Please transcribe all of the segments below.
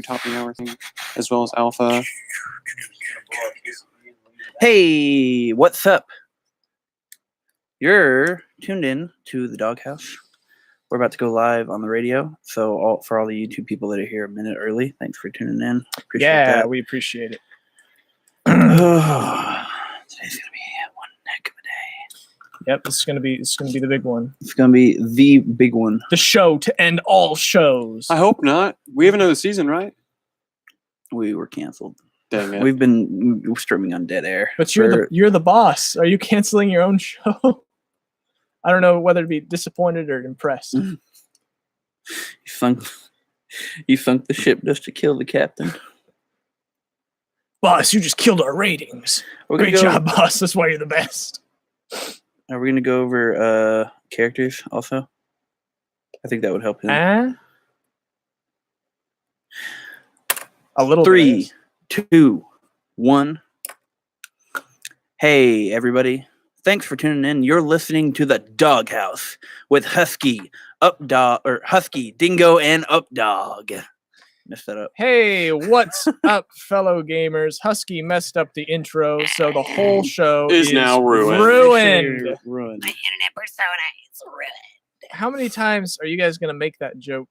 top of the hour thing, as well as Alpha. Hey, what's up? You're tuned in to the Doghouse. We're about to go live on the radio, so for all the YouTube people that are here a minute early, thanks for tuning in. Appreciate that. We appreciate it. Today's gonna be one heck of a day. Yep, it's gonna be the big one. It's gonna be the big one. The show to end all shows. I hope not. We have another season, right? We were canceled. Dang it. We've been streaming on dead air. But you're the boss. Are you canceling your own show? I don't know whether to be disappointed or impressed. You sunk the ship just to kill the captain. Boss, you just killed our ratings. Great job, boss. That's why you're the best. Are we gonna go over characters also? I think that would help him. A little 3, 2, 1. Hey, everybody. Thanks for tuning in. You're listening to the Doghouse with Husky, Dingo, and Updog. Messed that up. Hey, what's up, fellow gamers? Husky messed up the intro, so the whole show is now ruined. Ruined. My internet persona is ruined. How many times are you guys going to make that joke?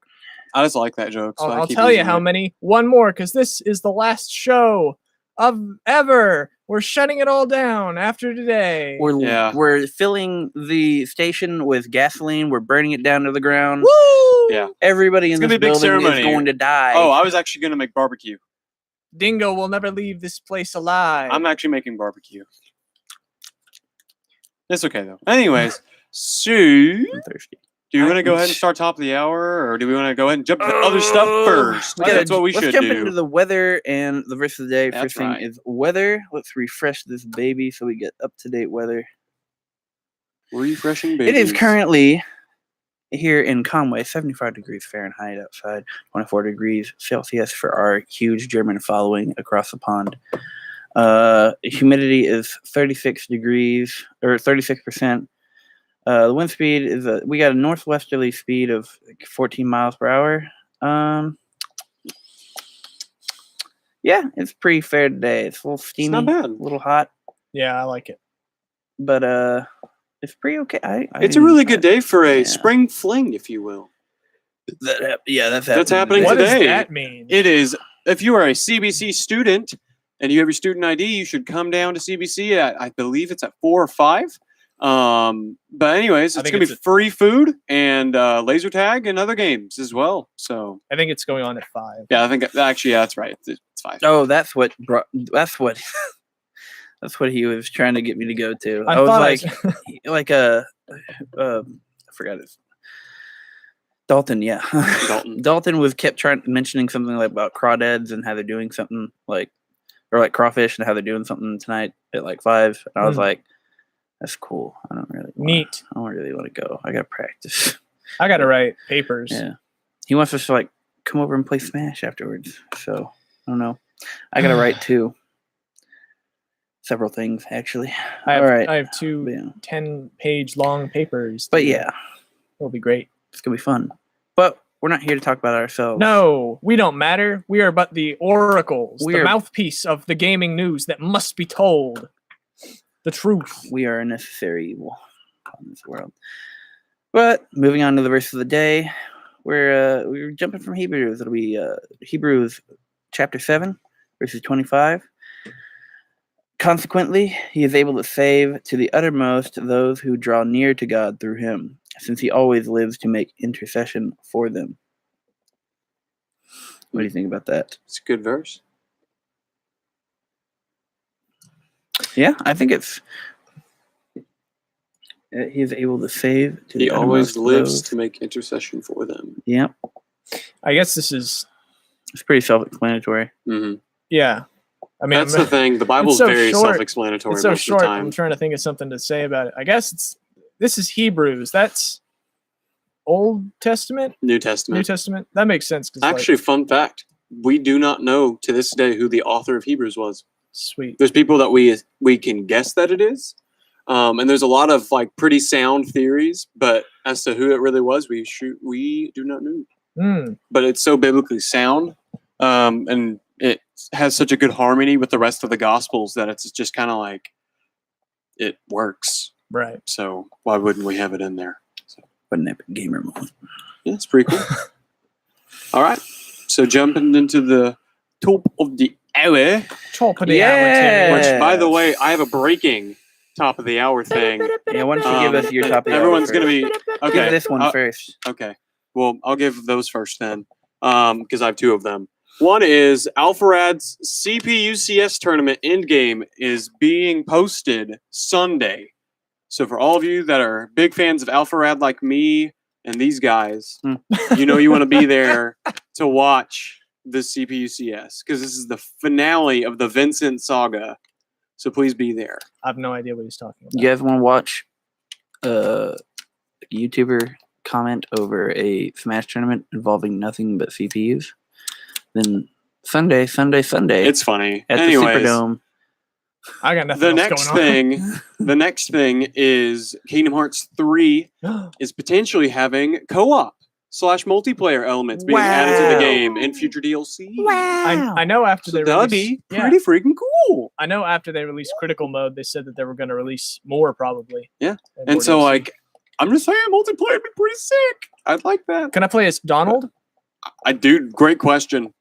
I just like that joke. So I'll tell you how many. One more, because this is the last show of ever. We're shutting it all down after today. We're filling the station with gasoline. We're burning it down to the ground. Woo! Yeah. Everybody in this gonna be a big building ceremony is going to die. Oh, I was actually going to make barbecue. Dingo will never leave this place alive. I'm actually making barbecue. It's okay, though. Anyways, so... I'm thirsty. Do you want to go ahead and start top of the hour, or do we want to go ahead and jump to other stuff first? That's what we should do. Let's jump into the weather and the rest of the day. That's First thing right. is weather. Let's refresh this baby so we get up-to-date weather. Refreshing babies. It is currently here in Conway, 75 degrees Fahrenheit outside, 24 degrees Celsius for our huge German following across the pond. Humidity is 36 degrees, or 36%. The wind speed is we got a northwesterly speed of 14 miles per hour. Yeah, it's pretty fair today. It's a little steamy, not bad. a little hot, Yeah, I like it. but it's pretty okay. It's a really good day for a spring fling, if you will. That's happening What today. does that mean? It is, if you are a CBC student and you have your student ID, you should come down to CBC at, I believe it's at 4 or 5. But anyways, I it's think going to be free food and laser tag and other games as well. So I think it's going on at 5. yeah, I think actually that's right. It's 5. Oh, that's what that's what he was trying to get me to go to. I I was thought like I forgot his Dalton. Yeah, Dalton. Dalton was kept mentioning something like about crawdads and how they're doing something or like crawfish and how they're doing something tonight at like 5. And I was like, that's cool. I don't really want to go. I got to practice. I got to write papers. Yeah, he wants us to like come over and play Smash afterwards. So I don't know. I got to write too. Several things actually. I All have 2 10-page long papers. But yeah, it'll be great. it's gonna be fun. But we're not here to talk about ourselves. No, we don't matter. We are but the oracles, We the are- mouthpiece of the gaming news that must be told. The truth. We are a necessary evil in this world. But moving on to the rest of the day, we're jumping from Hebrews. It'll be Hebrews chapter 7, verses 25. Consequently, he is able to save to the uttermost those who draw near to God through him, since he always lives to make intercession for them. What do you think about that? It's a good verse. Yeah, I think it's. He is able to save. To He the always uttermost lives those. to make intercession for them. Yeah, I guess this is, it's pretty self-explanatory. Mm-hmm. yeah. I mean, That's the thing. The Bible's so very short. self-explanatory it's so most short. of the time. I'm trying to think of something to say about it. I guess this is Hebrews. That's Old Testament, New Testament. New Testament. That makes sense. 'Cause, Actually, fun fact: we do not know to this day who the author of Hebrews was. sweet. There's people that we can guess that it is, and there's a lot of like pretty sound theories, but as to who it really was, we do not know. Mm. But it's so biblically sound And it has such a good harmony with the rest of the Gospels that it's just kind of like it works. Right. So why wouldn't we have it in there? So, What an epic gamer moment. yeah, it's pretty cool. All right. So jumping into the top of the hour, Top of the Yeah. hour, which, Timmy. by the way, I have a breaking top of the hour thing. Yeah, why don't you give us your top of the hour Everyone's first? going to be okay. Give this one first. Okay. Well, I'll give those first then, because I have two of them. One is Alpharad's CPUCS tournament endgame is being posted Sunday. So for all of you that are big fans of Alpharad like me and these guys, you know you want to be there to watch the CPUCS because this is the finale of the Vincent saga. So please be there. I have no idea what he's talking about. You guys want to watch a YouTuber comment over a Smash tournament involving nothing but CPUs? Then Sunday It's funny. at Anyways, the Superdome. I got nothing the else next going thing, the next thing is Kingdom Hearts 3 on. is potentially having co-op / multiplayer elements being added to the Wow. game in future DLC. I know after So they that'd release, be pretty freaking cool. I know after they released Critical Mode, they said that they were going to release more probably. Yeah. more And so, DLC. like, I'm just saying, multiplayer would be pretty sick. I'd like that. Can I play as Donald? Great question.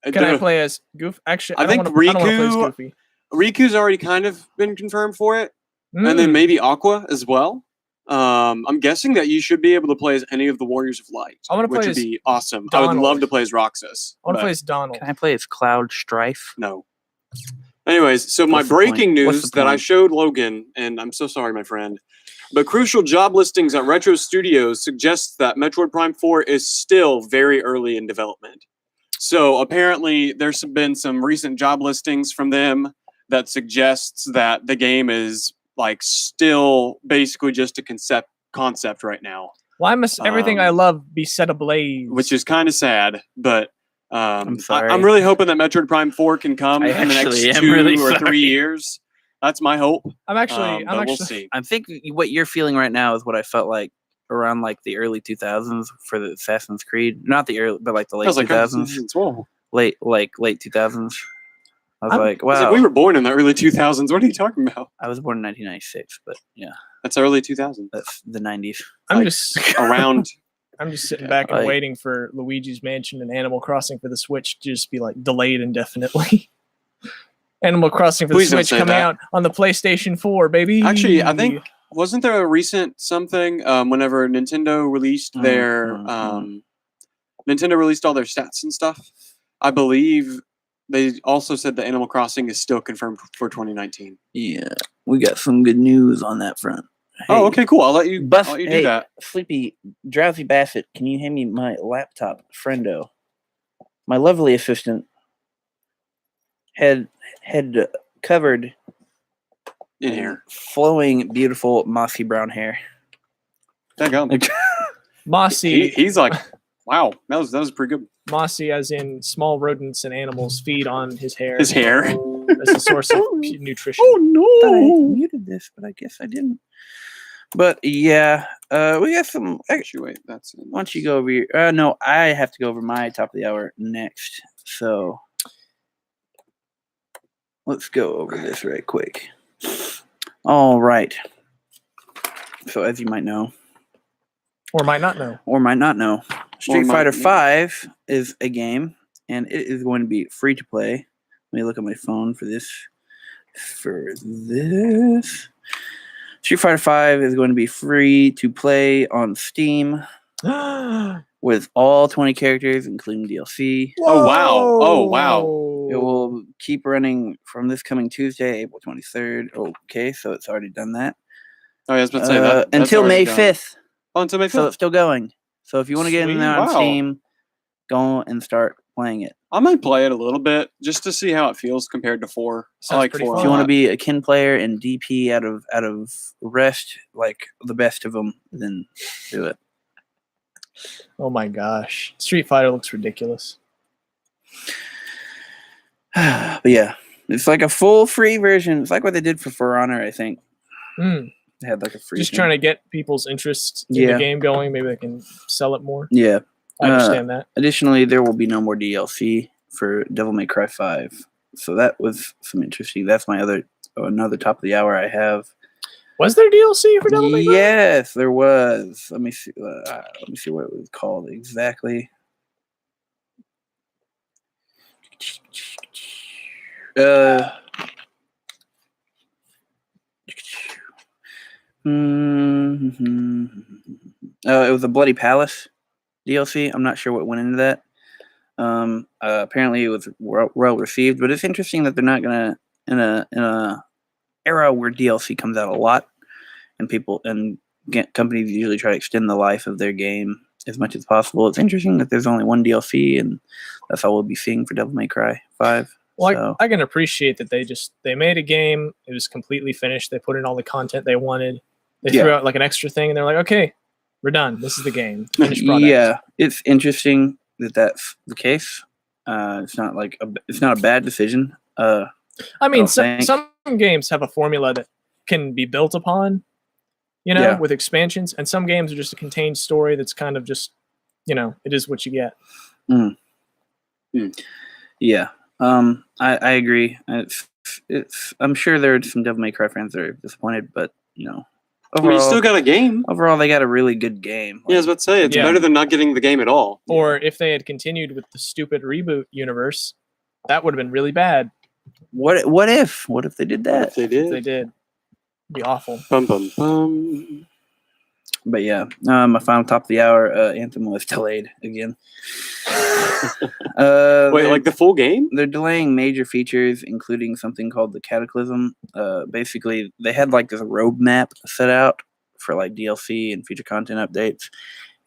Can I play as Goof? Actually, I I think don't want to play as Riku- Goofy. Riku's already kind of been confirmed for it, and then Mm. maybe Aqua as well. I'm guessing that you should be able to play as any of the Warriors of Light, I wanna which play would as be awesome. I would Donald. love to play as Roxas. I want but to play as Donald. Can I play as Cloud Strife? no. Anyways, so my What's the point? breaking What's news the that I point? showed Logan, and I'm so sorry, my friend, but crucial job listings at Retro Studios suggests that Metroid Prime 4 is still very early in development. So apparently, there's been some recent job listings from them that suggests that the game is like still basically just a concept right now, Why must everything I love be set ablaze? which is kind of sad. But I'm sorry. I'm really hoping that Metroid Prime 4 can come I in the next actually am 2 really or 3 sorry. years. That's my hope. I'm actually, But we'll see. I think what you're feeling right now is what I felt like around like the early 2000s for the Assassin's Creed. Not the early, but like the late I was like, 2000s. whoa. Late 2000s. I was I'm- like, I was wow. like, we were born in the early 2000s. What are you talking about? I was born in 1996, but yeah, That's early 2000s. that's the 90s. I'm like- just, Around. I'm just sitting Yeah, back and like- waiting for Luigi's Mansion and Animal Crossing for the Switch to just be like delayed indefinitely. Animal Crossing for Please the don't Switch say coming that. out on the PlayStation 4, baby. Actually, I think wasn't there a recent something whenever Nintendo released their Nintendo released all their stats and stuff? I believe they also said that Animal Crossing is still confirmed for 2019. Yeah, we got some good news on that front. Oh, Hey, okay, cool. I'll let you Buff, do hey, that. Sleepy, Drowsy Bassett, can you hand me my laptop, friendo? My lovely assistant had covered In here. flowing, beautiful, mossy brown hair. Daggum. Mossy, He's like, wow, that was pretty good. mossy as in small rodents and animals feed on his hair. His hair. as a source of nutrition. Thought I no! muted this, but I guess I didn't. But yeah, we got some. Actually, wait, that's. Why don't you go over your? No, I have to go over my top of the hour next. So let's go over this right quick. All right. So as you might know, Or might not know. or might not know, Street might Fighter know. 5 is a game, and it is going to be free to play. Let me look at my phone for this. Street Fighter 5 is going to be free to play on Steam with all 20 characters, including DLC. Oh, wow. Oh, wow. It will keep running from this coming Tuesday, April 23rd. Okay, so it's already done that. Oh, yeah, I was about to say that. that's Until already May done. 5th. Oh, until May 5th. So it's still going. So if you want to get in Sweet. there on Wow. Steam, go and start playing it. I might play it a little bit just to see how it feels compared to 4. I Sounds like pretty 4 fun. If a you want to lot. be a kin player and DP out of rest, like the best of them, then do it. Oh my gosh. Street Fighter looks ridiculous. But yeah, it's like a full free version. It's like what they did for Honor, I think. Mm. They had like a free. Just trying to get people's interest in Yeah. the game going. Maybe they can sell it more. Yeah. I understand that. Additionally, there will be no more DLC for Devil May Cry 5. So that was some interesting. That's my another top of the hour I have. Was there DLC for Devil May Cry? Yes, there was. Let me see. Let me see what it was called exactly. It was a Bloody Palace DLC. I'm not sure what went into that. Apparently, it was well received, but it's interesting that they're not gonna in a era where DLC comes out a lot, and companies usually try to extend the life of their game as much as possible. It's interesting that there's only one DLC, and that's all we'll be seeing for Devil May Cry 5. Well, So, I can appreciate that they made a game. It was completely finished. They put in all the content they wanted. They threw out like an extra thing, and they're like, okay, we're done. This is the game. Finished product. yeah, it's interesting that that's the case. It's not a bad decision. I mean, think. some games have a formula that can be built upon, Yeah. with expansions, and some games are just a contained story that's kind of just, it is what you get. Yeah. I agree. I'm sure there are some Devil May Cry fans that are disappointed, but Well, you still got a game. overall they got a really good game. Yeah, I was about to say, it's Yeah. better than not getting the game at all. Or if they had continued with the stupid reboot universe, that would have been really bad. What if they did What that? if they If did? they did. It'd be awful. Bum, bum, bum. But yeah, my final top of the hour, Anthem was delayed again. Wait, like the full game? They're delaying major features, including something called the Cataclysm. Basically, they had like this roadmap set out for like DLC and future content updates,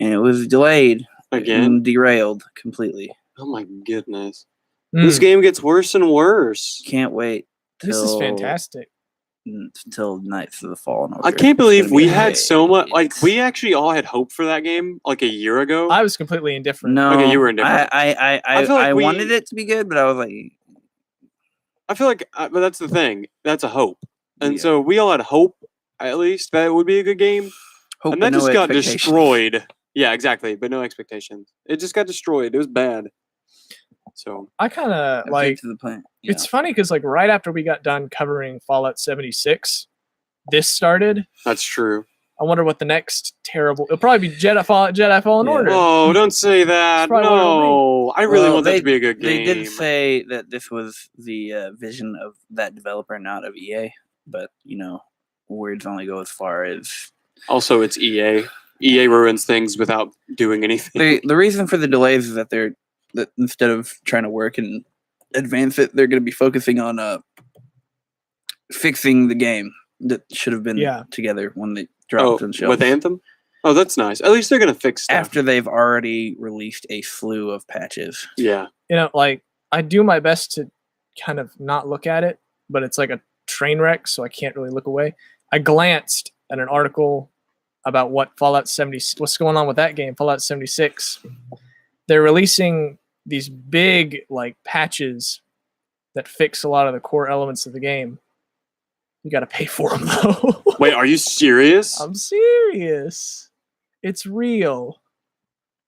and it was delayed Again? and derailed completely. Oh my goodness. This game gets worse and worse. Can't wait. This is fantastic. Until Knights of the Fallen Order. I can't believe It's gonna we be had great. so much. Like, we actually all had hope for that game like a year ago. I was completely indifferent. No, Okay, you were indifferent. I feel like we- wanted it to be good, but I was like, I feel like, but that's the thing. That's a hope. And Yeah. so we all had hope, at least, that it would be a good game. hope And that but no just got expectations. destroyed. Yeah, exactly. But no expectations. It just got destroyed. It was bad. So, I kind of Update like. to the plan. It's funny because right after we got done covering Fallout 76, this started. that's true. I wonder what the next terrible. It'll probably be Jedi Fallen Yeah. Order. Oh, don't say that. probably what it'll No. I really Well, want that to be a good They game. did say that this was the vision of that developer, not of EA. But words only go as far as Also, it's EA. EA ruins things without doing anything. the reason for the delays is that that instead of trying to work and advance it, they're going to be focusing on fixing the game that should have been Yeah. together when they Oh, dropped on shelves. with Anthem? Oh, that's nice. At least they're going to fix stuff. After they've already released a slew of patches. Yeah. I do my best to kind of not look at it, but it's like a train wreck, so I can't really look away. I glanced at an article about what's going on with that game, Fallout 76. They're releasing these big patches that fix a lot of the core elements of the game. You got to pay for them though. Wait, are you serious? I'm serious. It's real.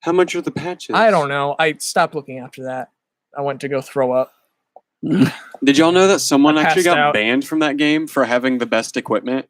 How much are the patches? I don't know. I stopped looking after that. I went to go throw up. Did y'all know that someone I actually passed got out. banned from that game for having the best equipment?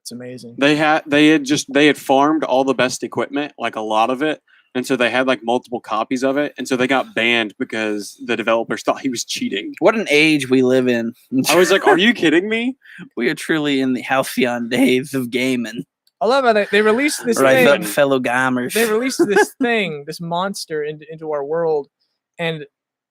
It's amazing. They had farmed all the best equipment, like a lot of it, and so they had like multiple copies of it, and so they got banned because the developers thought he was cheating. What an age we live in. I was like, "Are you kidding me?" We are truly in the halcyon days of gaming. I love how they released this Rise up, thing. fellow gamers. They released this thing, this monster into our world, and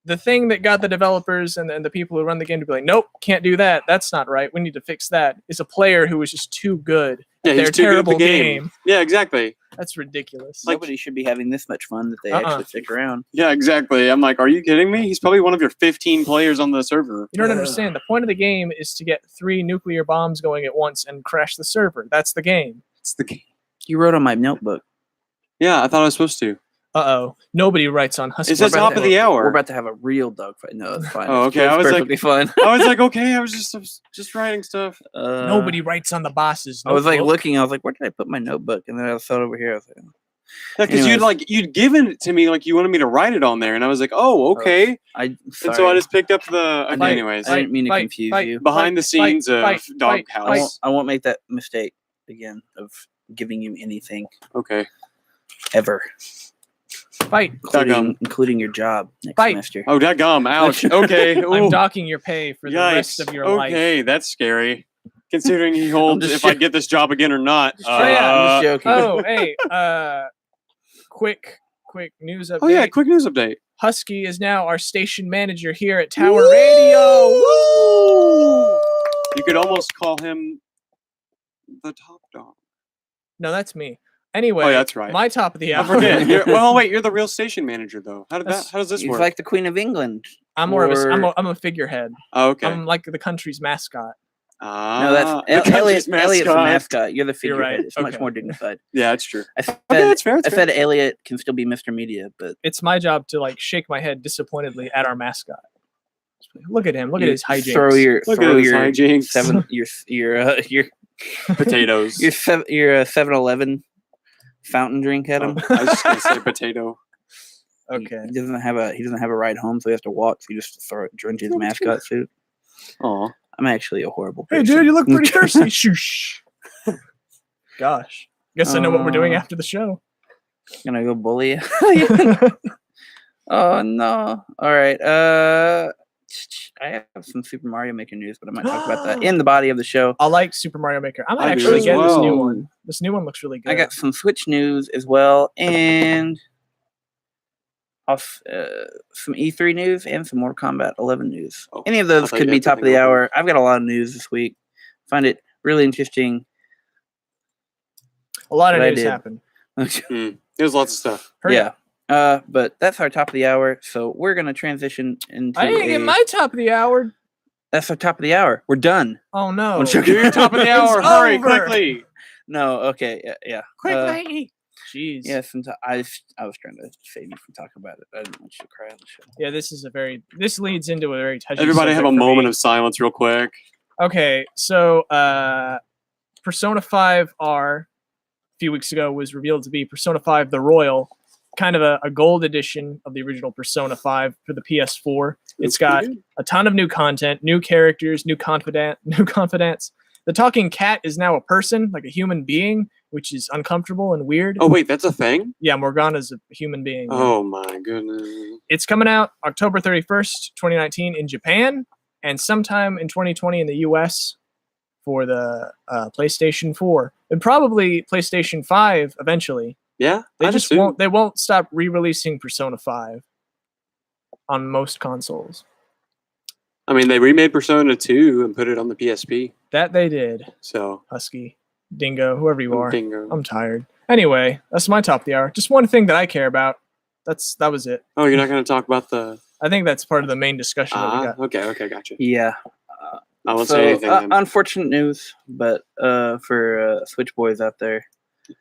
the thing that got the developers and the people who run the game to be like, nope, can't do that. That's not right. We need to fix that. Is a player who was just too good Yeah, at he's their too good at terrible the game. Yeah, exactly. That's ridiculous. Nobody should be having this much fun that they actually stick around. Yeah, exactly. I'm like, "Are you kidding me?" He's probably one of your 15 players on the server. You don't understand. The point of the game is to get 3 nuclear bombs going at once and crash the server. That's the game. It's the game. You wrote on my notebook. Yeah, I thought I was supposed to. Uh-oh. Nobody writes on Husky. It's the top of the hour. We're about to have a real dogfight. No, it's fine. Oh, It's okay. I was like- perfectly fine. I was like, okay, I was just writing stuff. Nobody writes on the bosses. I was like notebook. looking. I was like, where did I put my notebook? And then I saw it over here. I was like, Because you'd given it to me like you wanted me to write it on there, and I was like, oh, okay. And so I just picked up the. Okay, anyways, I didn't mean to Fight, confuse fight. you. behind the scenes of fight. Doghouse. I won't make that mistake again of giving you anything Okay. ever, Fight. including your job next Fight. semester. Oh, dadgum. Ouch. Okay. I'm Ooh. docking your pay for the rest of your life. Okay, that's scary. Considering he holds just if I get this job again or not. I'm just joking. Oh, hey, quick news update. Oh yeah, quick news update. Husky is now our station manager here at Tower Radio. Woo! You could almost call him the top dog. No, that's me. Anyway, Oh, yeah, that's right. my top of the I hour. forget. Wait, you're the real station manager though. How does this He's work? like the Queen of England. I'm more of Or- I'm a figurehead. Oh, okay. I'm like the country's mascot. No, that's the country's Elliot's the mascot. You're the figurehead. right. It's much Okay. more dignified. Yeah, that's true. I said, Okay, that's fair. I That's fair. said Elliot can still be Mr. Media, but It's my job to like shake my head disappointedly at our mascot. Look at him. Look at you his hijinks. Throw Look at his your hijinks. your Potatoes. your 7-Eleven fountain drink at him. I was just gonna say potato. Okay. He doesn't have a ride home, so he has to walk. So you just throw it into his mascot suit. Oh, I'm actually a horrible Hey, person. dude, you look pretty thirsty. Shoosh. Gosh. Guess I know what we're doing after the show. Gonna go bully you. Oh no! All right. I have some Super Mario Maker news, but I might talk about that in the body of the show. I like Super Mario Maker. I might I do actually as get this new well. one. This new one looks really good. I got some Switch news as well, and some E3 news and some Mortal Kombat 11 news. Oh, Any of I those thought could you be had top of something the open. hour. I've got a lot of news this week. Find it really interesting. a lot of what I news did. happened. there's lots of stuff. Hurry Yeah. up. But that's our top of the hour. So we're gonna transition into. I didn't get my top of the hour. That's our top of the hour. We're done. Oh no. I'm joking. Do your top of the hour. It's Hurry, over. quickly. No. Okay. Yeah. Quickly. Jeez. Yeah. I was trying to save you from talking about it. I didn't want you to cry on the show. Yeah, this leads into a very touchy Everybody have a subject for moment me. of silence, real quick. Okay, so Persona 5 R a few weeks ago was revealed to be Persona 5 The Royal, kind of a gold edition of the original Persona 5 for the PS4. It's got a ton of new content, new characters, new confidants. The talking cat is now a person, like a human being, which is uncomfortable and weird. Oh wait, that's a thing. Yeah, Morgana's a human being. Oh my goodness. It's coming out October 31st, 2019 in Japan, and sometime in 2020 in the US for the PlayStation 4. And probably PlayStation 5 eventually. Yeah, They I'd just assume. won't stop re-releasing Persona 5 on most consoles. I mean, they remade Persona 2 and put it on the PSP. That they did. So, Husky, Dingo, whoever you are. bingo. I'm tired. Anyway, that's my top of the hour. Just one thing that I care about. That was it. Oh, you're not going to talk about the. I think that's part of the main discussion that we got. Okay, gotcha. Yeah. I won't So, say anything then. unfortunate news, but for Switch boys out there,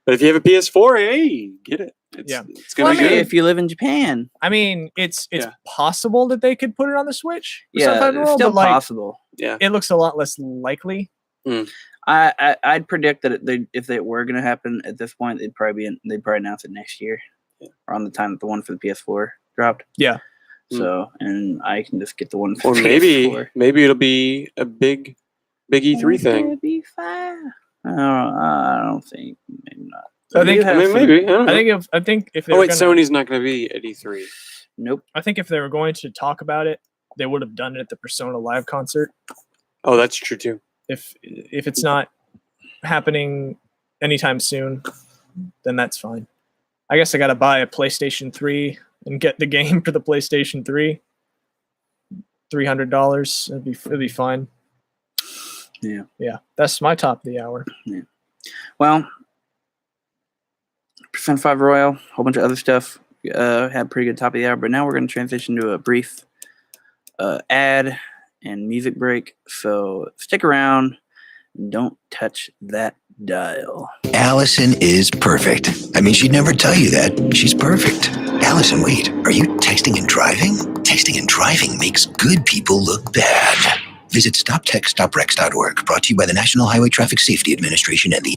But if you have a PS4, hey, get it. It's, Yeah. it's gonna Well, be I mean, good. if you live in Japan, I mean, it's Yeah. possible that they could put it on the Switch. for yeah, some type of it's role, still but, like, possible. Yeah. it looks a lot less likely. I'd predict that if it were going to happen at this point, they'd probably announce it next year, around the time that the one for the PS4 dropped. Yeah. So, and I can just get the one for Or the maybe PS4. maybe it'll be a big E3 thing. It'd be fine. I don't think. Maybe not. I think- You have some- maybe. I don't know. I think if they Oh were wait, gonna, Sony's not going to be at E3. Nope. I think if they were going to talk about it, they would have done it at the Persona Live concert. Oh, that's true too. If it's not happening anytime soon, then that's fine. I guess I got to buy a PlayStation 3 and get the game for the PlayStation 3. $300. It'd be fine. Yeah. That's my top of the hour. Well, Persona 5 Royal, a whole bunch of other stuff. Had pretty good top of the hour, but now we're going to transition to a brief ad and music break. So stick around. And don't touch that dial. Allison is perfect. I mean, she'd never tell you that. She's perfect. Allison, wait, are you texting and driving? Texting and driving makes good people look bad. Visit StopTextStopWrecks.org, brought to you by the National Highway Traffic Safety Administration and the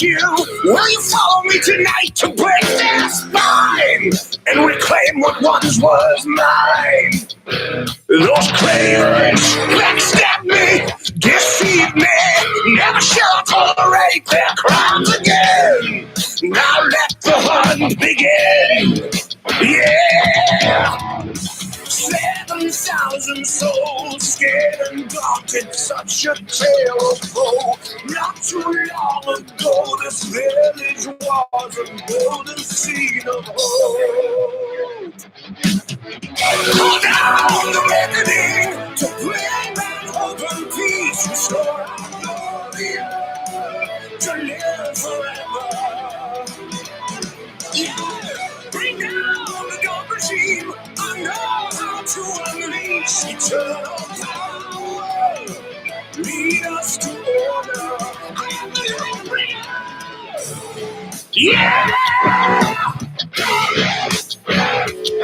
you, will you follow me tonight to break their spine and reclaim what once was mine? Those cravens backstab me, deceive me, never shall I tolerate their crimes again. Now let the hunt begin. Yeah! 7,000 souls scared and daunted, such a tale of woe. Not too long ago, this village was a golden scene of hope. Call down the reckoning to bring back hope and peace, restore our glory to live forever. Yeah, bring down the dark regime. I know how to unleash eternal power. Lead us to order. I am the light bringer. Yeah,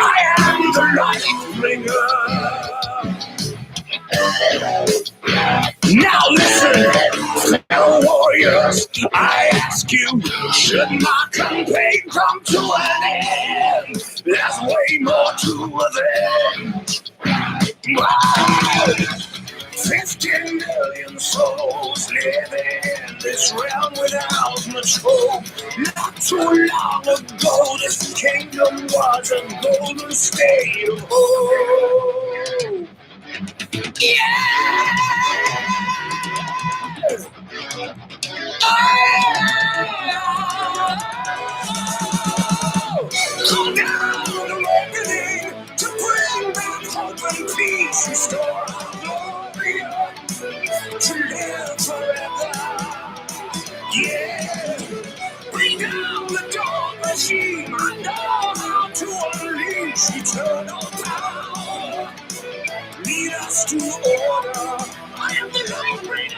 I am the light bringer. Now listen, fellow warriors, I ask you, should my campaign come to an end? There's way more to avenge. Wow. 15 million souls living in this realm without much hope. Not too long ago, this kingdom was a golden state of hope. Yeah! Come down the reckoning to bring back hope and peace, restore our glory to live forever. Yeah, bring down the dark regime. I know how to unleash eternal power. Lead us to order. I am the light bringer.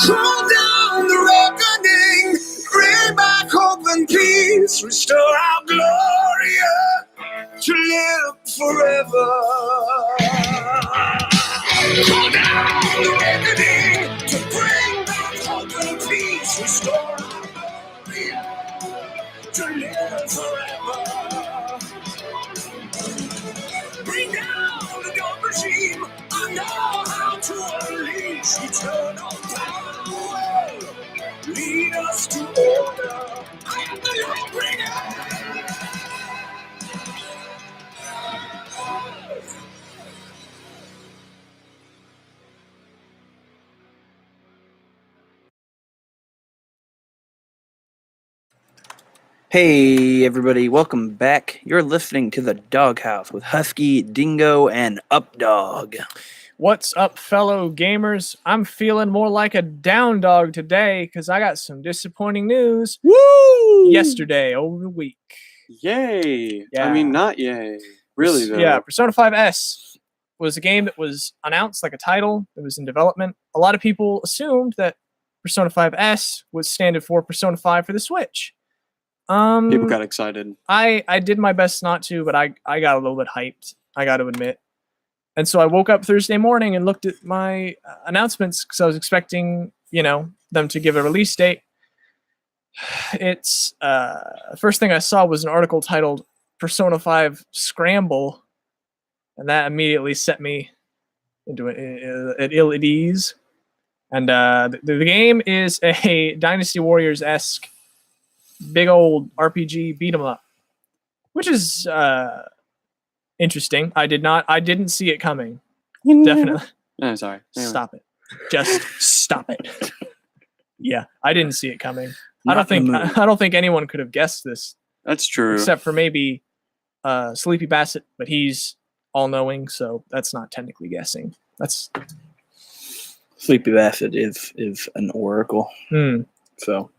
Call down the reckoning, bring back hope and peace, restore our glory to live forever. Call down the reckoning to bring back hope and peace, restore our glory to live forever. Bring down the dark regime. I know how to unleash eternal power. Lead us to order. I am the light bringer. Hey everybody, welcome back. You're listening to the Doghouse with Husky, Dingo, and Updog. What's up, fellow gamers? I'm feeling more like a down dog today because I got some disappointing news Woo! yesterday over the week. Yay. Yeah. I mean, not yay. Really, though. Yeah, Persona 5S was a game that was announced like a title that was in development. A lot of people assumed that Persona 5S was standard for Persona 5 for the Switch. People got excited. I did my best not to, but I got a little bit hyped, I got to admit. And so I woke up Thursday morning and looked at my announcements because I was expecting, them to give a release date. It's first thing I saw was an article titled Persona 5 Scramble, and that immediately set me into at ill at ease. And the game is a Dynasty Warriors-esque big old RPG beat 'em up, which is interesting. I didn't see it coming. Definitely. Oh, sorry. Anyway. Stop it. Just stop it. Yeah, I didn't see it coming. Not I in the movie. don't think anyone could have guessed this That's true. except for maybe Sleepy Bassett, but he's all knowing, so that's not technically guessing. That's Sleepy Bassett is an oracle. So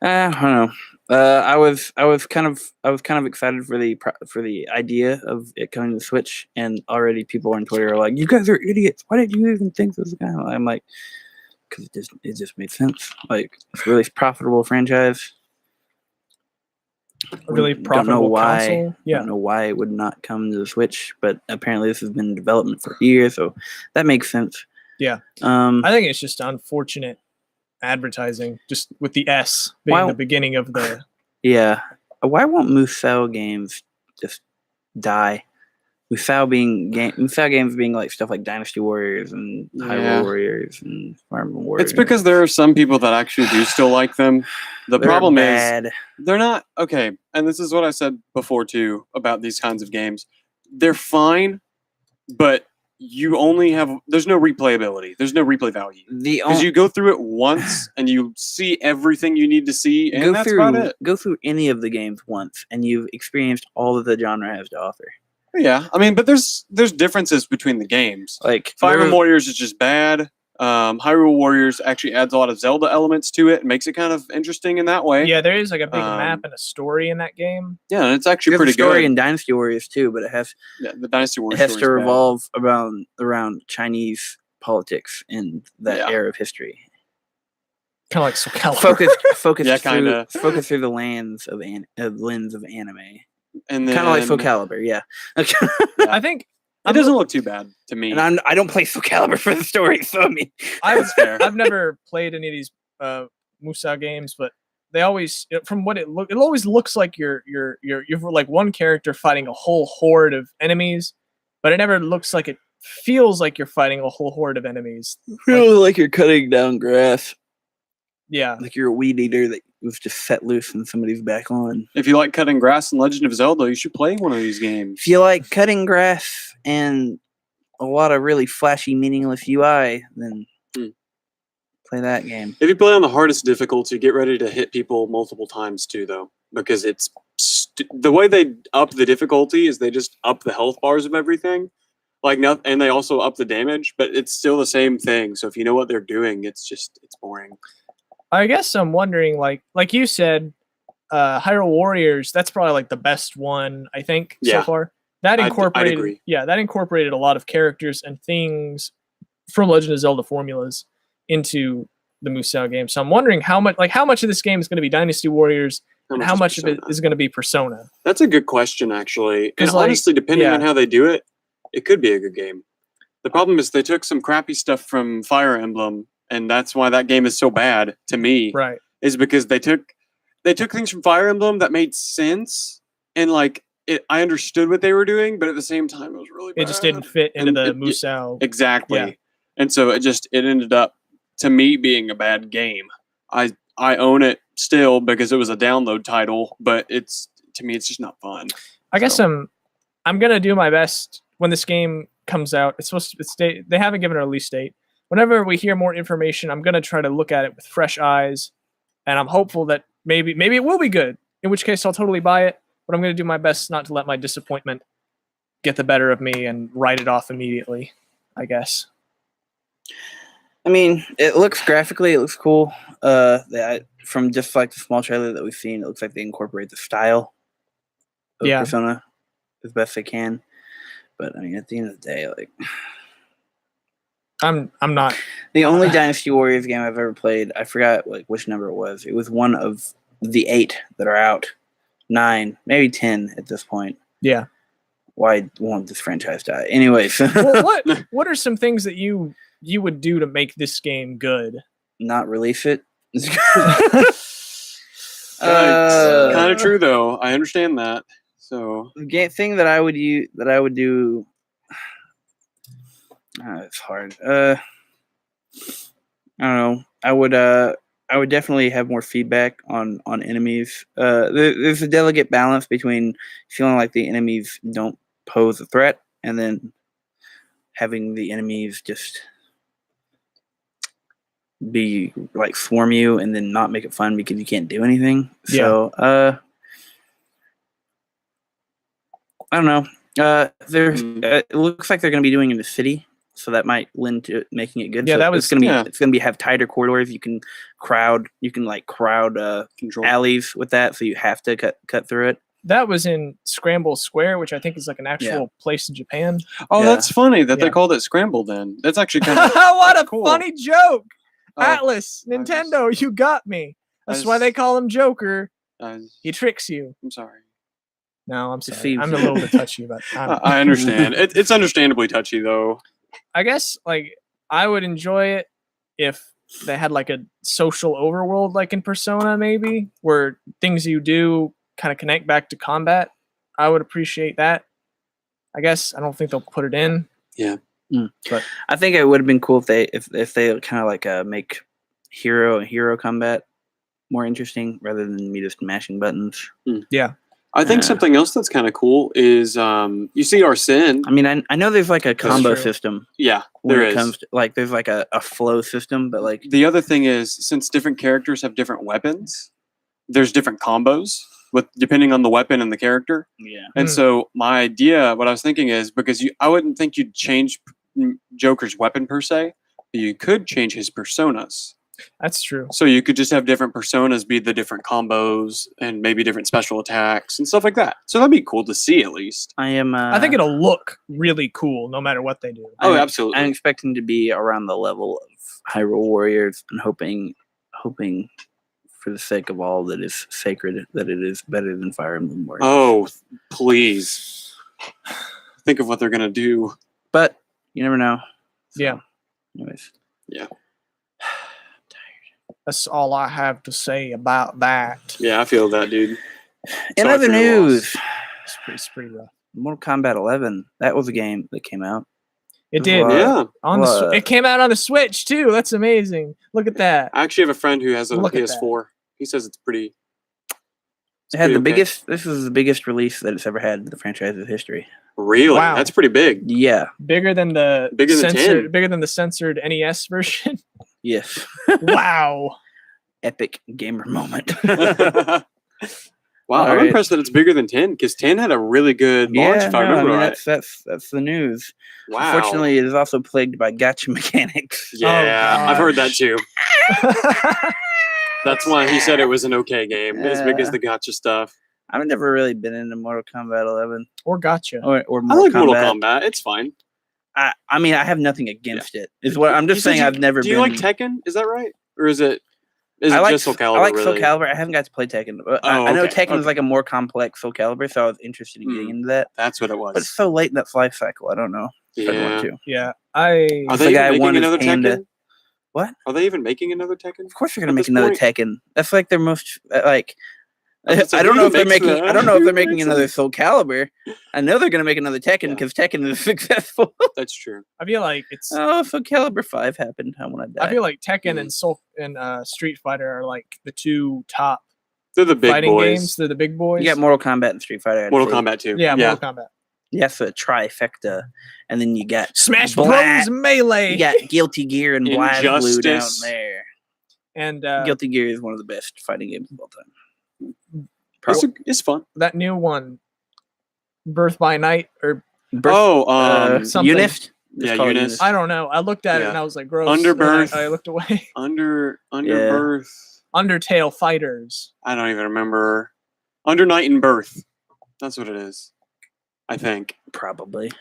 I don't know. I was kind of excited for the idea of it coming to the Switch, and already people on Twitter are like, "You guys are idiots! Why did you even think this was going to?" I'm like, because it just made sense. Like, it's a really profitable franchise. a really Don't know profitable why. console. Yeah, Don't know why it would not come to the Switch, but apparently this has been in development for years, so that makes sense. Yeah. Um, I think it's just unfortunate advertising, just with the S being Why- the beginning of the. yeah. Why won't Musou games just die? Musou games being like stuff like Dynasty Warriors and Hyrule Yeah. Warriors and Fire Emblem Warriors. It's because there are some people that actually do still like them. The They're problem is bad. they're not okay. And this is what I said before too about these kinds of games. They're fine, but you only have there's no replayability. There's no replay value. Because you go through it once and you see everything you need to see, and that's about it. Go through any of the games once, and you've experienced all that the genre has to offer. Yeah, I mean, but there's differences between the games. Like Fire there Emblem was- Warriors is just bad. Hyrule Warriors actually adds a lot of Zelda elements to it and makes it kind of interesting in that way. Yeah, there is like a big map Um, and a story in that game. Yeah, and it's actually there's a pretty story good. in Dynasty Warriors too, but it has The Dynasty Warriors to story's bad. revolve around Chinese politics in that Yeah. era of history. Kind of like Soul Calibur. Focus Yeah, kinda. through the lens of anime. And then Kind of like Soul Calibur, yeah. I think It doesn't look too bad to me. And I don't play Soul Calibur for the story, so I mean, That's fair. I've never played any of these Musou games, but they always, from what it always looks like you're like one character fighting a whole horde of enemies, but it never looks like it feels like you're fighting a whole horde of enemies. feel like you're cutting down grass, Yeah, like you're a weed eater that was just set loose in somebody's back lawn. If you like cutting grass in Legend of Zelda, you should play one of these games. If you like cutting grass and a lot of really flashy, meaningless UI, then play that game. If you play on the hardest difficulty, get ready to hit people multiple times too, though, because it's the way they up the difficulty is they just up the health bars of everything, and they also up the damage, but it's still the same thing. So if you know what they're doing, it's boring. I guess I'm wondering, like you said, Hyrule Warriors. That's probably like the best one I think so Yeah. far. That I'd incorporated, agree. that incorporated a lot of characters and things from Legend of Zelda formulas into the Musou game. So I'm wondering how much of this game is going to be Dynasty Warriors, and how is much of it Persona? is going to be Persona. That's a good question, actually. And 'Cause, like, honestly, depending yeah. on how they do it, it could be a good game. The problem is they took some crappy stuff from Fire Emblem, and that's why that game is so bad to me. Right. Is because they took things from Fire Emblem that made sense, and I understood what they were doing, but at the same time, it was really bad. It just didn't fit into And the it- Musou. Exactly. Yeah. And so it ended up to me being a bad game. I own it still because it was a download title, but to me it's just not fun. I guess So- I'm gonna do my best when this game comes out. It's supposed to they haven't given a release date. Whenever we hear more information, I'm gonna try to look at it with fresh eyes, and I'm hopeful that maybe it will be good. In which case, I'll totally buy it. But I'm gonna do my best not to let my disappointment get the better of me and write it off immediately, I guess. I mean, it looks cool. From just like the small trailer that we've seen, it looks like they incorporate the style of Yeah. Persona as best they can. But I mean, at the end of the day, like I'm not. the only Dynasty Warriors game I've ever played, I forgot which number it was. It was one of the 8 that are out, 9, maybe 10 at this point. Yeah. Why won't this franchise die? Anyways, Well, what are some things that you would do to make this game good? not release it. Kind of true though. I understand that. So The thing that I would do. It's hard. I don't know. I would definitely have more feedback on enemies. There's a delicate balance between feeling like the enemies don't pose a threat and then having the enemies just be like swarm you and then not make it fun because you can't do anything. So I don't know. There's it looks like they're going to be doing it in the city, so that might lend to making it good. Yeah, So that was- it's going to be yeah. it's going to be have tighter corridors. You can crowd control. alleys with that, so you have to cut through it. That was in Scramble Square, which I think is like an actual place in Japan. Oh, Yeah. that's funny that they Yeah. called it Scramble. Then that's actually kind of What a cool. funny joke! Oh, Atlas, I just- Nintendo, you got me. That's I why they just- call him Joker. I'm He tricks you. sorry. No, I'm sorry. seems- I'm a little bit touchy about it. I understand. It's understandably touchy though. I guess like I would enjoy it if they had like a social overworld like in Persona, maybe, where things you do kind of connect back to combat. I would appreciate that. I guess I don't think they'll put it in. I think it would have been cool if they kind of like make hero combat more interesting rather than me just mashing buttons. I think something else that's kind of cool is you see Arsene. I mean, I know there's like a combo true. system Yeah, when there it is. comes to, like there's like a flow system, but like The other thing is, since different characters have different weapons, there's different combos with depending on the weapon and the character. yeah. And Hmm. so my idea, what I was thinking is because I wouldn't think you'd change Joker's weapon per se, but you could change his personas. That's true. So you could just have different personas be the different combos and maybe different special attacks and stuff like that. So that'd be cool to see at least. I am. I think it'll look really cool no matter what they do. Oh, I'm- absolutely. I'm expecting to be around the level of Hyrule Warriors and hoping for the sake of all that is sacred that it is better than Fire Emblem Warriors. Oh, please. Think of what they're gonna do. But you never know. Yeah. Anyways. That's all I have to say about that. Yeah, I feel that, dude. In Sorry other for your loss. news, It's pretty rough. Mortal Kombat 11. That was a game that came out. It did. What? Yeah. On the What? it came out on the Switch too. That's amazing. Look at that. I actually have a friend who has a Look at PS4. He says it's pretty. It had the pretty okay. biggest. This is the biggest release that it's ever had in the franchise's history. Really? Wow. That's pretty big. Yeah. Bigger than the Bigger than censored 10. bigger than the censored NES version. Yes. Wow. Epic gamer moment. Wow, I'm Alright. impressed that it's bigger than 10 because 10 had a really good launch, if I remember right. that's the news. Wow. Unfortunately, it is also plagued by gacha mechanics. Yeah, I've heard that gosh. too. That's why he said it was an okay game, as big as Yeah. the gotcha stuff. I've never really been into Mortal Kombat 11 Or gotcha. or I Mortal like Kombat. Mortal Kombat. It's fine. I mean, I have nothing against it. Is what I'm just You said saying. I've never Do been. you like Tekken? Is that right? Or is it I like just Soul Calibur? I like really? Soul Calibur. I haven't got to play Tekken. But Oh, I know okay, Tekken is okay. like a more complex Soul Calibur, so I was interested in getting into that. That's what it But it's was. so late in that life cycle. I don't know if I'd Yeah. want to. Yeah. I Are The they guy even won making his another hand to- Tekken? What? Are they even making another Tekken? Of course, they're gonna At make this another point- Tekken. That's like their most like. It's like, I don't who know if they're makes making. that? I don't know if Who they're making makes another that? Soul Calibur. I know they're gonna make another Tekken Yeah. because Tekken is successful. That's true. I feel like it's Oh, Soul Calibur 5 happened. I want to die. I feel like Tekken Mhm. and Soul and Street Fighter are like the two top They're the big fighting boys. games. They're the big boys. you got Mortal Kombat and Street Fighter. I'd Mortal say. Kombat too. Yeah, Mortal Kombat. Yes, a trifecta, and then you got Smash Black- Bros Melee. you got Guilty Gear and Blast Blue down Injustice. there. And Guilty Gear is one of the best fighting games of all time. It's fun. that new one, Birth by Night, or Oh, something. Unist. yeah, called Eunice. I don't know. I looked at it Yeah. and I was like, gross. Underbirth. And I looked away. Under Yeah. Birth. Undertale Fighters. I don't even remember. Under Night and Birth. That's what it is. I think. Probably.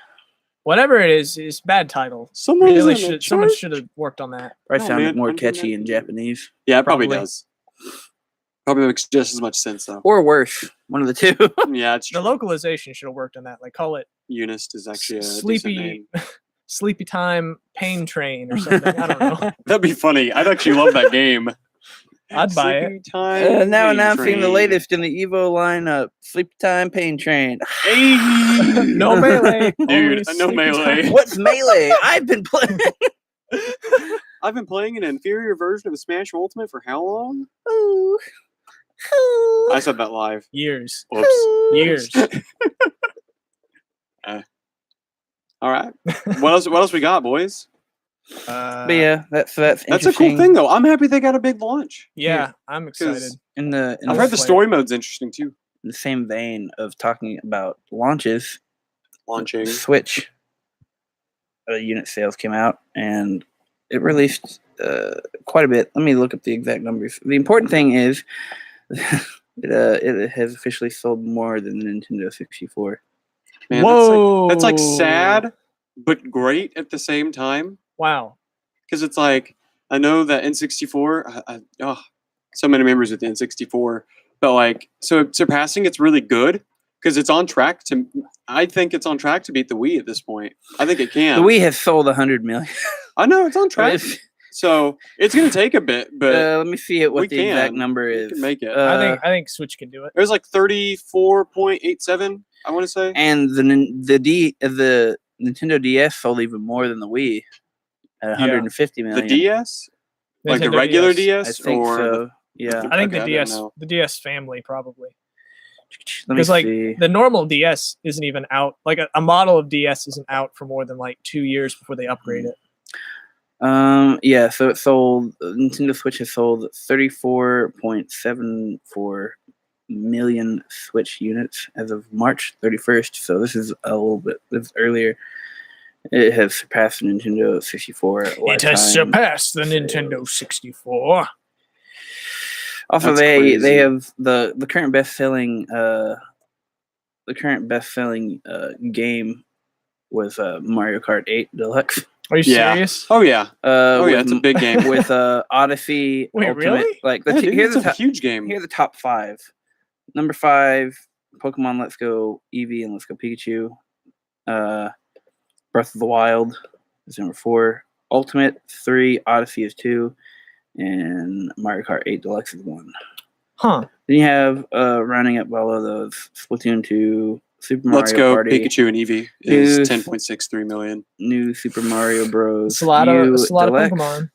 Whatever it is bad title. Someone Really should, someone should have worked on that. Probably Oh, sounded man, more Under catchy Night in and- Japanese. Yeah, it probably Probably. does. Probably makes just as much sense though. Or worse. One of the two. Yeah, it's The true. localization should have worked on that. Like call it Eunice is actually a Sleepy decent name. Sleepy Time Pain Train or something. I don't know. That'd be funny. I'd actually love that game. I'd buy it. Sleepy Time Now Pain announcing the Train. latest in the Evo lineup: Sleep Time Pain Train. Hey! No melee. Dude, only no sleepy melee. time. What's melee? I've been playing. I've been playing an inferior version of Smash Ultimate for how long? Ooh. Ooh. I said that live. Years. Whoops. Years. All right. What else we got, boys? Uh, But yeah, that's That's a cool interesting. thing, though. I'm happy they got a big launch. yeah, I'm excited. In the I've heard the story mode's interesting too. same vein of talking about launches, Launching. Switch unit sales came out and it released quite a bit. Let me look up the exact numbers. The important thing is it has officially sold more than the Nintendo 64. Man, Whoa. That's like sad, but great at the same time. Wow. Because it's like, I know that N64, so many memories with the N64, but like, so surpassing it's really good because it's on track to, I think it's on track to beat the Wii at this point. I think it can. The Wii has sold 100 million. I know it's on track. If- So it's going to take a bit, but let me see what we the exact can. number we is. can make it. I think Switch can do it. It was like 34.87, I want to say. And the Nintendo DS sold even more than the Wii at 150 The million. DS? Like the Nintendo regular DS. DS? I think or so. Yeah. I think Okay, I the didn't DS, know. the DS family probably. Let me Because like see. the normal DS isn't even out. Like a model of DS isn't out for more than like 2 years before they upgrade it. Yeah, so it sold. Nintendo Switch has sold 34.74 million Switch units as of March 31st. So this is a little bit earlier. It has surpassed the Nintendo 64. It lifetime has surpassed the sales. Nintendo 64. Also, That's they crazy. have the current best selling game was Mario Kart 8 Deluxe. Are you Yeah. serious? Oh, yeah. Oh, yeah, with it's a big game. with Odyssey. Wait, Ultimate, really? Like Yeah, dude, here's it's the a top, huge game. here are the top 5. Number 5, Pokemon Let's Go Eevee and Let's Go Pikachu. Breath of the Wild is number 4. Ultimate 3, Odyssey is 2, and Mario Kart 8 Deluxe is 1. Huh. Then you have rounding up below those Splatoon 2, Super Mario Let's go. Party, Pikachu and Eevee is News. 10.63 million. New Super Mario Bros. It's a lot of U Deluxe, Pokemon.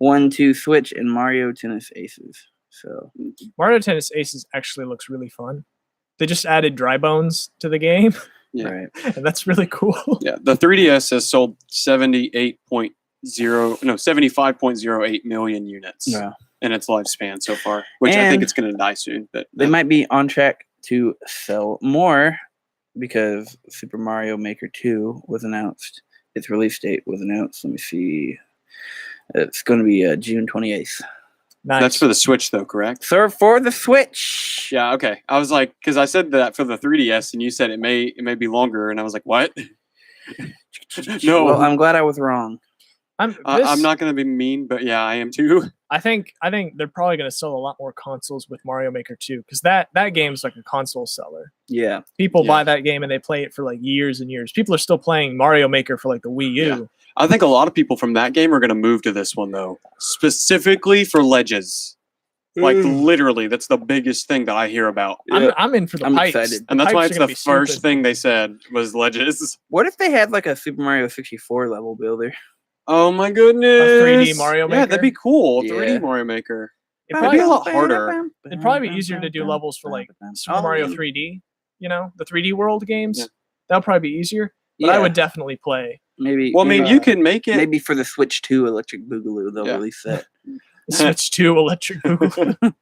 1-2 Switch, and Mario Tennis Aces. So Mario Tennis Aces actually looks really fun. They just added dry bones to the game, Yeah. right. and that's really cool. Yeah, the 3DS has sold 75.08 million units Yeah. in its lifespan so far, which I think And it's going to die soon. But They might be on track to sell more because Super Mario Maker 2 was announced. Its release date was announced. Let me see. It's going to be June 28th. Nice. that's for the Switch, though, correct? So for the Switch. Yeah. Okay. I was like, because I said that for the 3DS, and you said it may be longer, and I was like, what? No, Well, I'm glad I was wrong. I'm I'm not going to be mean, but yeah, I am too. I think they're probably going to sell a lot more consoles with Mario Maker 2 because that game's like a console seller. Yeah. People Yeah. buy that game and they play it for like years and years. People are still playing Mario Maker for like the Wii U. Yeah. I think a lot of people from that game are going to move to this one, though, specifically for Ledges. Like, literally, that's the biggest thing that I hear about. I'm in for the I'm pipes. excited. And that's pipes why are it's gonna the be first stupid. thing they said was Ledges. What if they had like a Super Mario 64 level builder? Oh my goodness. 3D Mario Yeah, that'd Maker? be cool. Yeah. 3D Mario Maker. It'd That'd be a probably, lot harder. it'd probably be easier to do levels for like Super Mario 3D. You know, the 3D World games. Yeah. That'll probably be easier. But I would definitely play. maybe. Well, I mean, you can make it. maybe for the Switch 2 Electric Boogaloo they'll Yeah. release that. Switch to Electric Boogaloo.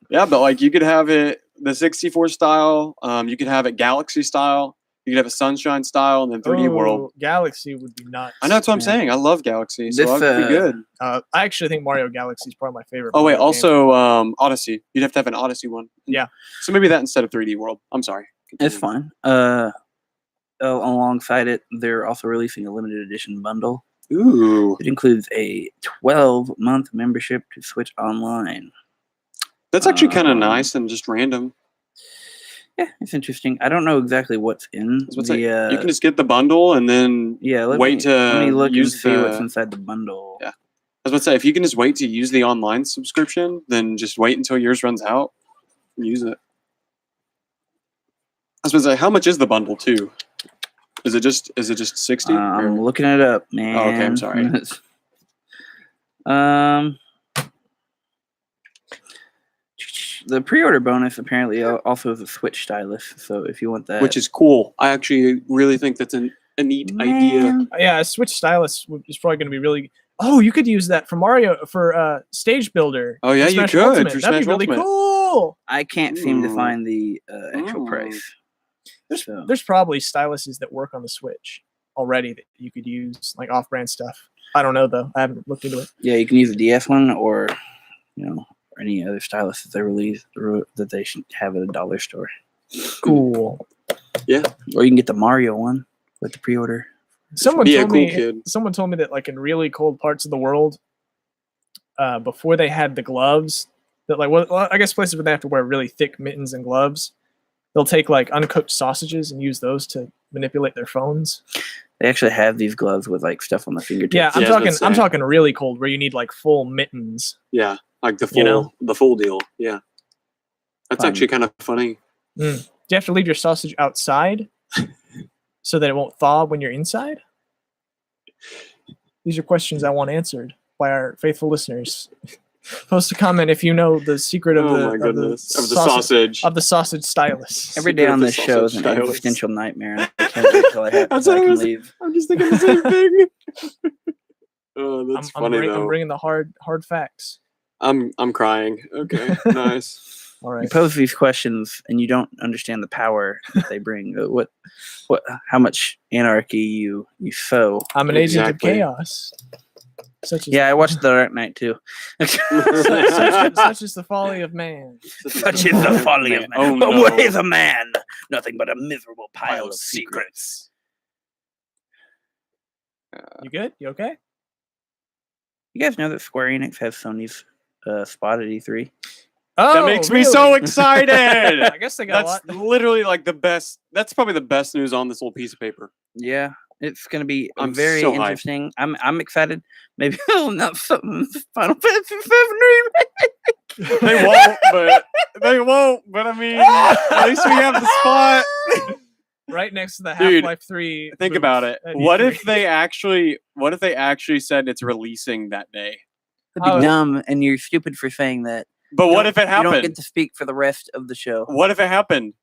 Yeah, but like you could have it the 64 style. You could have it Galaxy style. You could have a Sunshine style, and then 3D World. Oh, Galaxy would be nuts. I know that's what I'm Yeah. saying. I love Galaxy, so This, that'd be good. I actually think Mario Galaxy is probably my favorite. Oh wait, Mario game. also Odyssey. You'd have to have an Odyssey one. Yeah. So maybe that instead of 3D World. I'm sorry. It's fine. Alongside it, they're also releasing a limited edition bundle. Ooh, It includes a 12-month membership to Switch Online. that's actually kind of Um, nice and just random. Yeah, it's interesting. I don't know exactly what's in That's what's the. you can just get the bundle and then yeah, wait let me to look use and see what's the- inside the bundle. Yeah. I was about to say, if you can just wait to use the online subscription, then just wait until yours runs out and use it. I was about to say, how much is the bundle too? Is it just 60? I'm looking it up, man. Oh, okay, I'm sorry. The pre-order bonus apparently also is a Switch stylus. So if you want that, Which is cool. I actually really think that's a neat idea. Man. Yeah, a Switch stylus is probably going to be really. Oh, you could use that for Mario for Stage Builder. Oh, yeah, in you Smash could Ultimate. for That'd be Smash really Ultimate. cool. I can't seem to Ooh. find the actual Ooh. price. There's So- there's probably styluses that work on the Switch already that you could use, like off-brand stuff. I don't know though. I haven't looked into it. Yeah, you can use the DS one or or any other stylus that they release that they should have at a dollar store. Cool. Or you can get the Mario one with the pre-order. Someone Be a told cool me. kid. Someone told me that like in really cold parts of the world, before they had the gloves, that like well, I guess places where they have to wear really thick mittens and gloves, they'll take like uncooked sausages and use those to manipulate their phones. They actually have these gloves with like stuff on the fingertips. Yeah, I'm Yeah, I was about talking. to I'm say. talking really cold, where you need like full mittens. Yeah, like the full You know? the full deal. Yeah, that's Fun. actually kind of funny. Do you have to leave your sausage outside so that it won't thaw when you're inside? These are questions I want answered by our faithful listeners. Post a comment if you know the secret of Oh the my of goodness, the of the sausage. of the sausage stylus. Every Secret day of on the this show is sausage an stylus. existential nightmare. I can't wait till I have That's so what I I can was- leave. I'm just thinking the same thing. Oh, that's funny I'm though. bringing the hard facts. I'm crying. Okay, nice. All You right. pose these questions and you don't understand the power that they bring. How much anarchy you sow. I'm an agent of Exactly. chaos. Such as Yeah, I watched The Dark Knight too. such is the folly of man. Such is the folly of man. Oh, But no. what is a man? Nothing but a miserable pile of secrets. You good? You okay? You guys know that Square Enix has Sony's spot at E3? Oh, That makes me so really? excited. I guess they got That's a lot. literally like the best. That's probably the best news on this little piece of paper. Yeah, it's going to be I'm very so hyped. interesting. I'm excited. Maybe they'll announce something Final Fantasy VII remake. They won't, but they won't. But I mean, at least we have the spot. Right next to the Dude, Half-Life 3. Think booth about it. at What E3. if they actually said it's releasing that day? That'd Oh. be dumb, and you're stupid for saying that. But what Don't- if it You don't happened? get to speak for the rest of the show. What if it happened?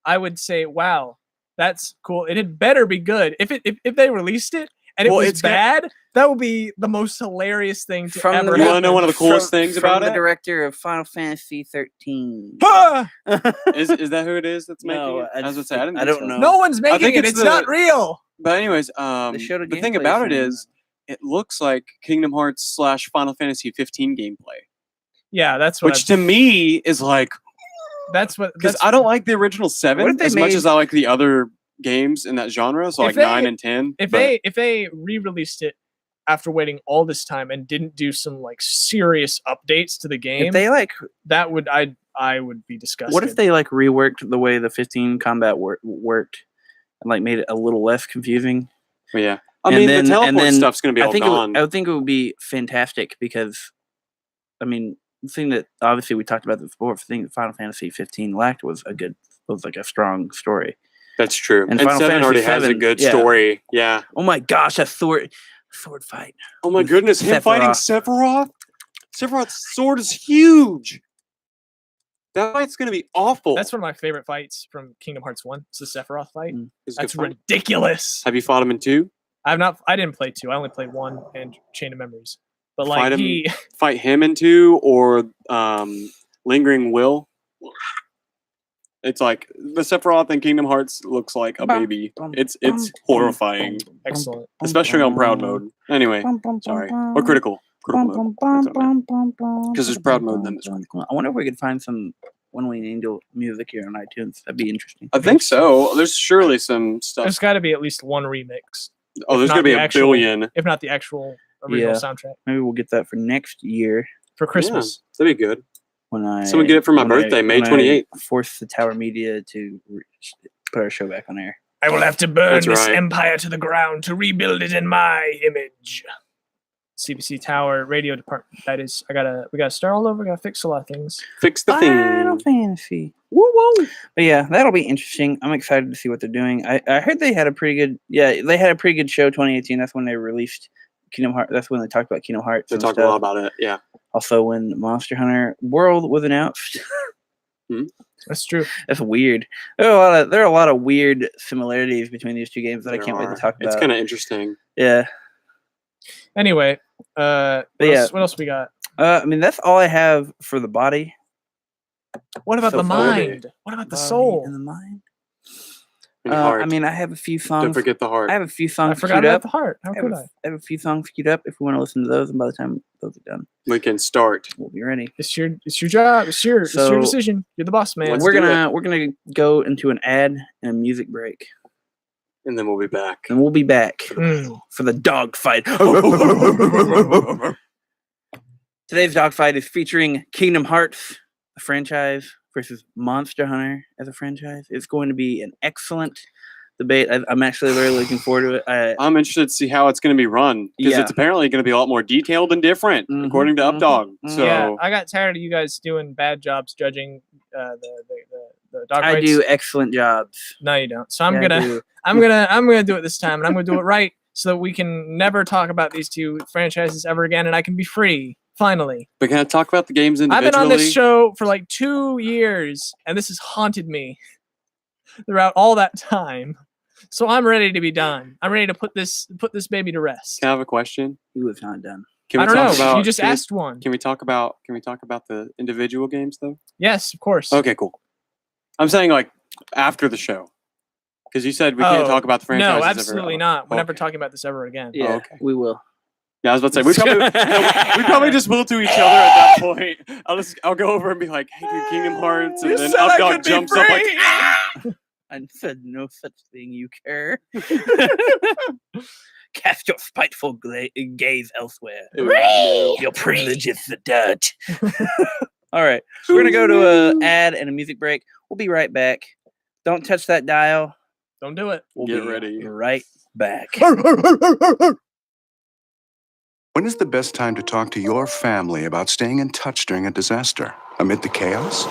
I would say, wow, that's cool. It had better be good. If they released it and it Well, was it's gonna- bad, that would be the most hilarious thing to From ever the- You want to know one of the From- coolest things about the it? director of Final Fantasy 13. Ah! Is that who it is that's making No, it? I I was gonna just say I think- didn't. I think don't so. know. No one's making think it. it's It's the- not real. But anyways, showed a the thing gameplay about it from- is, it looks like Kingdom Hearts / Final Fantasy 15 gameplay, Yeah, that's what. which to me is like, That's what. because That's, I don't like the original What 7 if they as much made- as I like the other games in that genre, so If like they- 9 and 10. if but- they re-released it after waiting all this time and didn't do some like serious updates to the game, If they that would I would be disgusted. what if they reworked the way the 15 combat worked and made it a little less confusing? but yeah, I And mean then- the and teleport then stuff's gonna be all gone. I would think it would be fantastic because, I mean, the thing that obviously we talked about this before, the thing that Final Fantasy 15 lacked was a strong story. That's true. and And Final 7 Fantasy already has a 7, good yeah. story. Yeah. Oh my gosh, a sword fight. Oh my With goodness, him fighting Sephiroth. Sephiroth's sword is huge. That fight's gonna be awful. That's one of my favorite fights from Kingdom Hearts 1. It's the Sephiroth fight. Mm. It's good That's fun. ridiculous. Have you fought him in 2? I didn't play 2. I only played 1 and Chain of Memories. But Fight like him. he Fight him in 2 or Lingering Will. It's like the Sephiroth in Kingdom Hearts looks like a baby. It's horrifying, excellent. especially on proud mode. Anyway, sorry, or critical mode. Because there's proud mode, then there's critical. I wonder if we could find some One Winged Angel music here on iTunes. That'd be interesting. I think so. There's surely some stuff. There's got to be at least one remix, Oh, there's not gonna be the a actual- billion. if not the actual original Yeah. soundtrack Maybe we'll get that for next year for Christmas. That'd be good. when I Someone get it for my when I- birthday, May when I 28th. Force the Tower Media to put our show back on air. I will have to burn That's this right. empire to the ground to rebuild it in my image. CBC Tower radio department. That is, we gotta start all over. Gotta fix a lot of things. Fix the Final thing. Fantasy. Woo woo. But yeah, that'll be interesting. I'm excited to see what they're doing. I heard they had a pretty good show 2018. That's when they released Kingdom Hearts. That's when they talked about Kingdom Hearts. They and talked a stuff. lot about it. Yeah. Also, when Monster Hunter World was announced. That's true. That's weird. There are a lot of weird similarities between these two games that I can't wait to talk about. It's kind of interesting. Yeah. Anyway, what else we got? I mean, that's all I have for the body. What about So the funny. mind? What about the Body soul? and the mind. And heart. I mean, I have a few songs. Don't forget the heart. I have a few I songs forgot queued about up. the heart. How could I? I have a few songs queued up if we want to listen to those, and by the time those are done, We can start. we'll be ready. It's your job. It's your So- decision. You're the boss man. Let's we're do gonna go into an ad and a music break, And then we'll be back. and we'll be back Mm. for the dog fight. Today's dog fight is featuring Kingdom Hearts, a franchise, versus Monster Hunter as a franchise. It's going to be an excellent debate. I'm actually very looking forward to it. I'm interested to see how it's going to be run because Yeah. it's apparently going to be a lot more detailed and different, Mhm, according to mhm, Updog. mhm. So Yeah, I got tired of you guys doing bad jobs judging the dog I fights. do excellent jobs. No, you don't. So I'm Yeah, I gonna do. I'm gonna do it this time, and I'm gonna do it right, so that we can never talk about these two franchises ever again, and I can be free finally. we're going to talk about the games I've individually. been on this show for like 2 years, and this has haunted me throughout all that time. So I'm ready to be done. I'm ready to put this baby to rest. Can I have a question? He was not done. Can we I don't talk know. about? You just can we- asked one. Can we talk about the individual games though? Yes, of course. Okay, cool. I'm saying like after the show, because you said we can't Oh, talk about the franchises. No, ever. absolutely not. We're never Okay. talking about this ever again. Yeah, okay. we will. Yeah, I was about to say we probably just will to each other at that point. I'll go over and be like, "Hey, dude, Kingdom Hearts," and then Updog jumps up like, I said no such thing, you care. Cast your spiteful gaze elsewhere. Your privilege is the dirt. All right, we're gonna go to an ad and a music break. We'll be right back. Don't touch that dial. Don't do it. We'll Get be ready. right back. When is the best time to talk to your family about staying in touch during a disaster? Amid the chaos?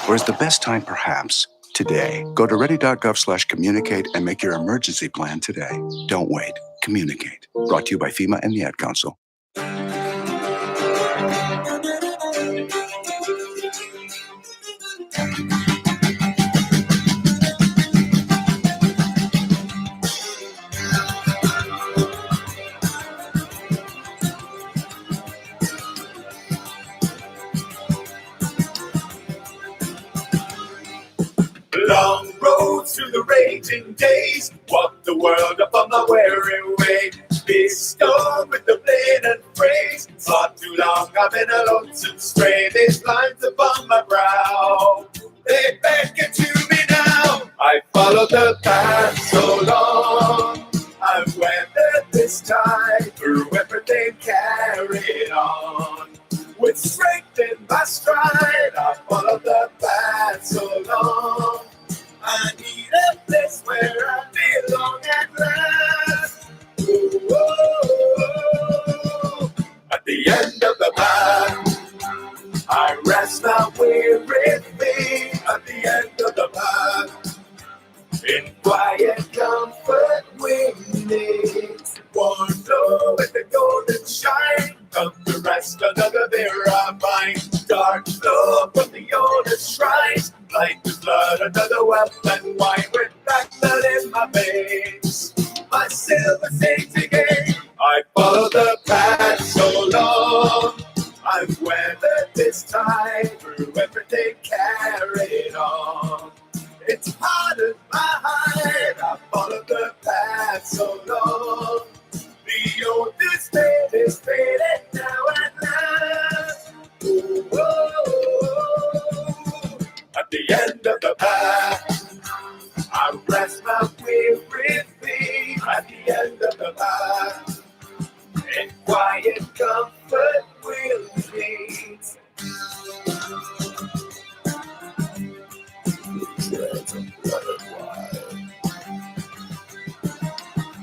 Or is the best time perhaps today? Go to ready.gov/communicate and make your emergency plan today. Don't wait. Communicate. Brought to you by FEMA and the Ad Council. Long roads through the raging days, walk the world upon my weary way. Be stoned with the blade and phrase. For too long I've been a lonesome stray. These lines upon my brow, they beckon to me now. I followed the path so long. I've weathered this tide through everything carried on. With strength in my stride, I followed the path so long. I need a place where I belong at last. Ooh, at the end of the path, I rest my weary feet. At the end of the path, in quiet comfort we meet. Warm glow with the golden shine. Come to rest another mirror mine. Dark glow from the oldest shrines. Light the blood, another weapon wine. With black blood in my veins, my silver sings again. I follow the path so long. I've weathered this tide through everything carried on. It's part of my hide. I follow the path so long. The oldest man is faded now at last. Ooh, at the end of the path, I rest my weary feet. At the end of the path, in quiet comfort we'll meet.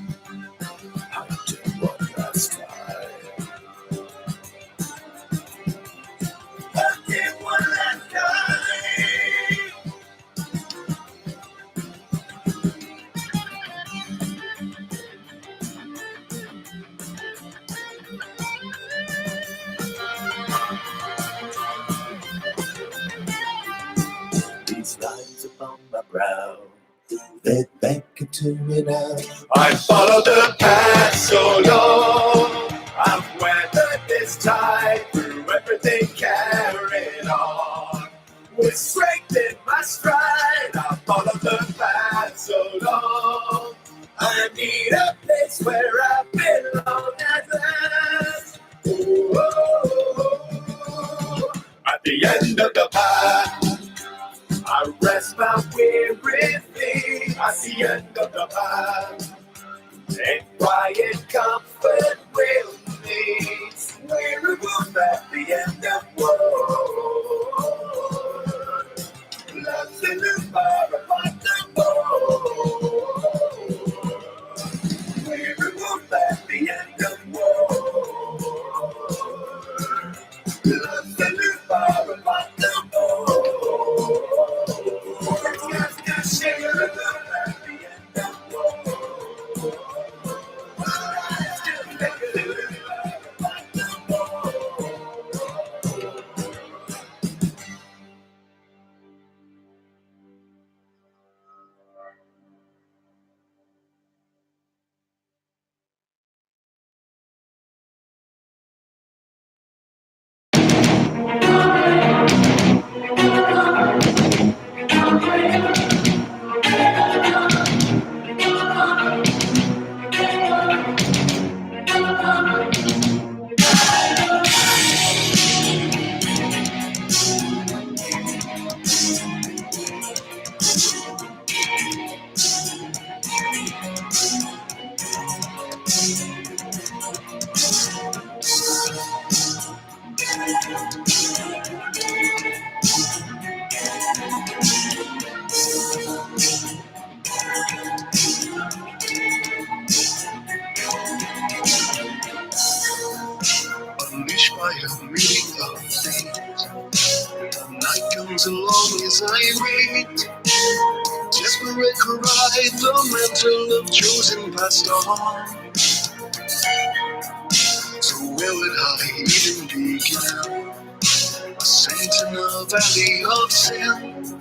I did one last time. my brow. Let back into me now. I followed the path so long. I've weathered this tide through everything carried on. With strength in my stride, I followed the path so long. I need a place where I belong at last. Ooh, oh, oh. At the end of the path, I rest my weary feet. At the end of the path, and quiet comfort will meet. Weary wolf at the end of war. Love's in the fire upon the board. Weary wolf at the end of war. Love's in the fire upon the board. Just shake the love at the end of war. Unleashed by a meeting of fate. The night comes along as I wait. Desperate cry, the mantle of chosen passed on. So where would I even begin? A saint in a valley of sin.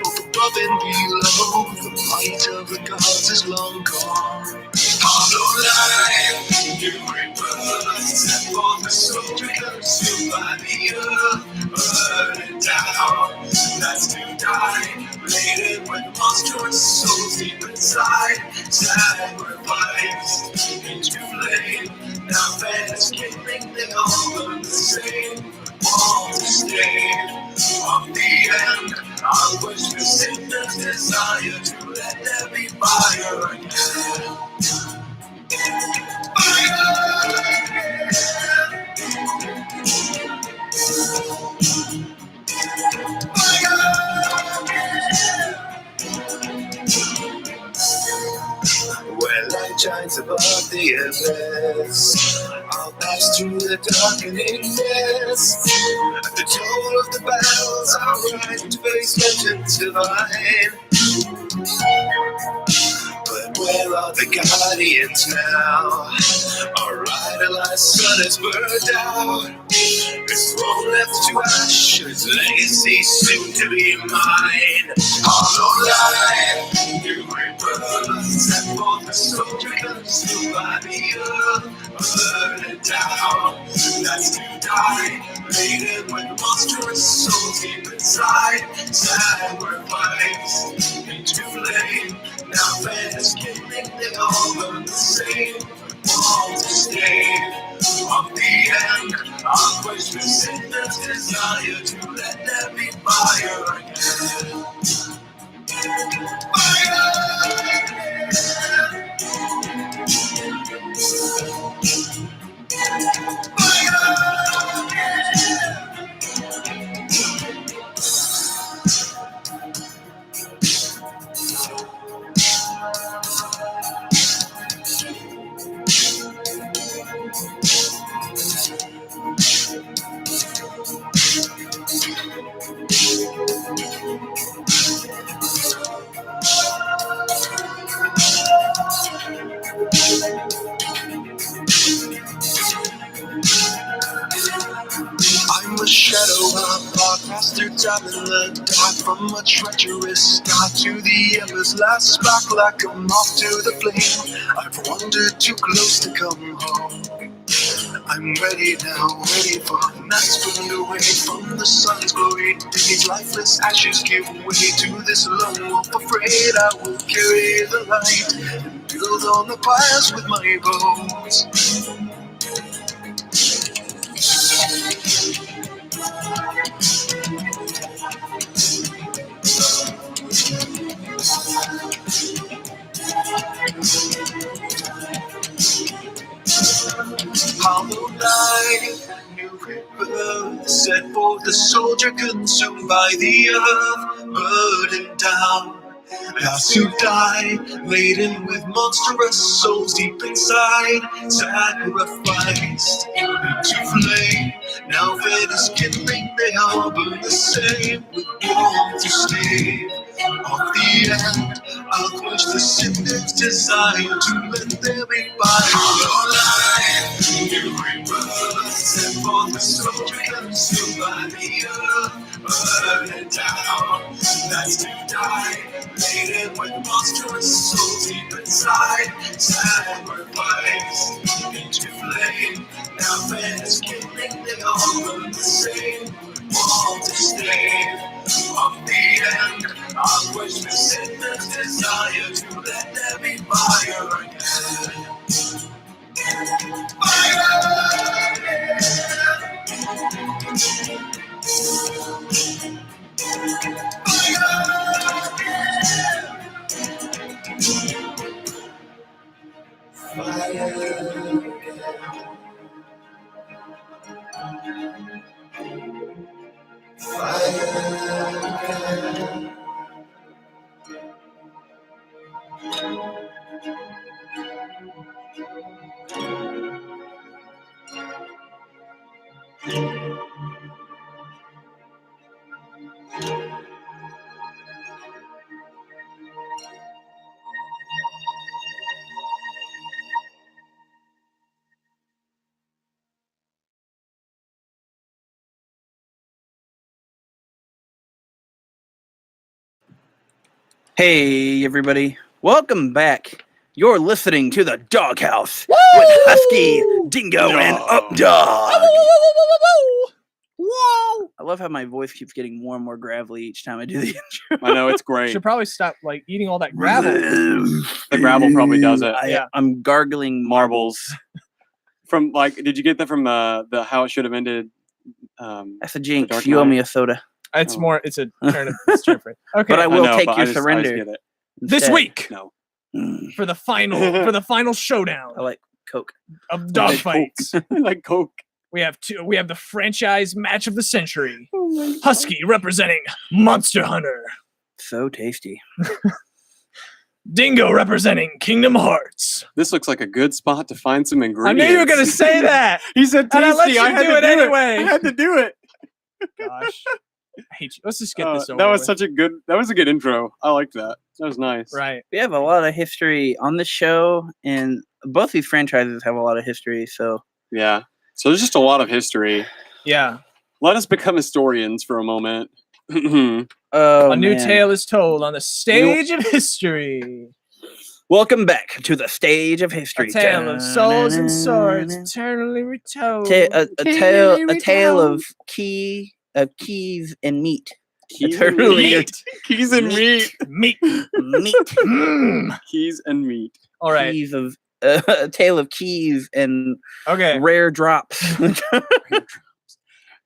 Both above and below, the might of the gods is long gone. Hollow life, you rebirth, set for the soldier consumed by the earth, burning down, that's to die, laden with monstrous souls deep inside, sacrificed into flame. Now fans killing, they all burn the same. All to stay on the end. I wish the sinner's desire to let there be fire again. Where light shines above the abyss, I'll pass through the darkening mist. At the toll of the bells, I'll rise to face vengeance divine. But where are the guardians now? Our idolized sun has burned out. This throne left to ashes, legacy soon to be mine. Hollow life, new rebirth, set forth the soldier consumed by the earth, burning down, that's to die, laden with monstrous souls deep inside, sacrificed into flame. Now fans killing, they all burn the same. All to stay on the end. I'll quench the sinner's desire to let there be fire again. Fire I'm a shadow, I walk past through time in the hide from a treacherous start to the embers last spark like a moth to the flame. I've wandered too close to come home. I'm ready now, ready for nights burned away from the sun's glory. These lifeless ashes give way to this lone wolf. Afraid I will carry the light and build on the fires with my bones. Hollow night, new river, set for the soldier consumed by the earth, burdened down. Last to die, laden with monstrous souls deep inside, sacrificed into flame. Now fed as kindling, they all burn the same, with warmth to stay. Off the end, I'll quench the sinner's desire to let there be fire. Alive, new rebirth, set for the soldier consumed by the earth, burdened down. That's to die, laden with monstrous souls deep inside, sacrifice into flame. Now fed as kindling, they all burn the same, all to stay. Of the end, I'll quench the sinner's desire to let there be fire again. Fire! Hey, everybody. Welcome back. You're listening to the Doghouse with Husky, Dingo, and Updog. Whoa! I love how my voice keeps getting more and more gravelly each time I do the intro. I know it's great. Should probably stop like eating all that gravel. The gravel probably does it. Yeah. I'm gargling Marbles. From like, did you get that from the How It Should Have Ended? That's a The jinx. Dark You owe Knight? me a soda. It's Oh. more. It's a turn of it's different. Okay. But I will know, take but your I just surrender. get it. this instead. week No. Mm, for the final showdown I like Coke. of dog fights. I like Coke. We have the franchise match of the century. Husky representing Monster Hunter. So tasty. Dingo representing Kingdom Hearts. This looks like a good spot to find some I ingredients. knew you were gonna say that. He said tasty. And I let you had do to it anyway. I had to do it. Gosh, I hate you. Let's just get this over. That was with. such a good. That was a good intro. I liked that. That was nice. Right. We have a lot of history on the show, and both these franchises have a lot of history. So Yeah. So there's just a lot of history. Yeah. Let us become historians for a moment. oh, A new man. tale is told on the stage of history. Welcome back to the stage of history. A tale of souls and swords eternally retold. A tale of keys and meat. Keys and Eternally meat. Keys and meat. Meat. meat. Mm. Keys and meat. All right. Keys of a tale of keys and Okay. rare drops.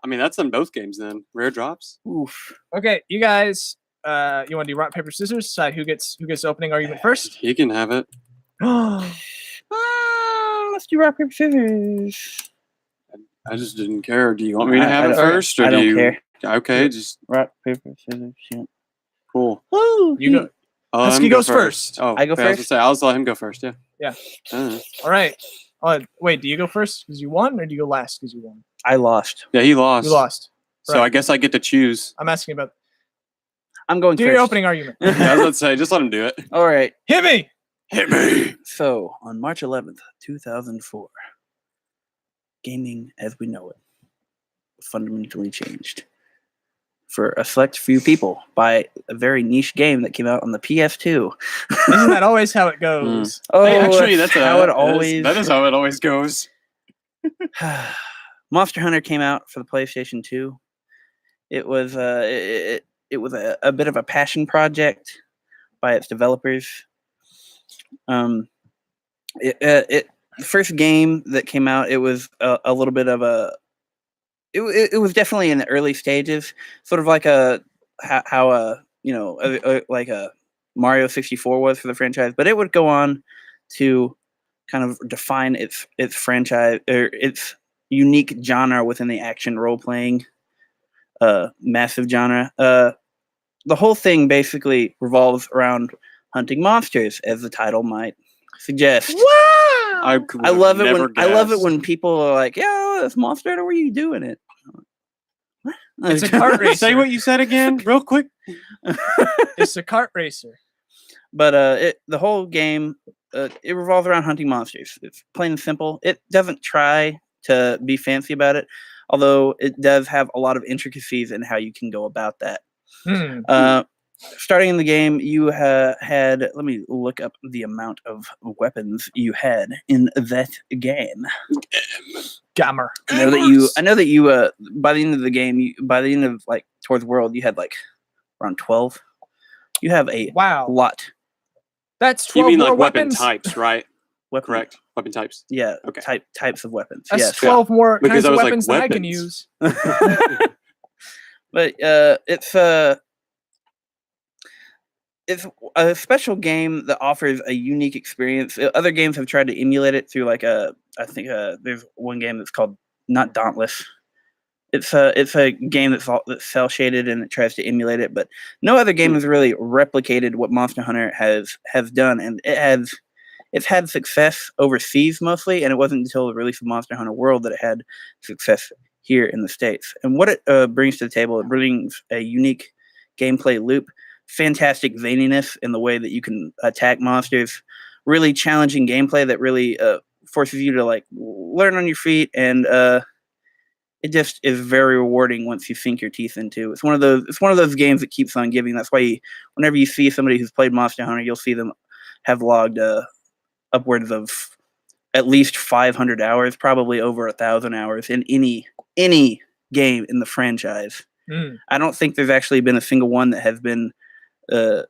I mean, that's in both games then. Rare drops. Oof. Okay. You guys. You want to do rock paper scissors? Decide who gets the opening argument first. He can have it. Let's do rock paper scissors. I just didn't care. Do you want me to I have it don't- first, or I do don't you? care. Okay, just Rock paper scissors. Shoot. cool. Woo, You go. I'll let Husky him go goes first. Oh, I go okay, was gonna first? say, I'll just let him go first. Yeah. Yeah. Uh, All right. Wait. Do you go first because you won, or do you go last because you won? I lost. yeah, he lost. You lost. So Right. I guess I get to choose. I'm asking about. I'm going Do first. your opening argument. Yeah, I was about to say, just let him do it. All right. Hit me. Hit me. So, on March 11th, 2004, gaming as we know it fundamentally changed. for a select few people by a very niche game that came out on the PS2. Isn't that always how it goes? Oh, Hey, actually, that's how it that is- always. that is how it always goes. Monster Hunter came out for the PlayStation 2. It was it was a bit of a passion project by its developers. The first game that came out, it was a little bit of a. It was definitely in the early stages, sort of like how like a Mario 64 was for the franchise, but it would go on to kind of define its franchise or its unique genre within the action role playing massive genre. The whole thing basically revolves around hunting monsters, as the title might suggest. I love it when people are like, "Yeah, this Monster Hunter, where are you doing it?" What? It's a kart racer. Say what you said again, real quick. It's a kart racer. But the whole game it revolves around hunting monsters. It's plain and simple. It doesn't try to be fancy about it, although it does have a lot of intricacies in how you can go about that. Starting in the game, you had. Let me look up the amount of weapons you had in that game. Gamer. I know that you. By the end of the game, by the end of like towards World, you had like around 12. You have a lot. That's 12 You mean more like weapon weapons? types, right? Weapon. Correct. Weapon types. Yeah. Okay. Types of weapons. That's Yes. 12 more Because kinds I of was like, weapons that I can weapons. use. But it's a special game that offers a unique experience. Other games have tried to emulate it through like I think there's one game that's called not Dauntless. It's a game that's cell shaded and it tries to emulate it, but no other game has really replicated what Monster Hunter has done, and it's had success overseas mostly, and it wasn't until the release of Monster Hunter World that it had success here in the States. And what it brings to the table, it brings a unique gameplay loop, fantastic zaniness in the way that you can attack monsters, really challenging gameplay that really forces you to like learn on your feet, and it just is very rewarding once you sink your teeth into. It's one of those games that keeps on giving. That's why whenever you see somebody who's played Monster Hunter, you'll see them have logged upwards of at least 500 hours, probably over 1,000 hours in any game in the franchise. I don't think there's actually been a single one that has been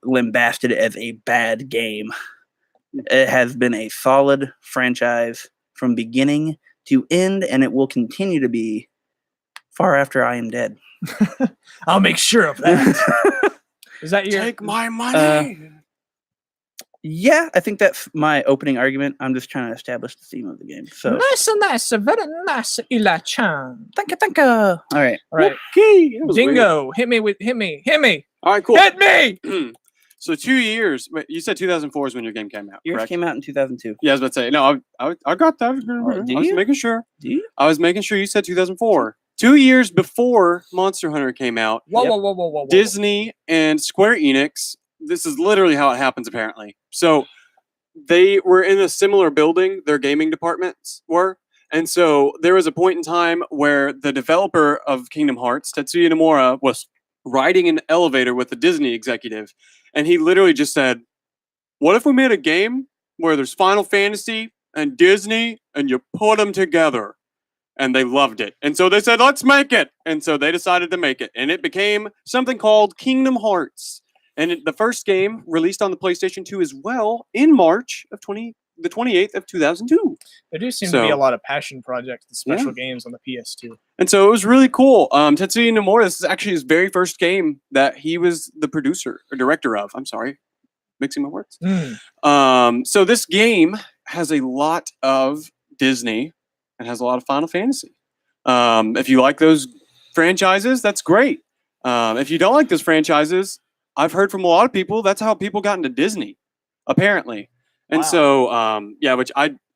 lambasted as a bad game. It has been a solid franchise from beginning to end, and it will continue to be far after I am dead. I'll make sure of that. Is that your Take my money? Yeah, I think that's my opening argument. I'm just trying to establish the theme of the game. So nice, very nice, Ila-chan. thank you. All right. All right, Okay. That was weird. Dingo, hit me. All right, cool. Hit me. So 2 years. Wait, you said 2004 is when your game came out, Yours correct? came out in 2002. Yeah, I was about to say. No, I got that. do I was you? making sure. Do you? I was making sure you said 2004. 2 years before Monster Hunter came out, Whoa. Disney and Square Enix. This is literally how it happens, apparently. So they were in a similar building, their gaming departments were. And so there was a point in time where the developer of Kingdom Hearts, Tetsuya Nomura, was riding an elevator with a Disney executive. And he literally just said, what if we made a game where there's Final Fantasy and Disney and you put them together? And they loved it. And so they said, let's make it. And so they decided to make it. And it became something called Kingdom Hearts. And the first game released on the PlayStation 2 as well in March of the 28th of 2002. There do seem to be So- a lot of passion projects and special games on the PS2. And so it was really cool. Tetsuya Nomura, this is actually his very first game that he was the producer or director of. I'm sorry, mixing my words. So this game has a lot of Disney and has a lot of Final Fantasy. If you like those franchises, that's great. If you don't like those franchises, I've heard from a lot of people that's how people got into Disney, apparently. And so,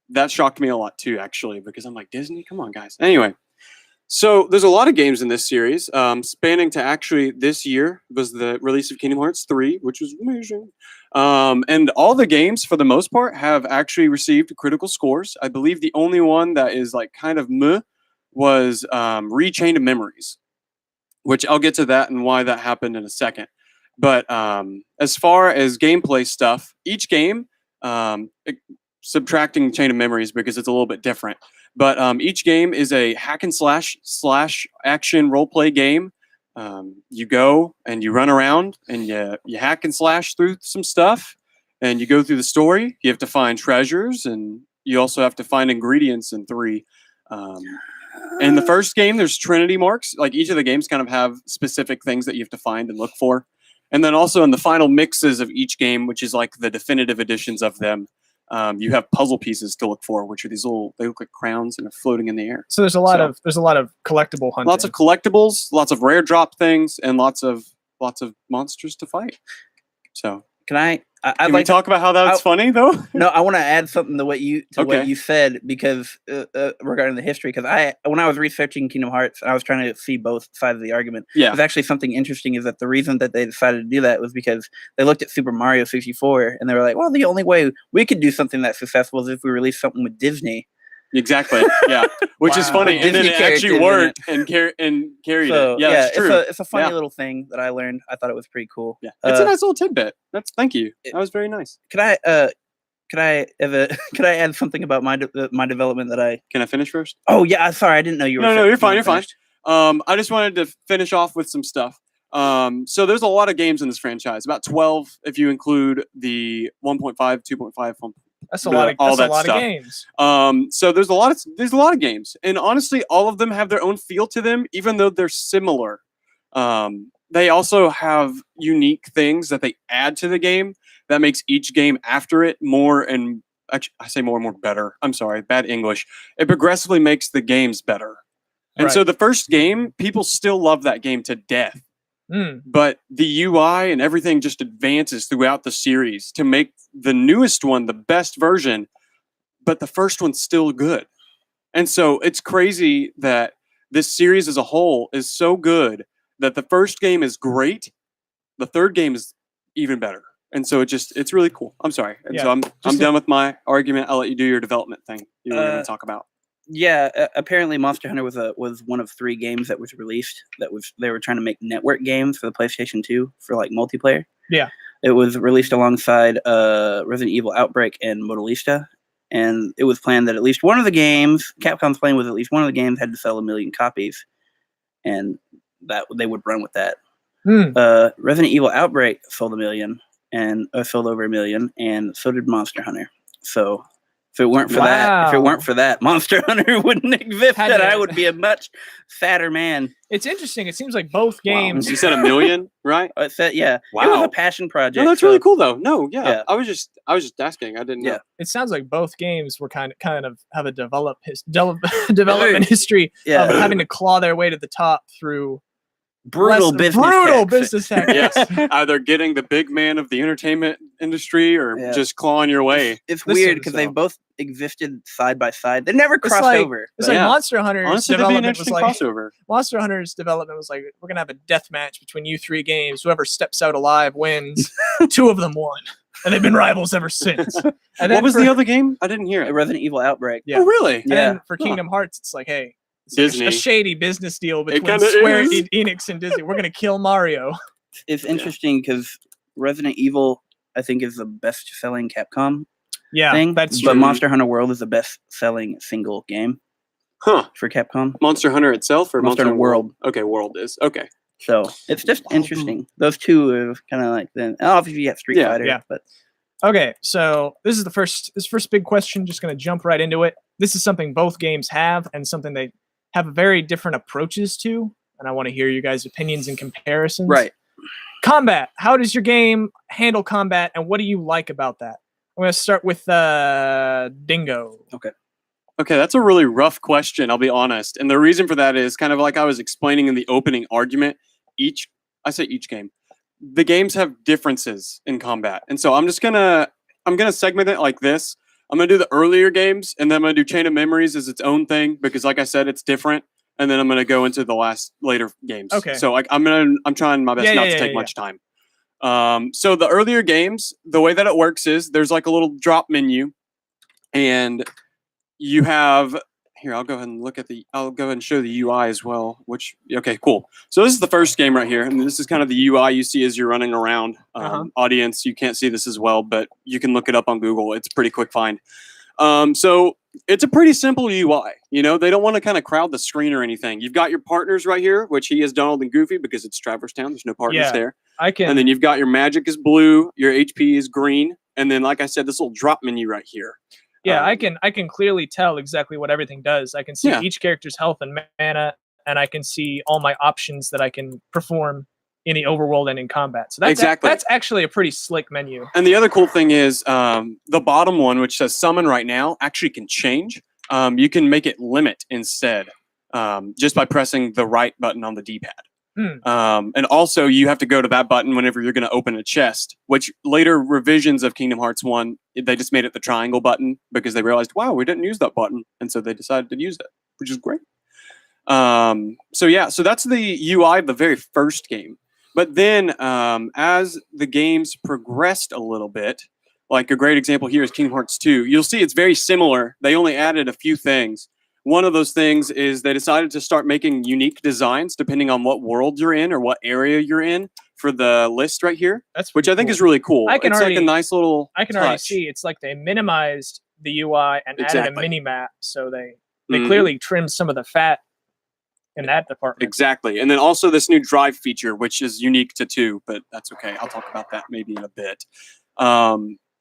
that shocked me a lot too, actually, because I'm like, Disney, come on, guys. Anyway, so there's a lot of games in this series, spanning to actually this year was the release of Kingdom Hearts 3, which was amazing. And all the games, for the most part, have actually received critical scores. I believe the only one that is like kind of meh was Rechained of Memories. which I'll get to that and why that happened in a second. But as far as gameplay stuff, each game, subtracting Chain of Memories because it's a little bit different, but each game is a hack and slash action role play game. You go and you run around and you hack and slash through some stuff, and you go through the story. You have to find treasures, and you also have to find ingredients in 3. In the first game, there's Trinity marks. Like each of the games kind of have specific things that you have to find and look for. And then also in the final mixes of each game, which is like the definitive editions of them, you have puzzle pieces to look for, which are these little, they look like crowns and are floating in the air. So there's a lot of collectible hunting. Lots of collectibles, lots of rare drop things, and lots of monsters to fight. So Can can we talk about how that's funny though? No, I want to add something to what you Okay. what you said because regarding the history. Because when I was researching Kingdom Hearts, I was trying to see both sides of the argument. Yeah. There's actually something interesting is that the reason that they decided to do that was because they looked at Super Mario 64 and they were like, well, the only way we could do something that's successful is if we release something with Disney. Exactly. Yeah. Which is Wow. funny, and then Disney it actually characters worked and carried So it. Yeah, it's true. It's a funny Yeah. little thing that I learned. I thought it was pretty cool. Yeah, it's a nice little tidbit. Thank you. That was very nice. Could I add something about my development that I? Can I finish first? Oh yeah, sorry, I didn't know you were. No, you're fine. You're fine. finished. I just wanted to finish off with some stuff. So there's a lot of games in this franchise, about 12 if you include the 1.5, 2.5. That's a lot of all that's a that lot stuff. of games. So there's a lot of games, and honestly, all of them have their own feel to them, even though they're similar. They also have unique things that they add to the game that makes each game after it more and actually, I say more and more better. I'm sorry, bad English. It progressively makes the games better. And so Right. the first game, people still love that game to death. Mm. But the UI and everything just advances throughout the series to make the newest one the best version, but the first one's still good. And so it's crazy that this series as a whole is so good that the first game is great, the third game is even better. And so it's really cool. I'm sorry. And Yeah, so I'm just done with my argument. I'll let you do your development thing you were going Uh, to talk about. Yeah, apparently Monster Hunter was one of 3 games that was released. They were trying to make network games for the PlayStation 2 for like multiplayer. Yeah. It was released alongside Resident Evil Outbreak and Modalista, and it was planned that at least one of the games, Capcom's plan was at least one of the games had to sell 1 million copies, and that they would run with that. Hmm. Resident Evil Outbreak sold 1 million and sold over 1 million, and so did Monster Hunter. So if it weren't for that, Monster Hunter wouldn't exist, Had and to- I would be a much fatter man. It's interesting. It seems like both games. You said 1 million, right? I said, yeah, it was Wow. a passion project. No, that's so- really cool though. No, yeah. Yeah. I was just asking. I didn't know. Yeah. It sounds like both games were kind of have a development history Yeah. of having to claw their way to the top through brutal business. brutal tactics. business tactics. Yes, either getting the big man of the entertainment industry or Yeah. just clawing your way. It's Listen, weird because so- they've both existed side by side. They never crossed like- over. It's but- like Yeah. Monster Hunter's Honestly, that'd be an development was interesting like crossover. Monster Hunter's development was like, we're gonna have a death match between you 3 games. Whoever steps out alive wins. 2 of them won, and they've been rivals ever since. And What then was for, the other game? I didn't hear it. Resident Evil Outbreak. Yeah. Oh, really? And then Yeah. for Kingdom Hearts, it's like, hey, it's Disney. a shady business deal between kinda Square is. Enix and Disney. We're gonna kill Mario. It's interesting because Resident Evil, I think, is the best-selling Capcom Yeah, thing, that's but true. Monster Hunter World is the best-selling single game Huh. for Capcom. Monster Hunter itself or Monster Monster Hunter World. Okay, World is. Okay. So it's just interesting. Those two are kind of like then. Obviously, you have Street Yeah, Fighter, yeah. but Okay, so this is the first big question. Just gonna jump right into it. This is something both games have, and something they have very different approaches to. And I want to hear you guys' opinions and comparisons. right. Combat. How does your game handle combat, and what do you like about that? I'm gonna start with Dingo. Okay, that's a really rough question, I'll be honest. And the reason for that is kind of like I was explaining in the opening argument. I say each game. The games have differences in combat. And so I'm gonna segment it like this. I'm gonna do the earlier games, and then I'm gonna do Chain of Memories as its own thing because, like I said, it's different. And then I'm gonna go into the later games. Okay. So I'm trying my best Yeah, not yeah, to take yeah, much time. So the earlier games, the way that it works is there's like a little drop menu, and you have here, I'll go ahead and I'll go ahead and show the UI as well, okay, cool. So this is the first game right here. And this is kind of the UI you see as you're running around. Audience, you can't see this as well, but you can look it up on Google. It's a pretty quick find. So it's a pretty simple UI. You know, they don't want to kind of crowd the screen or anything. You've got your partners right here, which he is Donald and Goofy because it's Traverse Town. There's no partners there. And then you've got your magic is blue, your HP is green. And then, like I said, this little drop menu right here. Yeah, I can clearly tell exactly what everything does. I can see each character's health and mana, and I can see all my options that I can perform in the overworld and in combat. So that's actually a pretty slick menu. And the other cool thing is the bottom one, which says summon right now, actually can change. You can make it limit instead, just by pressing the right button on the D-pad. And also you have to go to that button whenever you're going to open a chest, which later revisions of Kingdom Hearts 1, they just made it the triangle button because they realized, wow, we didn't use that button. And so they decided to use it, which is great. So that's the UI of the very first game. But then as the games progressed a little bit, like a great example here is Kingdom Hearts 2, you'll see it's very similar. They only added a few things. One of those things is they decided to start making unique designs depending on what world you're in or what area you're in for the list right here, which I think is really cool. It's like a nice little I can already see it's like they minimized the UI and added a mini map, so they clearly trimmed some of the fat in that department. Exactly. And then also this new drive feature, which is unique to 2, but that's okay. I'll talk about that maybe in a bit.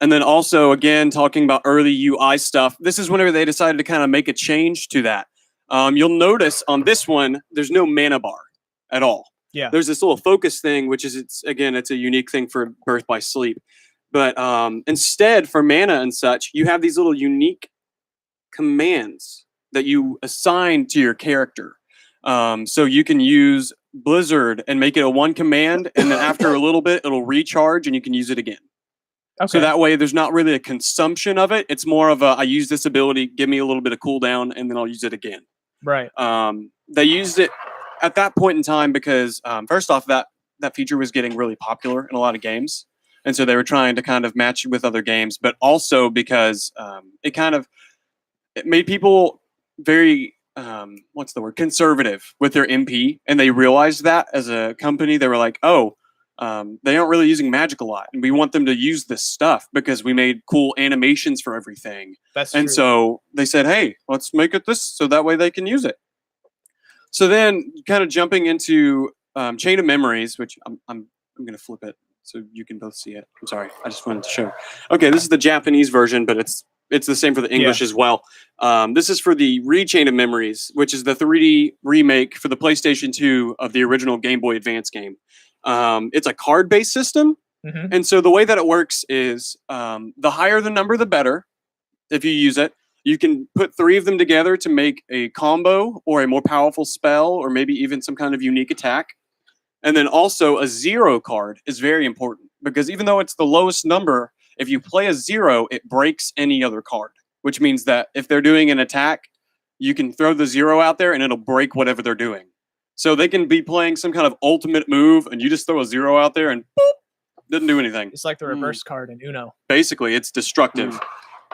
And then also, again, talking about early UI stuff, this is whenever they decided to kind of make a change to that. You'll notice on this one, there's no mana bar at all. Yeah. There's this little focus thing, which is, it's a unique thing for Birth by Sleep. But instead, for mana and such, you have these little unique commands that you assign to your character. So you can use Blizzard and make it a 1 command, and then after a little bit, it'll recharge and you can use it again. Okay. So that way, there's not really a consumption of it. It's more of I use this ability, give me a little bit of cooldown, and then I'll use it again. Right. They used it at that point in time because, first off, that feature was getting really popular in a lot of games. And so they were trying to kind of match it with other games, but also because it made people very, conservative with their MP. And they realized that as a company, they were like, they aren't really using magic a lot, and we want them to use this stuff because we made cool animations for everything. That's true. And so they said, hey, let's make it this so that way they can use it. So then kind of jumping into Chain of Memories, which I'm going to flip it so you can both see it. I'm sorry. I just wanted to show. Okay, this is the Japanese version, but it's the same for the English as well. This is for the Chain of Memories, which is the 3D remake for the PlayStation 2 of the original Game Boy Advance game. It's a card-based system. And so the way that it works is the higher the number, the better. If you use it, you can put 3 of them together to make a combo or a more powerful spell or maybe even some kind of unique attack. And then also a 0 card is very important because even though it's the lowest number, if you play a 0, it breaks any other card, which means that if they're doing an attack, you can throw the 0 out there and it'll break whatever they're doing. So they can be playing some kind of ultimate move, and you just throw a 0 out there, and boop, doesn't do anything. It's like the reverse card in Uno. Basically, it's destructive.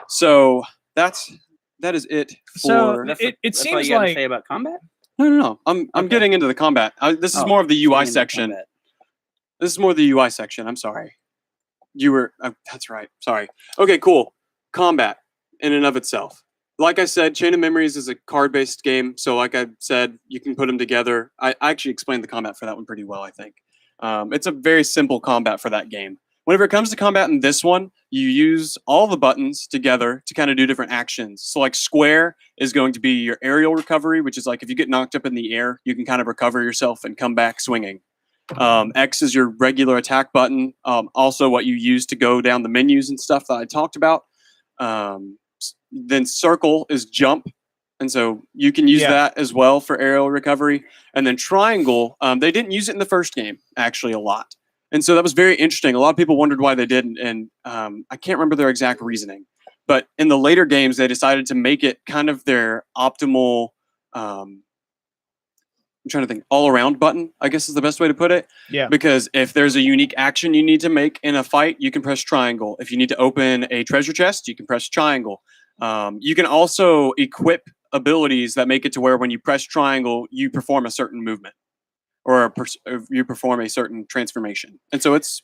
So that is it. So it That's seems all you gotta like say about combat. No. I'm getting into the combat. This is more of the UI section. Combat. This is more the UI section. I'm sorry. You were. That's right. Sorry. Okay. Cool. Combat in and of itself. Like I said, Chain of Memories is a card-based game. So like I said, you can put them together. I actually explained the combat for that one pretty well, I think. It's a very simple combat for that game. Whenever it comes to combat in this one, you use all the buttons together to kind of do different actions. So like square is going to be your aerial recovery, which is like if you get knocked up in the air, you can kind of recover yourself and come back swinging. X is your regular attack button. Also what you use to go down the menus and stuff that I talked about. Then circle is jump, and so you can use that as well for aerial recovery. And then triangle, they didn't use it in the first game actually a lot, and so that was very interesting. A lot of people wondered why they didn't, and I can't remember their exact reasoning. But in the later games, they decided to make it kind of their optimal. I'm trying to think, all-around button, I guess is the best way to put it. Yeah. Because if there's a unique action you need to make in a fight, you can press triangle. If you need to open a treasure chest, you can press triangle. You can also equip abilities that make it to where when you press triangle, you perform a certain movement or you perform a certain transformation. And so it's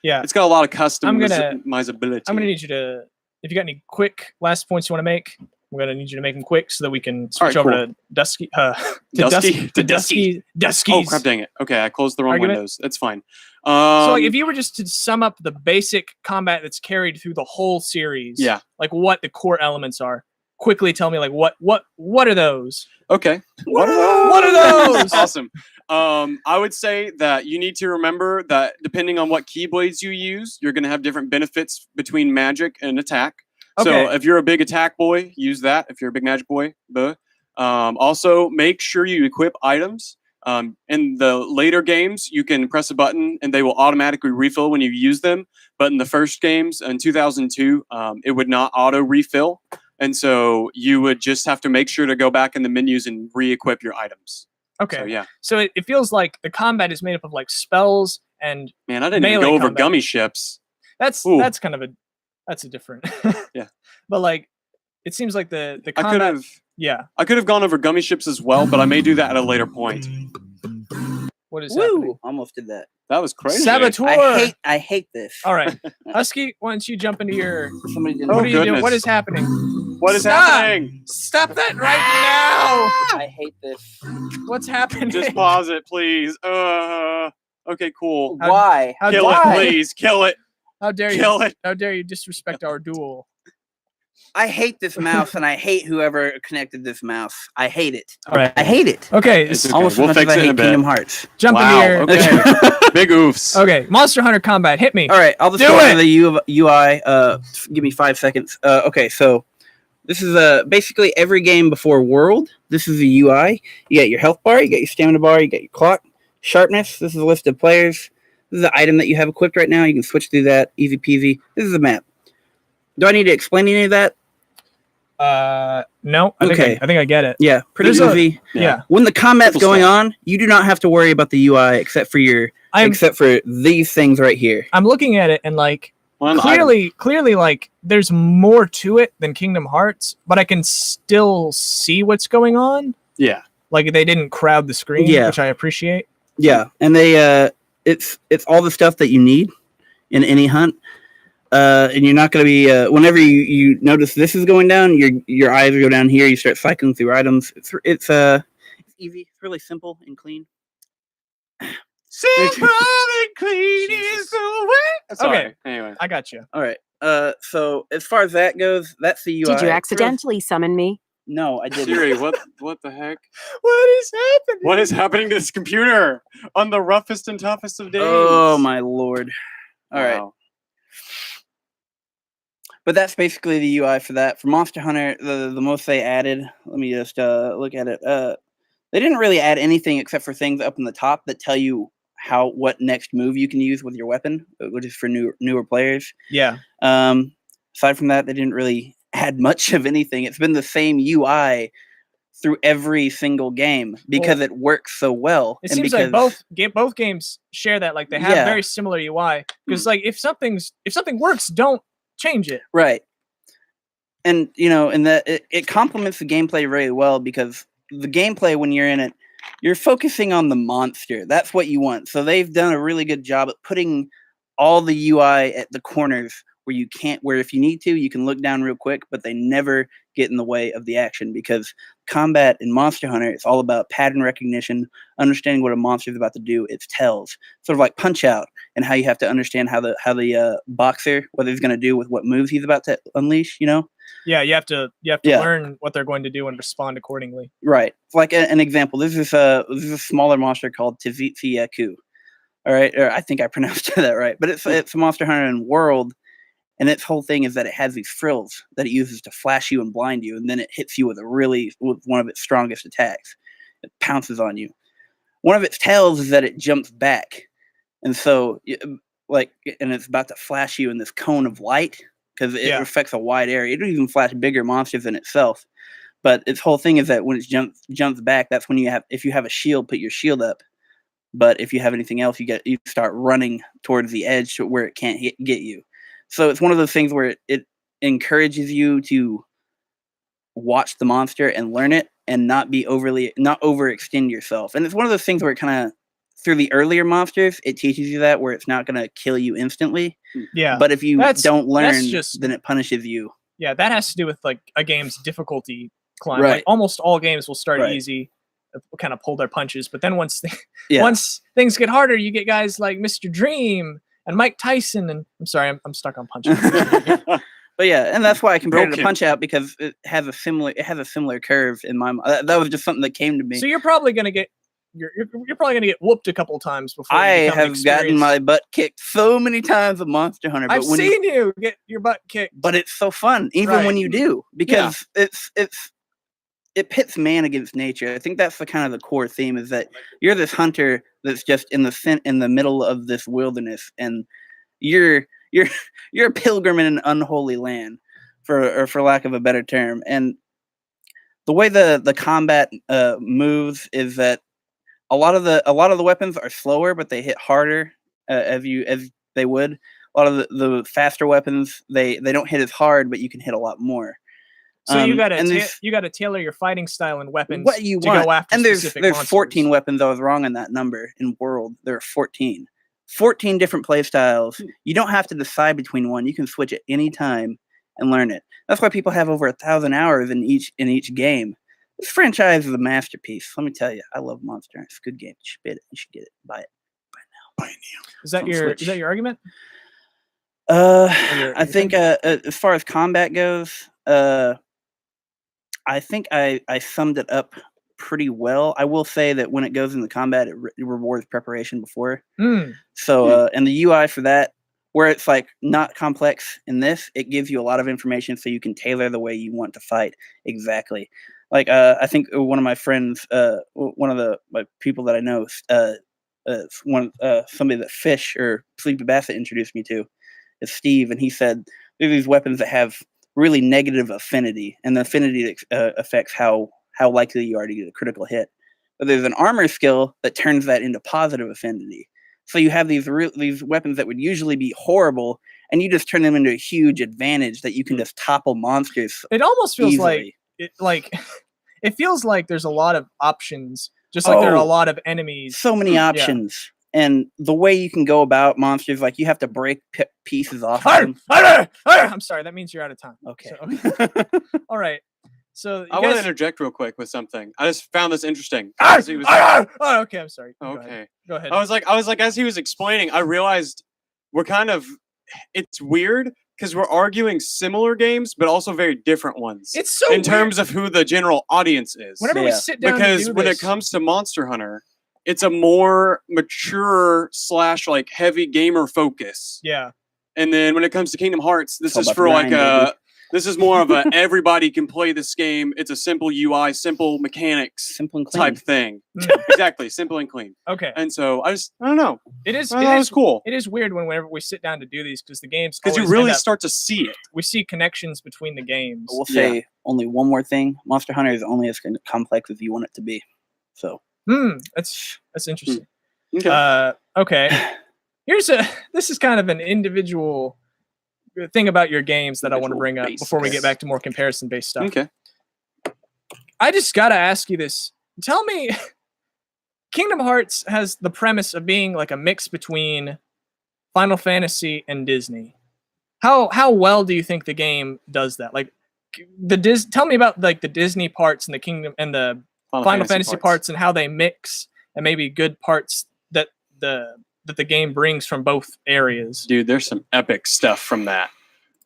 got a lot of customizability. I'm gonna need you to, if you got any quick last points you want to make, I'm gonna need you to make them quick so that we can switch over to Dusky. Dusky's. Oh crap! Dang it. Okay, I closed the wrong Argument? windows. It's fine. So like, if you were just to sum up the basic combat that's carried through the whole series, Yeah. like what the core elements are, quickly tell me like what are those? Okay. What are those? Awesome. I would say that you need to remember that depending on what keyblades you use, you're going to have different benefits between magic and attack. So Okay. if you're a big attack boy, use that. If you're a big magic boy, also make sure you equip items. In the later games, you can press a button and they will automatically refill when you use them. But in the first games in 2002, it would not auto refill. And so you would just have to make sure to go back in the menus and re-equip your items. Okay. So, yeah. So it feels like the combat is made up of like spells and Man, I didn't even melee go over combat. gummy ships. That's Ooh. kind of that's a different. Yeah. But like, it seems like the I combat. could have gone over gummy ships as well, but I may do that at a later point. What is happening? Woo! Almost did that. That was crazy. Saboteur. I hate this. All right, Husky. Why don't you jump into your? Somebody did. What are you doing? goodness. What is happening? What is Stop! happening? Stop that right I hate this. now! What's happening? Just pause it, please. Okay, cool. Why? How Kill dare, it, please. Kill it. how dare you? Kill it. How dare you disrespect our duel? I hate this mouse, and I hate whoever connected this mouse. I hate it. All right. I hate it. Okay. It's s- okay. Almost We'll as much fix as I it in a hate bit. Kingdom Hearts. Jump Wow. into your. Okay. Big oofs. Okay. Monster Hunter Combat. Hit me. All right, I'll just Do go it! over the UI. Give me 5 seconds. Okay, so this is basically every game before World. This is the UI. You got your health bar, you got your stamina bar, you got your clock, sharpness. This is a list of players. This is the item that you have equipped right now. You can switch through that, easy peasy. This is the map. Do I need to explain any of that? No. I Okay. think I get it. Yeah, pretty There's a- easy. Yeah. When the combat's Simple going stuff. on, you do not have to worry about the UI except for these things right here. I'm looking at it and like One clearly like there's more to it than Kingdom Hearts, but I can still see what's going on. Yeah. Like they didn't crowd the screen, Yeah. which I appreciate. Yeah, and they it's all the stuff that you need in any hunt. And you're not going to be whenever you notice this is going down, your eyes go down here. You start cycling through items. It's easy. It's really simple and clean. Simple and clean is the way. Sorry. Okay. Anyway. I got you. All right. So as far as that goes, that's the UI. Did you It's really- accidentally summon me? No, I didn't. Siri, what the heck? What is happening? What is happening to this computer on the roughest and toughest of days? Oh my lord! All right. Wow. But that's basically the UI for that. For Monster Hunter, the most they added, let me just look at it. They didn't really add anything except for things up in the top that tell you what next move you can use with your weapon, which is for newer players. Yeah. Aside from that, they didn't really add much of anything. It's been the same UI through every single game because it works so well. It and seems because, like both games share that. Like they have Yeah. very similar UI. Because like if something works, don't change it. Right. And and that it complements the gameplay very well because the gameplay when you're in it, you're focusing on the monster. That's what you want. So they've done a really good job at putting all the UI at the corners where if you need to, you can look down real quick, but they never get in the way of the action because combat in Monster Hunter is all about pattern recognition, understanding what a monster is about to do, its tells, sort of like Punch Out, and how you have to understand how the boxer, what he's going to do with what moves he's about to unleash. Yeah, you have to Yeah. learn what they're going to do and respond accordingly. Right. Like an example, this is a smaller monster called Tzitzi Yaku. All right, or I think I pronounced that right, but it's a Monster Hunter in World. And its whole thing is that it has these frills that it uses to flash you and blind you, and then it hits you with one of its strongest attacks. It pounces on you. One of its tails is that it jumps back, and so and it's about to flash you in this cone of light because it affects a wide area. It'll even flash bigger monsters than itself. But its whole thing is that when it jumps back, that's when if you have a shield, put your shield up. But if you have anything else, you start running towards the edge to where it can't get you. So it's one of those things where it encourages you to watch the monster and learn it and not overextend yourself. And it's one of those things where it kind of, through the earlier monsters, it teaches you that, where it's not going to kill you instantly. Yeah. But if you don't learn, just- then it punishes you. Yeah, that has to do with like a game's difficulty climb. Right. Like almost all games will start Right. easy, kind of pull their punches, but then once Yeah. once things get harder, you get guys like Mr. Dream and Mike Tyson. And I'm sorry, I'm stuck on punches. But yeah, and that's why I compared it to Broken. Punch Out, because it has a similar curve in my mind. That was just something that came to me. So you're probably gonna get you're probably gonna get whooped a couple times before. I you become have gotten experienced. my butt kicked so many times with Monster Hunter, but I've seen you get your butt kicked. but it's so fun, even Right. when you do, because it pits man against nature. I think that's the kind of the core theme, is that you're this hunter that's just in the middle of this wilderness, and you're a pilgrim in an unholy land, for lack of a better term. And the way the combat moves is that a lot of the weapons are slower, but they hit harder as they would. A lot of the faster weapons, they don't hit as hard, but you can hit a lot more. So you and gotta tailor your fighting style and weapons what you to want. go after And there's specific 14 monsters. weapons. I was wrong on that number in World. There are 14. 14 different play styles. You don't have to decide between one. You can switch at any time and learn it. That's why people have over 1,000 hours in each game. This franchise is a masterpiece. Let me tell you, I love Monster Hunter. It's a good game. You should get it. Buy it. Buy it now. Is that on your Switch. is that your argument? I think as far as combat goes, I think I summed it up pretty well. I will say that when it goes into combat, it rewards preparation before. So, and the UI for that, where it's like not complex in this, it gives you a lot of information so you can tailor the way you want to fight exactly. Like, I think one of my friends, one of my people that I know, somebody that Fish or Sleepy Bassett introduced me to, is Steve, and he said there's these weapons that have really negative affinity, and the affinity affects how likely you are to get a critical hit. But there's an armor skill that turns that into positive affinity. So you have these weapons that would usually be horrible, and you just turn them into a huge advantage that you can just topple monsters. It almost feels easily. it feels like there's a lot of options, just like there are a lot of enemies. So many options. And the way you can go about monsters, like you have to break pieces off of them. I'm sorry, that means you're out of time. Okay. So, all right. So I want to interject real quick with something. I just found this interesting. Oh, As he was- okay. I'm sorry. okay. Go ahead. I was like, as he was explaining, I realized it's weird because we're arguing similar games, but also very different ones. It's so in weird. terms of who the general audience is. Whenever we Yeah. sit down, Because to do when this, it comes to Monster Hunter, it's a more mature / like heavy gamer focus. yeah, And then when it comes to Kingdom Hearts, this all is about for like grind, baby. this is more of a everybody can play this game. It's a simple UI, simple mechanics Simple and clean. type thing. Mm. Exactly, simple and clean. okay. And so I don't know. It is. I thought it was cool It is weird whenever we sit down to do these because the games because you always really end up- start to see it. we see connections between the games. I will say only one more thing. Monster Hunter is only as complex as you want it to be. So That's interesting. Okay. Okay. This is kind of an individual thing about your games that I want to Individual bring up base. before we get back to more comparison based stuff. Okay. I just gotta ask you this. Tell me, Kingdom Hearts has the premise of being like a mix between Final Fantasy and Disney. How well do you think the game does that? Like tell me about like the Disney parts and the Kingdom and the Final Fantasy parts and how they mix, and maybe good parts that the game brings from both areas. Dude, there's some epic stuff from that.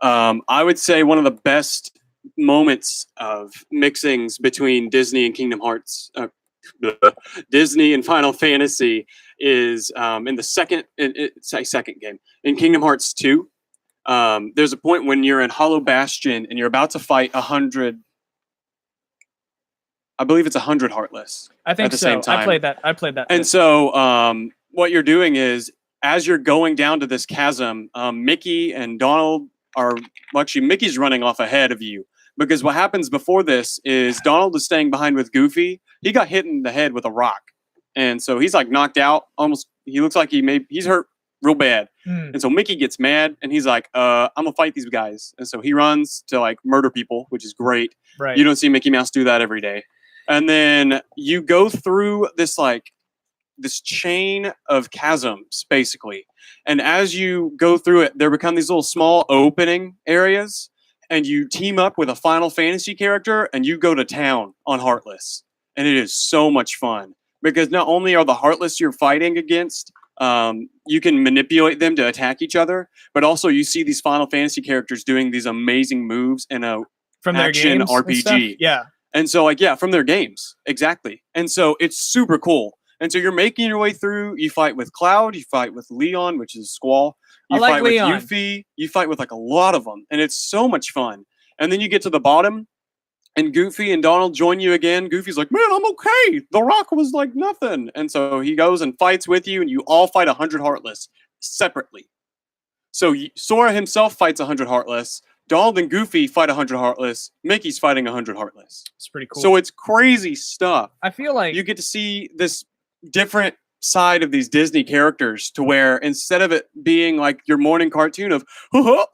I would say one of the best moments of mixings between Disney and Kingdom Hearts, Disney and Final Fantasy, is in the second game in Kingdom Hearts 2. There's a point when you're in Hollow Bastion and you're about to fight 100. I believe it's 100 Heartless. I think at the so. same time. I played that. And bit. so what you're doing is, as you're going down to this chasm, Mickey and Donald are actually Mickey's running off ahead of you, because what happens before this is Donald is staying behind with Goofy. He got hit in the head with a rock, and so he's like knocked out. Almost, he looks like he's hurt real bad. Mm, And so Mickey gets mad and he's like, I'm gonna fight these guys. And so he runs to like murder people, which is great. right. You don't see Mickey Mouse do that every day. And then you go through this chain of chasms, basically. And as you go through it, there become these little small opening areas, and you team up with a Final Fantasy character and you go to town on Heartless. And it is so much fun because not only are the Heartless you're fighting against, you can manipulate them to attack each other, but also you see these Final Fantasy characters doing these amazing moves in a From their action games and RPG. stuff? Yeah. And so, like, yeah, from their games. Exactly. And so it's super cool. And so you're making your way through. You fight with Cloud. You fight with Leon, which is Squall. You I like fight Leon. with Yuffie. You fight with, like, a lot of them. And it's so much fun. And then you get to the bottom, and Goofy and Donald join you again. Goofy's like, man, I'm okay. The rock was like nothing. And so he goes and fights with you, and you all fight 100 Heartless separately. So Sora himself fights 100 Heartless. Donald and Goofy fight 100 Heartless. Mickey's fighting 100 Heartless. It's pretty cool. So it's crazy stuff. I feel like You get to see this different side of these Disney characters to where instead of it being like your morning cartoon of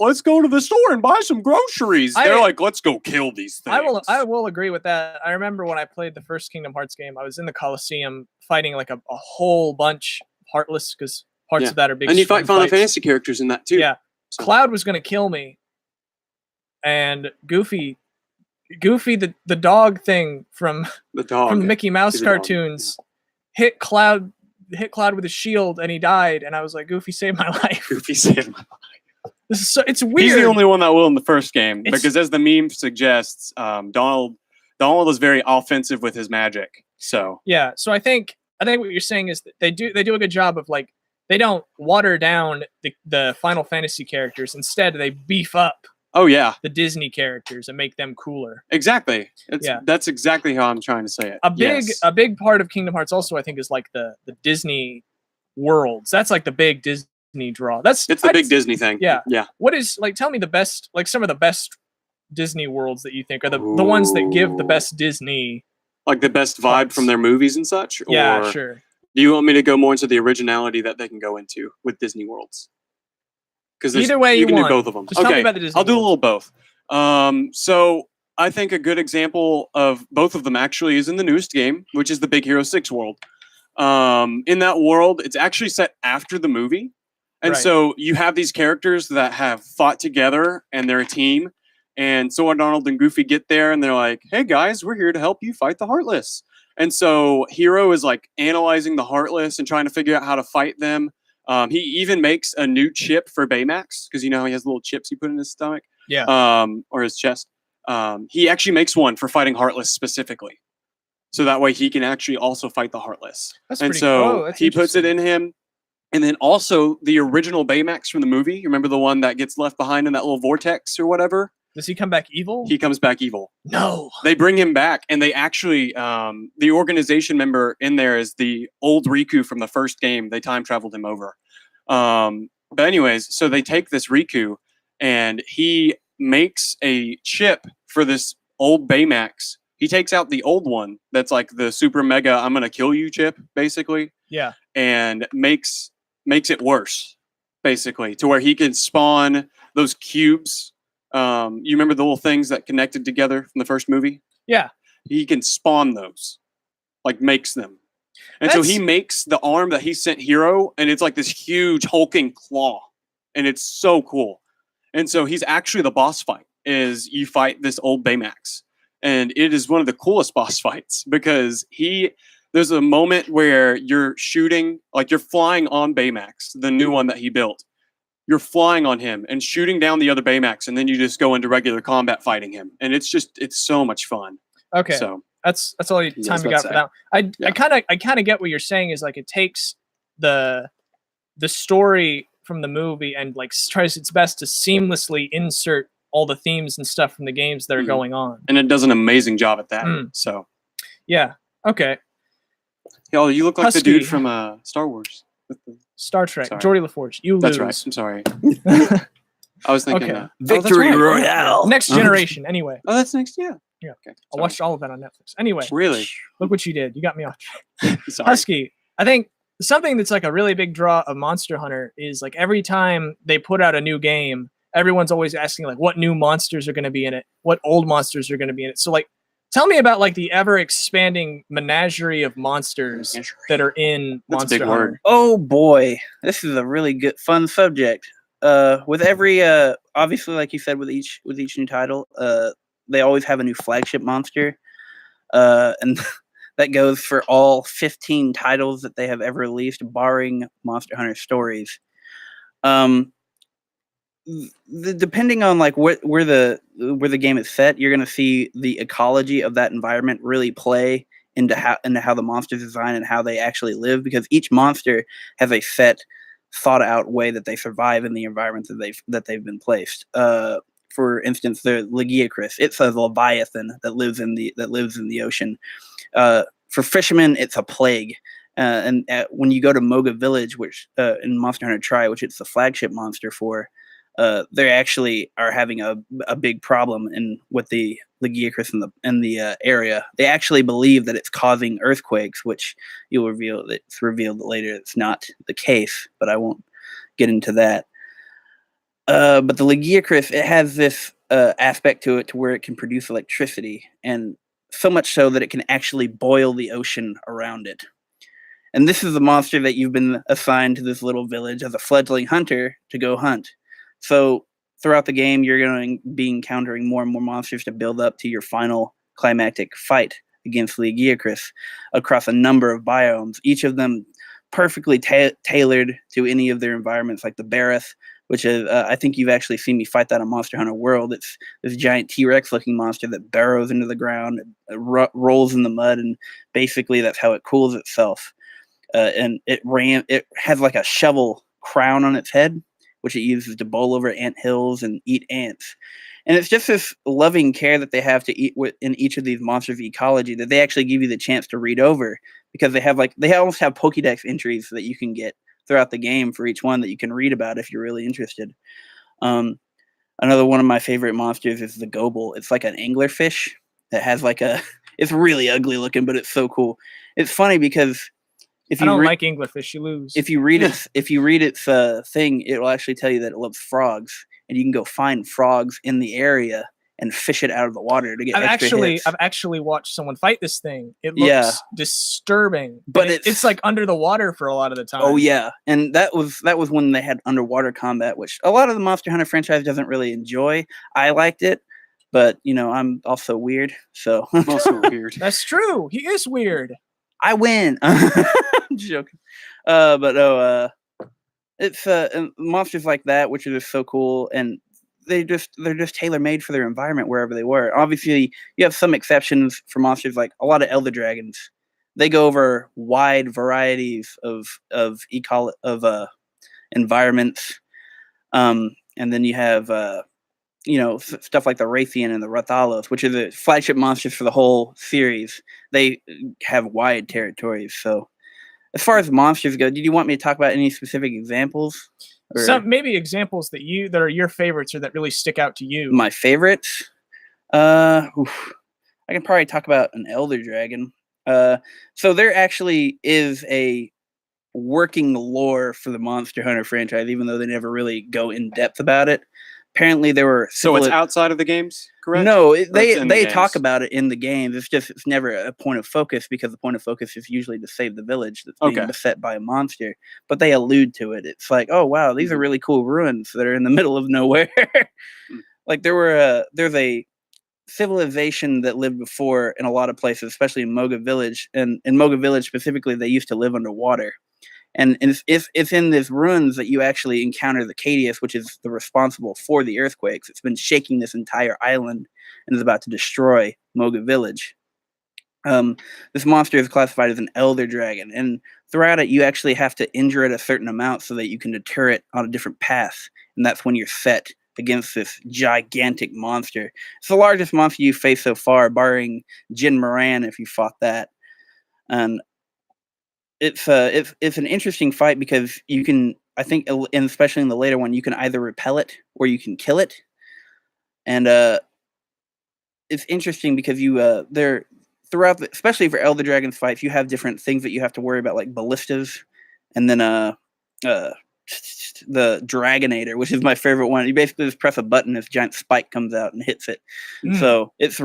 let's go to the store and buy some groceries, they're like, let's go kill these things. I will agree with that. I remember when I played the first Kingdom Hearts game, I was in the Coliseum fighting like a whole bunch of Heartless because parts Yeah. of that are big. And you fight swing Final fights. Fantasy characters in that too. Yeah. So- Cloud was gonna kill me, and Goofy, the dog thing from the dog. from the Mickey Mouse He's a dog, cartoons, hit Cloud with a shield, and he died. And I was like, Goofy saved my life. Goofy saved my life. This is so it's weird. He's the only one that will in the first game It's- because, as the meme suggests, Donald is very offensive with his magic. So Yeah. So I think what you're saying is that they do a good job of like they don't water down the Final Fantasy characters. Instead, they beef up oh yeah, the Disney characters and make them cooler. exactly. Yeah. That's exactly how I'm trying to say it. A big part of Kingdom Hearts also I think is like the Disney worlds. That's like the big Disney draw. It's the big Disney thing. Yeah. Yeah. What is like? Tell me the best, like some of the best Disney worlds that you think are the ones that give the best Disney. Like the best vibe from their movies and such? Yeah, Or sure. do you want me to go more into the originality that they can go into with Disney worlds? Because Either way you you can want. do both of them. Just tell me about the Disney I'll do a worlds. little both. So I think a good example of both of them actually is in the newest game, which is the Big Hero 6 world. In that world, it's actually set after the movie. And Right. so you have these characters that have fought together and they're a team. And Sora, Donald, and Goofy get there and they're like, hey guys, we're here to help you fight the Heartless. And so Hero is like analyzing the Heartless and trying to figure out how to fight them. He even makes a new chip for Baymax because you know how he has little chips he put in his stomach, or his chest. He actually makes one for fighting Heartless specifically, so that way he can actually also fight the Heartless. That's And pretty so cool. Oh, that's he puts it interesting. in him, and then also the original Baymax from the movie. You remember the one that gets left behind in that little vortex or whatever? Does he come back evil? He comes back evil. No. They bring him back, and they actually, the organization member in there is the old Riku from the first game. They time traveled him over. But anyways, so they take this Riku, and he makes a chip for this old Baymax. He takes out the old one that's like the super mega I'm gonna kill you chip, basically, Yeah. and makes it worse, basically, to where he can spawn those cubes. You remember the little things that connected together from the first movie? Yeah. He can spawn those, like makes them. And so he makes the arm that he sent Hero, and it's like this huge hulking claw. And it's so cool. And so he's actually the boss fight, is you fight this old Baymax. And it is one of the coolest boss fights because there's a moment where you're shooting, like you're flying on Baymax, the new one that he built. You're flying on him and shooting down the other Baymax, and then you just go into regular combat fighting him. And it's so much fun. Okay. So That's all the Yeah, time that's we what got I'd for say. that. Yeah. I kind of get what you're saying is like it takes the story from the movie and like tries its best to seamlessly insert all the themes and stuff from the games that are Mhm. going on. and it does an amazing job at that. Mm. So Yeah. Okay. yo, you look like the Husky. dude from Star Wars. Star Trek. Sorry. Geordie LaForge. You That's lose. right. I'm sorry. I was thinking Okay. oh, that's Victory right. Royale. Next Generation. Anyway, Oh, that's next. Yeah. Yeah. Okay. I watched all of that on Netflix. Anyway, Really? look what you did. You got me off. Sorry. Husky. I think something that's like a really big draw of Monster Hunter is like every time they put out a new game, everyone's always asking like what new monsters are going to be in it, what old monsters are going to be in it. So like, tell me about like the ever expanding menagerie of monsters that are in That's a Monster big Hunter. word. Oh boy, this is a really good, fun subject. With every, obviously, like you said, with each new title, they always have a new flagship monster, and that goes for all 15 titles that they have ever released, barring Monster Hunter Stories. Depending on like where the game is set, you're gonna see the ecology of that environment really play into how the monsters design and how they actually live, because each monster has a set, thought out way that they survive in the environment that they've been placed. For instance, the Legiacris, it's a leviathan that lives in the ocean. For fishermen, it's a plague. And when you go to Moga Village, which in Monster Hunter Tri, which it's the flagship monster for, they actually are having a big problem with the Legiacris in the area. They actually believe that it's causing earthquakes, which it's revealed later it's not the case, but I won't get into that. But the Legiacris, it has this aspect to it to where it can produce electricity, and so much so that it can actually boil the ocean around it. And this is a monster that you've been assigned to this little village as a fledgling hunter to go hunt. So throughout the game, you're going to be encountering more and more monsters to build up to your final climactic fight against Legiacris across a number of biomes, each of them perfectly tailored to any of their environments, like the Barroth, which is, I think you've actually seen me fight that on Monster Hunter World. It's this giant T-Rex looking monster that burrows into the ground, rolls in the mud, and basically that's how it cools itself. And it has like a shovel crown on its head, which it uses to bowl over ant hills and eat ants. And it's just this loving care that they have to eat in each of these monsters' ecology that they actually give you the chance to read over, because they almost have Pokédex entries that you can get throughout the game for each one that you can read about if you're really interested. Another one of my favorite monsters is the Gobel. It's like an anglerfish that has it's really ugly looking, but it's so cool. It's funny because I don't like anglerfish. You lose. If you read its thing, it will actually tell you that it loves frogs, and you can go find frogs in the area and fish it out of the water to get extra hits. I've actually watched someone fight this thing. It looks disturbing, but it's like under the water for a lot of the time. Oh yeah, and that was when they had underwater combat, which a lot of the Monster Hunter franchise doesn't really enjoy. I liked it, but I'm also weird, so I'm also weird. That's true. He is weird. I win. I'm joking. But it's monsters like that, which are just so cool, and they're just tailor made for their environment wherever they were. Obviously, you have some exceptions for monsters, like a lot of Elder Dragons. They go over wide varieties of environments, and then you have stuff like the Raytheon and the Rathalos, which are the flagship monsters for the whole series. They have wide territories. So as far as monsters go, did you want me to talk about any specific examples? Some maybe examples that are your favorites or that really stick out to you. My favorites? I can probably talk about an Elder Dragon. So there actually is a working lore for the Monster Hunter franchise, even though they never really go in depth about it. Apparently there were... So it's outside of the games, correct? No, they talk about it in the games. It's never a point of focus, because the point of focus is usually to save the village that's being beset by a monster. But they allude to it. It's like, oh wow, these are really cool ruins that are in the middle of nowhere. Like there's a civilization that lived before in a lot of places, especially in Moga Village. And in Moga Village specifically, they used to live underwater. And it's in these ruins that you actually encounter the Cadius, which is responsible for the earthquakes. It's been shaking this entire island and is about to destroy Moga Village. This monster is classified as an Elder Dragon, and throughout it, you actually have to injure it a certain amount so that you can deter it on a different path. And that's when you're set against this gigantic monster. It's the largest monster you've faced so far, barring Jin Moran if you fought that. And it's an interesting fight because you can, I think, and especially in the later one, you can either repel it or you can kill it. And it's interesting because you they're throughout, especially for Elder Dragon's fights, you have different things that you have to worry about, like ballistas and then the Dragonator, which is my favorite one. You basically just press a button, this giant spike comes out and hits it. Mm. So it's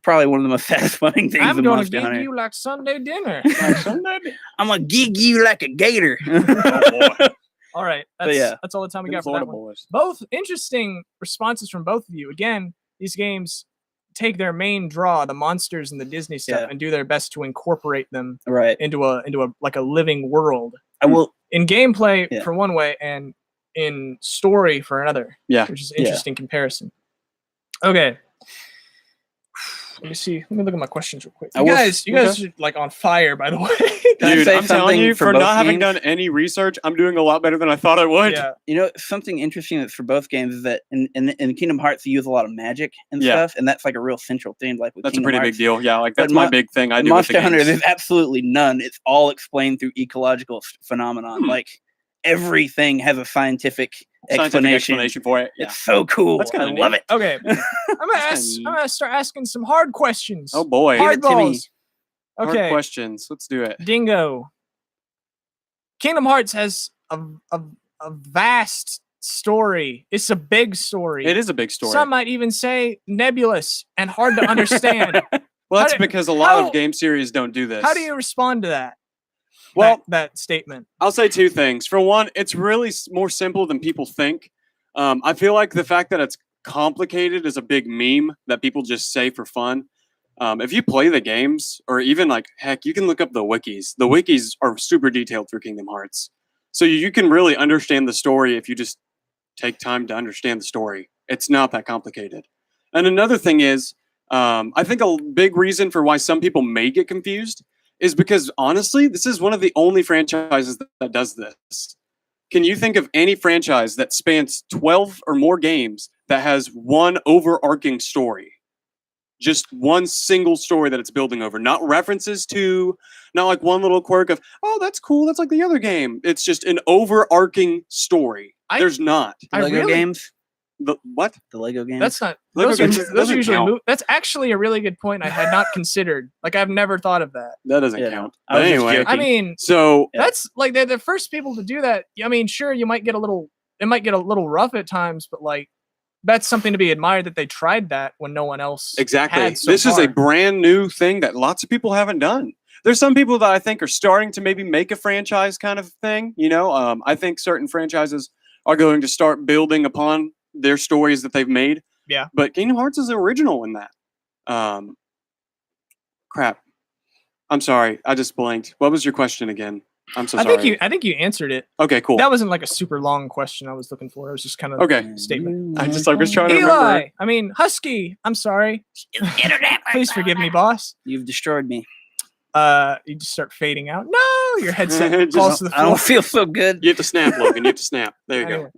probably one of the most satisfying things I'm in gonna Monster give Hunter. you like Sunday dinner. I'm gonna gig you like a gator. All right, But that's yeah. that's all the time we Them got for Florida that one. boys. Both interesting responses from both of you. Again, these games take their main draw, the monsters and the Disney stuff, Yeah. and do their best to incorporate them Right. into a like a living world I will. in gameplay Yeah. for one way and in story for another. Yeah. Which is an Yeah. interesting comparison. Okay. Let me see. Let me look at my questions real quick. I You will- guys are like on fire, by the way. Can I Dude, say I'm telling something you, for for both not having games? done any research, I'm doing a lot better than I thought I would. Yeah. You know, something interesting that's for both games is that in Kingdom Hearts you use a lot of magic and Yeah. stuff, and that's like a real central theme. Like with That's a Kingdom pretty Hearts. big deal. Yeah, like But that's my Mon- big thing I In do with the Monster Hunter, games. there's absolutely none. It's all explained through ecological phenomenon. Like everything has a scientific Scientific explanation. explanation for it. Yeah. It's so cool. That's I kinda love neat. it. Okay. I'm That's kinda gonna start asking some hard questions. Oh boy. Give Hard it to me. balls. Hard Okay. questions. Let's do it. Dingo. Kingdom Hearts has a vast story. It's a big story. It is a big story. Some might even say nebulous and hard to understand. Well, that's how do- because a lot how- of game series don't do this. How do you respond to that? Well, that statement. I'll say two things. For one, it's really more simple than people think. I feel like the fact that it's complicated is a big meme that people just say for fun. If you play the games, or even like, heck, you can look up the wikis. The wikis are super detailed for Kingdom Hearts. So you can really understand the story if you just take time to understand the story. It's not that complicated. And another thing is, I think a big reason for why some people may get confused is because honestly, this is one of the only franchises that does this. Can you think of any franchise that spans 12 or more games that has one overarching story? Just one single story that it's building over, not references to, not like one little quirk of, oh, that's cool, that's like the other game. It's just an overarching story. There's not. I Lego really- games. The what? The Lego games. That's not. Lego Those games are, those doesn't are usually. count. That's actually a really good point. I had not considered. Like I've never thought of that. That doesn't Yeah, count. I But was just anyway, joking. I mean, so Yeah. that's like they're the first people to do that. I mean, sure, you might get a little. It might get a little rough at times, but like that's something to be admired that they tried that when no one else. exactly. had so This is a far. brand new thing that lots of people haven't done. There's some people that I think are starting to maybe make a franchise kind of thing. You know, I think certain franchises are going to start building upon their stories that they've made. Yeah. But Kingdom Hearts is original in that. Crap. I'm sorry. I just blanked. What was your question again? I'm so I sorry. think you answered it. Okay, cool. That wasn't like a super long question I was looking for. It was just kind of Okay. a statement. I just was trying to remember. Eli, I mean Husky. I'm sorry. Please forgive me, boss. You've destroyed me. You just start fading out. No, your headset Just- falls to the I don't floor. feel so good. You have to snap, Logan. You have to snap. There you go. Anyway,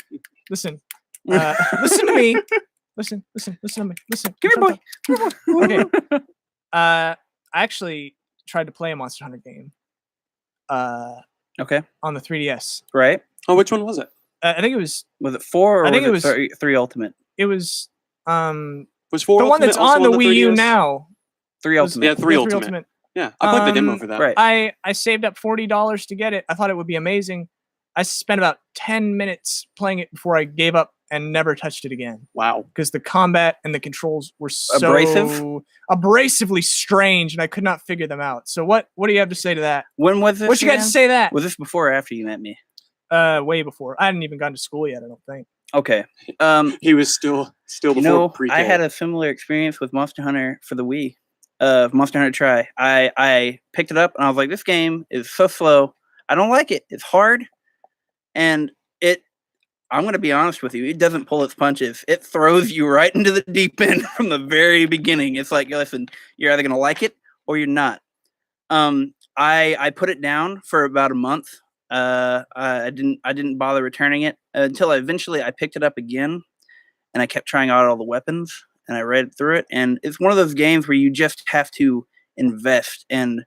listen, listen to me. Listen to me. Listen. Come here, boy. Okay. I actually tried to play a Monster Hunter game. Okay. On the 3DS. Right. Oh, which one was it? I think it was. Was it 4 or I think was it was- three Ultimate? It was. Was 4 The one Ultimate that's also on the Wii U 3DS? now. 3 was- Ultimate. Yeah, 3 Ultimate. Yeah, I played the demo for that. Right. I saved up $40 to get it. I thought it would be amazing. I spent about 10 minutes playing it before I gave up and never touched it again Wow. because the combat and the controls were so Abrasive? abrasively strange and I could not figure them out. So what do you have to say to that? When was this? What you got to again? say to that? Was this before or after you met me? Way before. I hadn't even gone to school yet, I don't think. Okay. He was still You before know, pre-K. I had a similar experience with Monster Hunter for the Wii. Monster Hunter Try. I picked it up and I was like, this game is so slow. I don't like it. It's hard. And I'm going to be honest with you, it doesn't pull its punches. It throws you right into the deep end from the very beginning. It's like, listen, you're either going to like it or you're not. I put it down for about a month. I didn't bother returning it until I picked it up again and I kept trying out all the weapons and I read through it. And it's one of those games where you just have to invest. And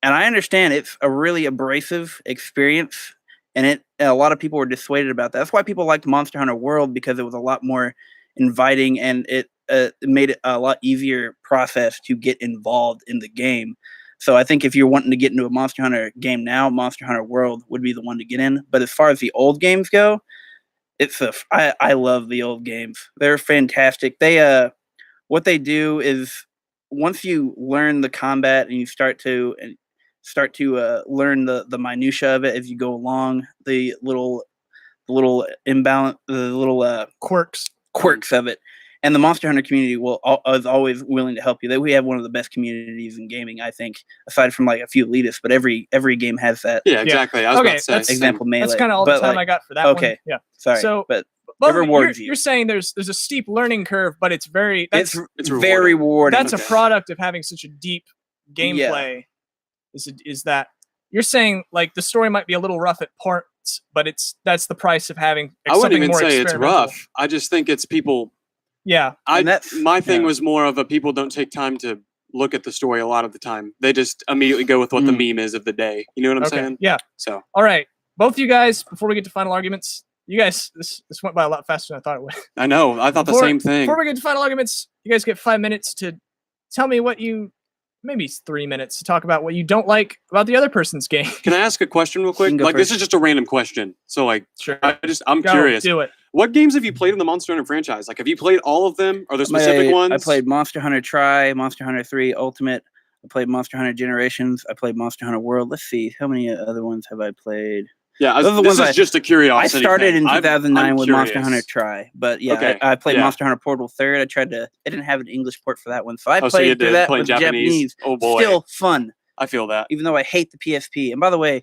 I understand it's a really abrasive experience. And a lot of people were dissuaded about that. That's why people liked Monster Hunter World, because it was a lot more inviting and it made it a lot easier process to get involved in the game. So I think if you're wanting to get into a Monster Hunter game now, Monster Hunter World would be the one to get in. But as far as the old games go, I love the old games. They're fantastic. They what they do is once you learn the combat and you start to learn the minutia of it as you go along, the little imbalance, the little quirks of it. And the Monster Hunter community is always willing to help you. We have one of the best communities in gaming, I think, aside from like a few elitists. But every game has that. Yeah, exactly. I was Okay, about to say. that's- Example Melee. That's kind of all the time I got for that okay. one. Yeah. Sorry, So, but But rewards you're saying there's a steep learning curve, but it's very it's It's very rewarding. that's a product of having such a deep gameplay. Is that you're saying like the story might be a little rough at parts, but that's the price of having I wouldn't something even more say it's experimental. rough. I just think it's people. Yeah. My thing yeah. was more of a people don't take time to look at the story a lot of the time. They just immediately go with what the meme is of the day. You know what I'm Okay. saying? Yeah. So All right. Both you guys, before we get to final arguments, you guys, this went by a lot faster than I thought it would. I know. I thought the Before- same thing. Before we get to final arguments, you guys get 5 minutes to tell me what maybe it's 3 minutes to talk about what you don't like about the other person's game. Can I ask a question real quick? can go Like this first. is just a random question. So like Sure. I'm Go, curious. Do it. What games have you played in the Monster Hunter franchise? Like have you played all of them? Are there specific ones? I played Monster Hunter Tri, Monster Hunter 3 Ultimate. I played Monster Hunter Generations. I played Monster Hunter World. Let's see, how many other ones have I played? Yeah, Those are the this ones is just a I curiosity. started thing. in I'm 2009 with Monster curious. Hunter Tri, but yeah, Okay, I played yeah. Monster Hunter Portal 3rd. I didn't have an English port for that one, so I Oh, so you played through did that play with Japanese. Oh boy, Still fun, I feel that. even though I hate the PSP. And by the way,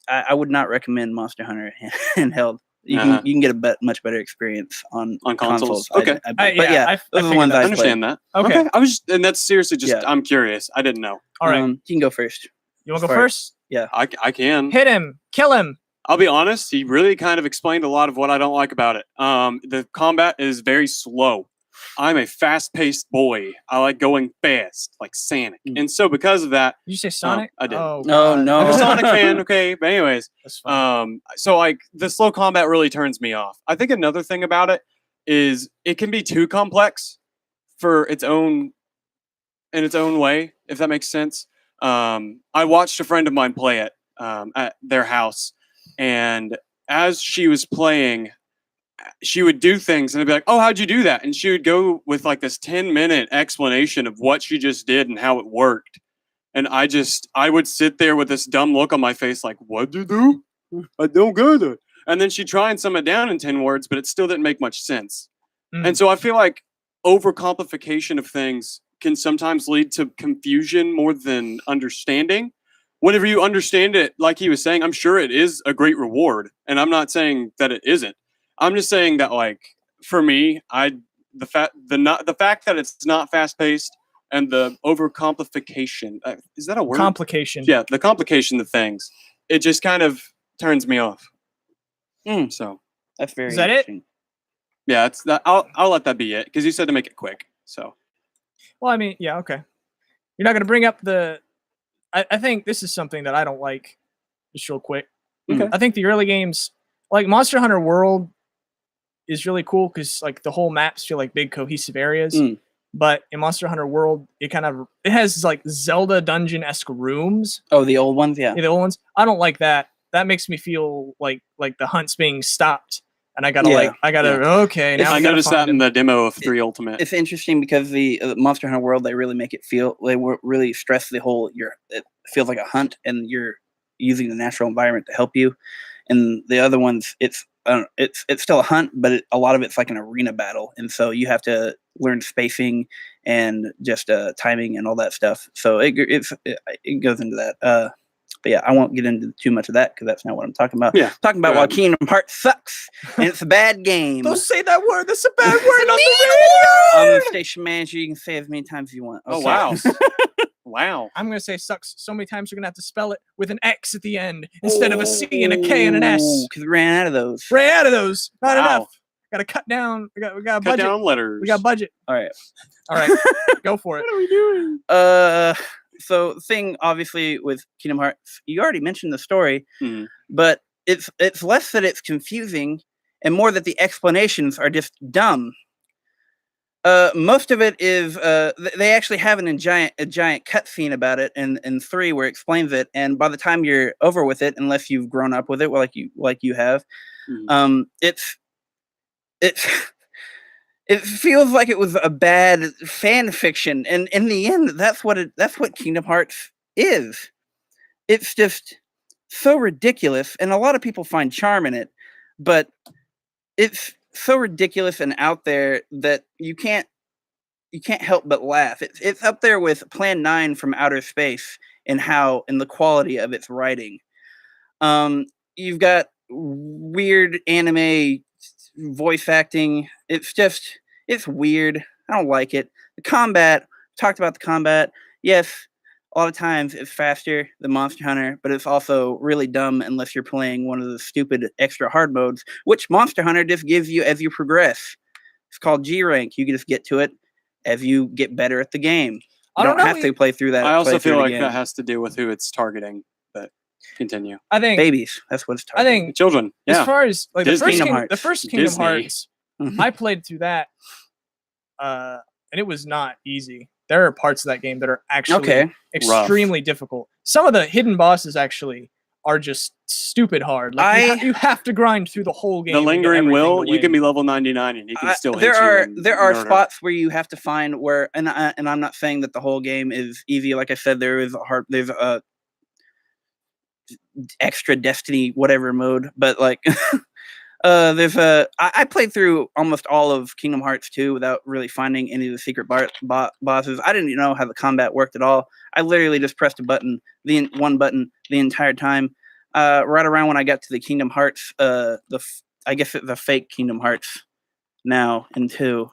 I would not recommend Monster Hunter handheld. You Uh-huh. can get a much better experience on consoles. I- Okay. but yeah, those are the ones I I understand that. Okay. I was just, and that's seriously just. Yeah. I'm curious. I didn't know. All right. You can go first. You want to go sorry. first? I can. Hit him. Kill him. I'll be honest. He really kind of explained a lot of what I don't like about it. The combat is very slow. I'm a fast-paced boy. I like going fast, like Sonic, and so because of that, Did you say Sonic? I did. Oh, Oh, God. no. I'm a Sonic fan. Okay, but anyways, That's fine. so like the slow combat really turns me off. I think another thing about it is it can be too complex for its own way, if that makes sense. I watched a friend of mine play it at their house, and as she was playing, she would do things and I'd be like, "Oh, how'd you do that?" And she would go with like this 10-minute explanation of what she just did and how it worked. And I would sit there with this dumb look on my face, like, "What'd you do? I don't get it." And then she'd try and sum it down in 10 words, but it still didn't make much sense. Mm. And so I feel like overcomplication of things can sometimes lead to confusion more than understanding. Whenever you understand it, like he was saying, I'm sure it is a great reward. And I'm not saying that it isn't. I'm just saying that, like, for me, the fact that it's not fast paced and the overcomplication, is that a word? Complication. Yeah, the complication of things, it just kind of turns me off. Mm. So That's very Is that it? interesting. yeah, it's that. I'll let that be it because you said to make it quick. So Well, I mean, yeah, okay. You're not going to bring up I think this is something that I don't like, just real quick. Okay. I think the early games, like Monster Hunter World, is really cool because like the whole maps feel like big cohesive areas. Mm. But in Monster Hunter World, it has like Zelda dungeon-esque rooms. Oh, the old ones, yeah. The old ones. I don't like that. That makes me feel like the hunt's being stopped, and I gotta okay. Now I I gotta noticed that find in him. the demo of 3 Ultimate. It's interesting because the Monster Hunter World, they really make it feel, really stress the whole, it feels like a hunt and you're using the natural environment to help you. And the other ones, it's still a hunt, but a lot of it's like an arena battle. And so you have to learn spacing and just timing and all that stuff. So it goes into that. But yeah, I won't get into too much of that because that's not what I'm talking about. Yeah, I'm talking about go why ahead. Kingdom Hearts sucks and it's a bad game. Don't say that word. That's a bad word on the I'm radio. the station manager. You can say it as many times as you want. Oh Okay. wow, wow. I'm gonna say sucks so many times you're gonna have to spell it with an X at the end instead of a C and a K and an S. Because we ran out of those. Ran out of those. Not Wow. enough. Gotta cut down. We got a Cut budget. down letters. We got budget. All right. All right, go for it. What are we doing? So the thing obviously with Kingdom Hearts, you already mentioned the story, Mhm. but it's less that it's confusing and more that the explanations are just dumb. Most of it is they actually have a giant cutscene about it in 3 where it explains it, and by the time you're over with it, unless you've grown up with it, like you have, it's it feels like it was a bad fan fiction, and in the end, that's what Kingdom Hearts is. It's just so ridiculous, and a lot of people find charm in it, but it's so ridiculous and out there that you can't help but laugh. It's up there with Plan 9 from Outer Space in the quality of its writing. You've got weird anime voice acting. It's weird. I don't like it. The combat, talked about the combat. Yes, a lot of times it's faster than Monster Hunter, but it's also really dumb unless you're playing one of the stupid extra hard modes, which Monster Hunter just gives you as you progress. It's called G rank. You can just get to it as you get better at the game. You don't have to play through that. I also feel like again. that has to do with who it's targeting. But continue. I think Babies. That's what it's targeting. I think Children. Yeah. as far as like Disney. the first Kingdom Disney. Hearts, Mhm. I played through that, and it was not easy. There are parts of that game that are actually extremely difficult. Some of the hidden bosses actually are just stupid hard. Like you have to grind through the whole game. The to get lingering everything will, to you can win. be level 99 and he can still hit there are you. and there are murder. spots where you have to find where, and I'm not saying that the whole game is easy. Like I said, there's a extra Destiny whatever mode, but like I played through almost all of Kingdom Hearts 2 without really finding any of the secret bosses. I didn't even know how the combat worked at all. I literally just pressed one button the entire time. Right around when I got to the Kingdom Hearts, I guess it's the fake Kingdom Hearts now in 2.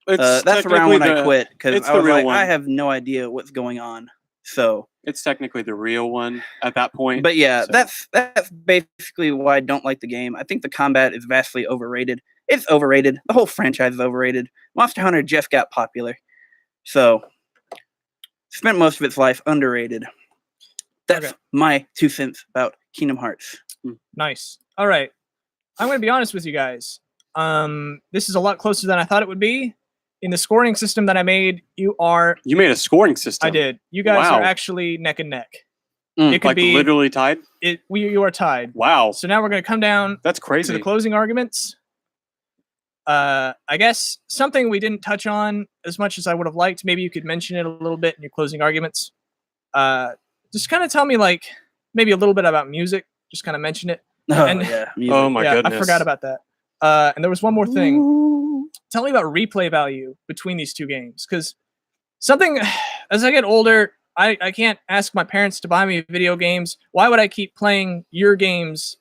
That's around when I quit because I was like, I have no idea what's going on. So it's technically the real one at that point. But yeah, so. that's basically why I don't like the game. I think the combat is vastly overrated. It's overrated. The whole franchise is overrated. Monster Hunter just got popular, so spent most of its life underrated. That's my 2 cents about Kingdom Hearts. Nice. All right, I'm going to be honest with you guys. This is a lot closer than I thought it would be. In the scoring system that I made, you made a scoring system. I did. You guys are actually neck and neck. It could like be literally tied. You are tied. Wow. So now we're going to come down. That's crazy. To the closing arguments. I guess something we didn't touch on as much as I would have liked. Maybe you could mention it a little bit in your closing arguments. Just kind of tell me like maybe a little bit about music. Just kind of mention it. Oh my goodness. I forgot about that. And there was one more thing. Tell me about replay value between these two games, because something as I get older, I can't ask my parents to buy me video games. Why would I keep playing your games,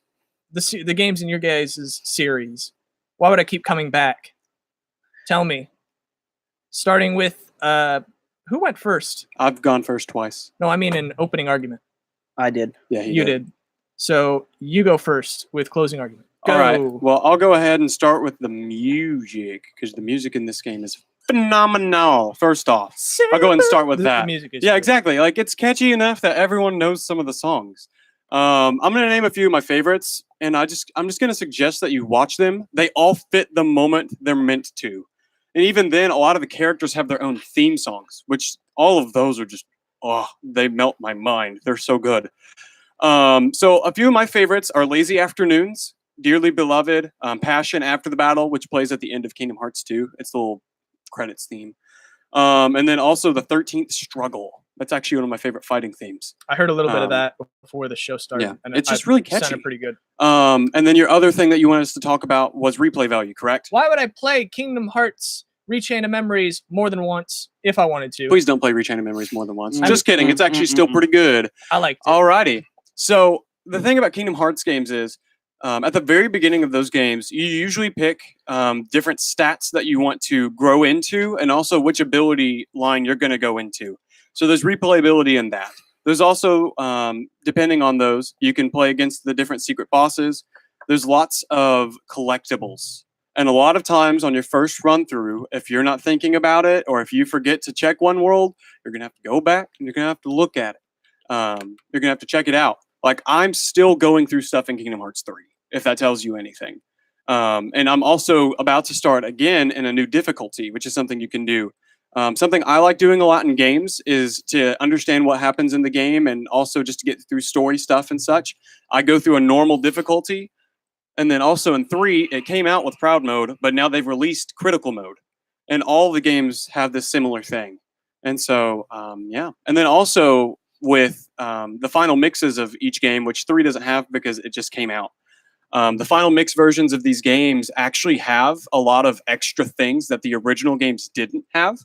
the games in your guys' series? Why would I keep coming back? Tell me. Starting with who went first? I've gone first twice. No, I mean an opening argument. I did. Yeah, you did. So you go first with closing argument. Go. All right. Well, I'll go ahead and start with the music because the music in this game is phenomenal. First off, I'll go ahead and start with that. The music is yeah, good. exactly. Like it's catchy enough that everyone knows some of the songs. I'm gonna name a few of my favorites, and I'm just gonna suggest that you watch them. They all fit the moment they're meant to, and even then, a lot of the characters have their own theme songs, which all of those are just they melt my mind. They're so good. So a few of my favorites are Lazy Afternoons, Dearly Beloved, Passion After the Battle, which plays at the end of Kingdom Hearts 2. It's the little credits theme. And then also the 13th Struggle. That's actually one of my favorite fighting themes. I heard a little bit of that before the show started. Yeah, and it's just really catchy. Sounded pretty good. And then your other thing that you wanted us to talk about was replay value, correct? Why would I play Kingdom Hearts Rechain of Memories more than once if I wanted to? Please don't play Rechain of Memories more than once. Just kidding. It's actually still pretty good. I liked it. Alrighty. So the thing about Kingdom Hearts games is at the very beginning of those games, you usually pick different stats that you want to grow into and also which ability line you're going to go into. So there's replayability in that. There's also, depending on those, you can play against the different secret bosses. There's lots of collectibles. And a lot of times on your first run through, if you're not thinking about it or if you forget to check one world, you're going to have to go back and you're going to have to look at it. You're going to have to check it out. Like, I'm still going through stuff in Kingdom Hearts 3, if that tells you anything. And I'm also about to start again in a new difficulty, which is something you can do. Something I like doing a lot in games is to understand what happens in the game and also just to get through story stuff and such. I go through a normal difficulty. And then also in 3, it came out with Proud Mode, but now they've released Critical Mode. And all the games have this similar thing. And so, yeah. And then also with the final mixes of each game, which 3 doesn't have because it just came out. The final mix versions of these games actually have a lot of extra things that the original games didn't have.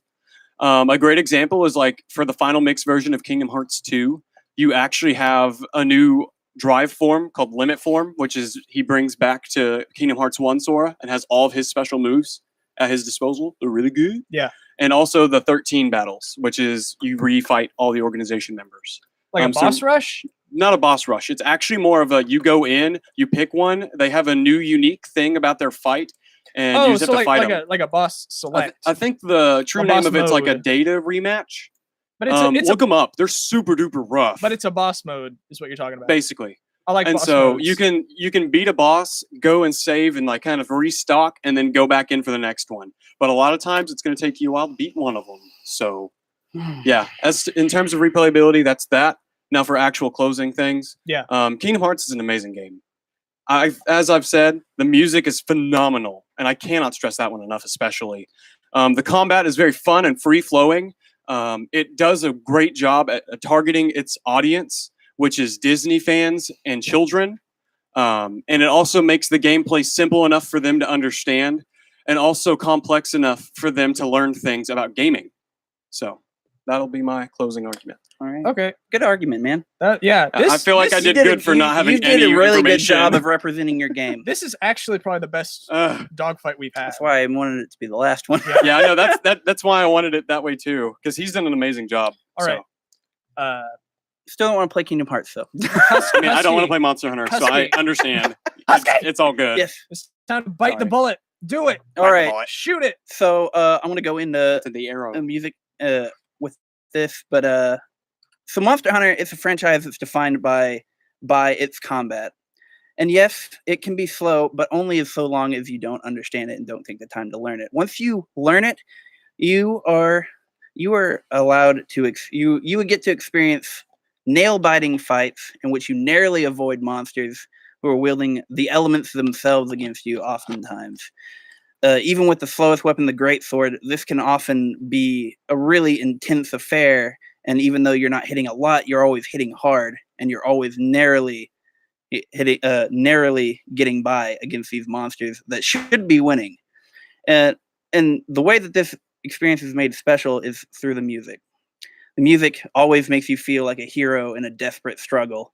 A great example is like for the final mix version of Kingdom Hearts 2, you actually have a new drive form called Limit Form, which is he brings back to Kingdom Hearts 1 Sora and has all of his special moves at his disposal. They're really good. Yeah. And also the 13 battles, which is you refight all the organization members. Like a boss rush? Not a boss rush. It's actually more of a you go in, you pick one. They have a new unique thing about their fight, and you just have to fight them. Like a boss select. I think the true A name boss of it's like a mode. data rematch. But it's look them up. They're super duper rough. but it's a boss mode, is what you're talking about. basically. I like And boss so modes. you can beat a boss, go and save, and like kind of restock, and then go back in for the next one. But a lot of times it's going to take you a while to beat one of them. So yeah, as in terms of replayability, that's that. Now for actual closing things, Yeah. Kingdom Hearts is an amazing game. As I've said, the music is phenomenal, and I cannot stress that one enough. Especially, the combat is very fun and free flowing. It does a great job at targeting its audience, which is Disney fans and children. And it also makes the gameplay simple enough for them to understand, and also complex enough for them to learn things about gaming. So that'll be my closing argument. All right. Okay. Good argument, man. Yeah. I feel like I You did good for not having you any did a really good information. job of representing your game. This is actually probably the best Ugh. dogfight we've had. That's why I wanted it to be the last one. Yeah, I know that's why I wanted it that way too, because he's done an amazing job. All right. So, Still don't want to play Kingdom Hearts though. I mean, I don't want to Husky. play Monster Hunter, so I Husky. understand. It's all good. Yes. It's time to bite the Sorry. bullet. Do it. All right. Shoot it. So I'm gonna go into To the arrow. music with this, but so Monster Hunter is a franchise that's defined by its combat. And yes, it can be slow, but only as so long as you don't understand it and don't take the time to learn it. Once you learn it, you are allowed to you would get to experience nail-biting fights in which you narrowly avoid monsters who are wielding the elements themselves against you oftentimes. Even with the slowest weapon, the greatsword, this can often be a really intense affair. And even though you're not hitting a lot, you're always hitting hard, and you're always narrowly getting by against these monsters that should be winning. And the way that this experience is made special is through the music. The music always makes you feel like a hero in a desperate struggle.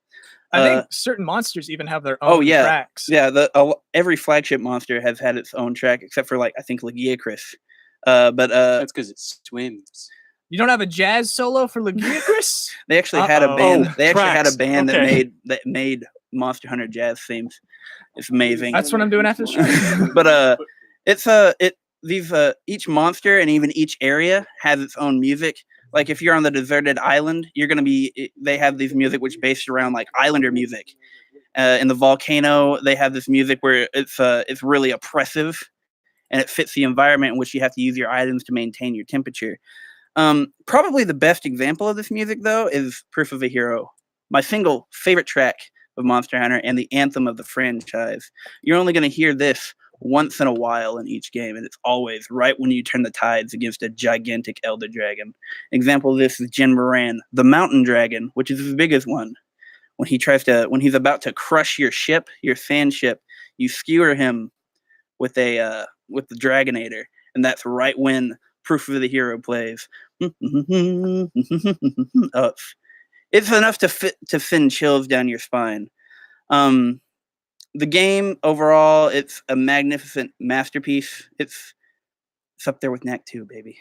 I think certain monsters even have their own Oh yeah, tracks. yeah. Every flagship monster has had its own track, except for like I think Legiacris. But That's because it swims. You don't have a jazz solo for Legiacris? they actually had a Uh-oh. band. Oh, They actually had a tracks. band Okay. that made Monster Hunter jazz themes. It's amazing. That's what I'm doing after the show. But each monster and even each area has its own music. Like if you're on the deserted island, they have these music which based around like islander music. In the volcano, they have this music where it's really oppressive, and it fits the environment in which you have to use your items to maintain your temperature. Probably the best example of this music though is Proof of a Hero, my single favorite track of Monster Hunter and the anthem of the franchise. You're only going to hear this once in a while in each game, and it's always right when you turn the tides against a gigantic elder dragon. Example of this is Jin Moran, the mountain dragon, which is his biggest one. When he's about to crush your ship, your sand ship, you skewer him with the Dragonator, and that's right when Proof of the Hero plays. It's enough to send chills down your spine. The game overall, it's a magnificent masterpiece. It's up there with Knack 2, baby.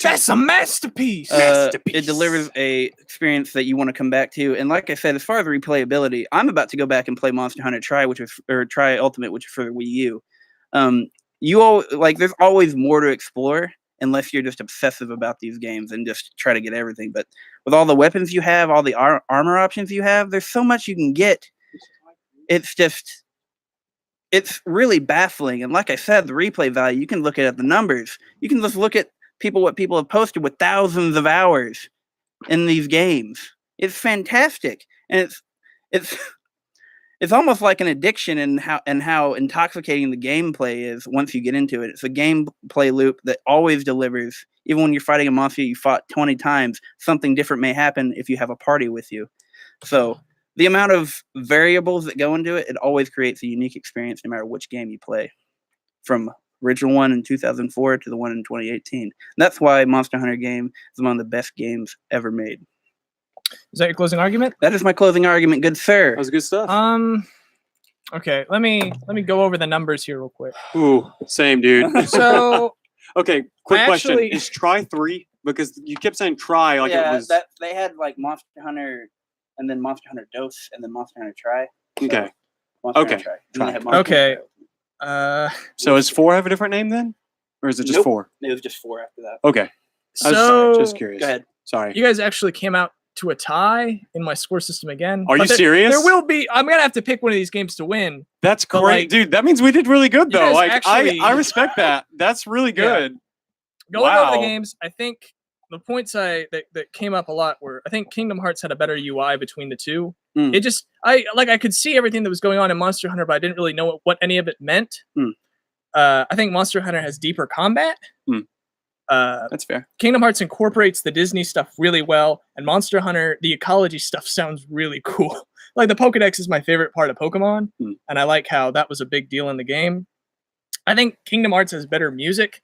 That's a masterpiece. It delivers a experience that you want to come back to. And like I said, as far as replayability, I'm about to go back and play Monster Hunter Tri Ultimate, which is for the Wii U. There's always more to explore unless you're just obsessive about these games and just try to get everything. But with all the weapons you have, all the armor options you have, there's so much you can get. It's just it's really baffling. And like I said, the replay value, you can look at the numbers. You can just look at what people have posted with thousands of hours in these games. It's fantastic. And it's almost like an addiction in how intoxicating the gameplay is once you get into it. It's a gameplay loop that always delivers. Even when you're fighting a monster you fought 20 times, something different may happen if you have a party with you. So the amount of variables that go into it, it always creates a unique experience no matter which game you play. From original one in 2004 to the one in 2018. And that's why Monster Hunter game is one of the best games ever made. Is that your closing argument? That is my closing argument, good sir. That was good stuff. Okay, let me go over the numbers here real quick. Ooh, same, dude. So Okay, quick I question. actually- Is try 3? Because you kept saying try like it was... that they had like Monster Hunter and then Monster Hunter Dose and then Monster Hunter Try. So Okay. Monster Okay. Hunter Try. And then they had Try. Monster Okay. Hunter Try. So does 4 have a different name then? Or is it just Nope. 4? It was just 4 after that. Okay. I was so sorry, just curious. Go ahead. Sorry. you guys actually came out to a tie in my score system again. Are But you there- serious? There will be. I'm gonna have to pick one of these games to win. That's But, great, like, dude. That means we did really good, you though. guys Like, actually- I respect that. That's really Yeah. good. Going over the Wow. games, I think the points that came up a lot were I think Kingdom Hearts had a better UI between the two. Mm. It just I could see everything that was going on in Monster Hunter, but I didn't really know what any of it meant. Mm. I think Monster Hunter has deeper combat. Mm. Uh, That's fair. Kingdom Hearts incorporates the Disney stuff really well, and Monster Hunter, the ecology stuff sounds really cool. Like the Pokedex is my favorite part of Pokemon, Hmm. and I like how that was a big deal in the game. I think Kingdom Hearts has better music.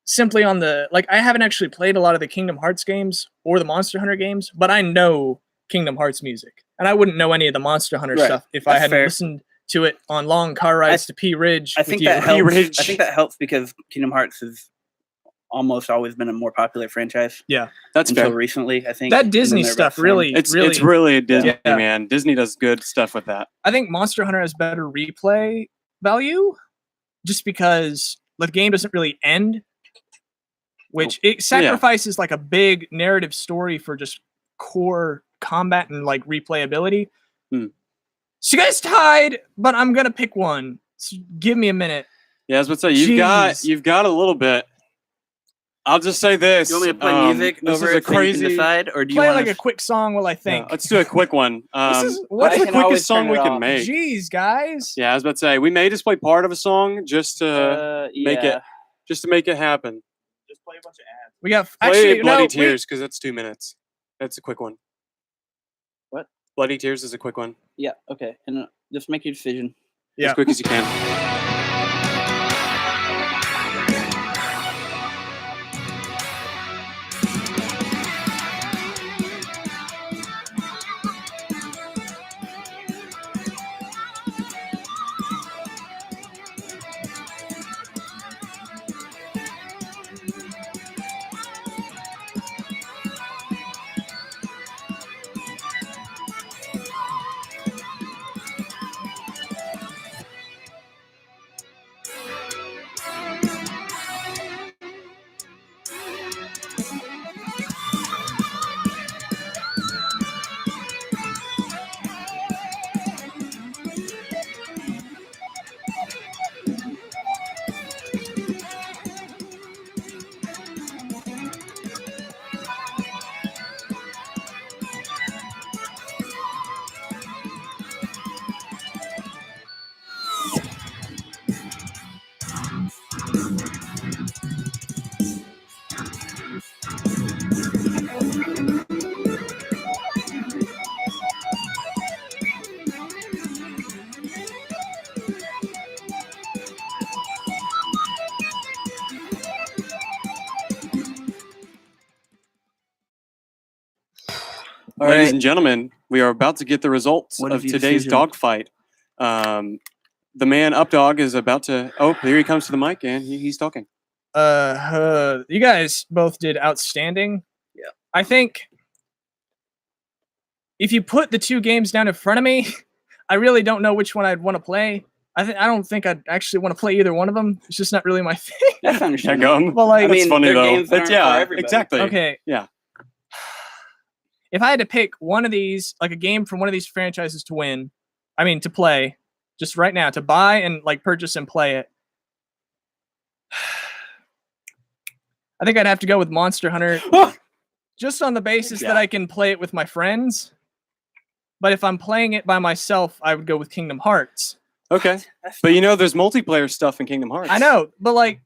Simply on the I haven't actually played a lot of the Kingdom Hearts games or the Monster Hunter games, but I know Kingdom Hearts music, and I wouldn't know any of the Monster Hunter Right. stuff if I That's hadn't fair. listened to it on long car rides to P Ridge. I with think you. that helps. Ridge. I think that helps because Kingdom Hearts has almost always been a more popular franchise That's until fair. recently. I think That and then Disney they're stuff about the same. really, It's really a Disney, Yeah. man. Disney does good stuff with that. I think Monster Hunter has better replay value, just because the game doesn't really end, which it sacrifices like a big narrative story for just core combat and like replayability. Hmm. So you guys tied, but I'm gonna pick one. So give me a minute. Yeah, I was about to say Jeez. you've got a little bit. I'll just say this. You want me to play music this over is a it so you can crazy. decide, or do you Play want like a quick song while I Yeah, think. let's do a quick one. This is What's I the can always quickest song turn we it can off. make? Jeez, guys. Yeah, I was about to say we may just play part of a song just to make it happen. Just play a bunch of ads. We got Play actually Bloody no. Tears because that's 2 minutes. That's a quick one. What? Bloody Tears is a quick one. Yeah. Okay. And just make your decision. Yeah. As quick as you can. All Ladies right. and gentlemen, we are about to get the results What of is your today's decision? dogfight. The man Updog is about to. Oh, here he comes to the mic, and he's talking. You guys both did outstanding. Yeah. I think if you put the two games down in front of me, I really don't know which one I'd want to play. I don't think I'd actually want to play either one of them. It's just not really my thing. That's Yeah, understandable. gum. Well, like, I mean, That's funny they're though. games that That's, aren't for yeah, everybody. exactly. okay. Yeah. If I had to pick one of these, like a game from one of these franchises to win, I mean to play, just right now, to buy and like purchase and play it, I think I'd have to go with Monster Hunter, just on the basis that I can play it with my friends. But if I'm playing it by myself, I would go with Kingdom Hearts. Okay. But you know, there's multiplayer stuff in Kingdom Hearts. I know, but like,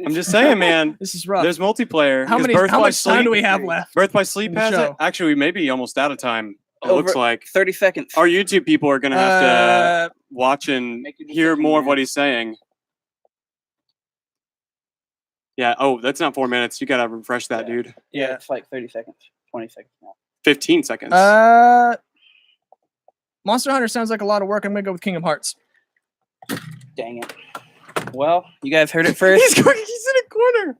I'm just saying, man. this is rough. There's multiplayer. How 'cause much time do we have left? Birth by Sleep in the has it. show? Actually, we may be almost out of time. It Over looks like 30 seconds. our YouTube people are gonna have to watch and Make your hear decision, more of man. what he's saying. Yeah. Oh, that's not 4 minutes. You gotta refresh that, dude. Yeah, it's like 30 seconds, 20 seconds now. 15 seconds. Monster Hunter sounds like a lot of work. I'm gonna go with Kingdom Hearts. Dang it. Well, you guys heard it first. He's in a corner.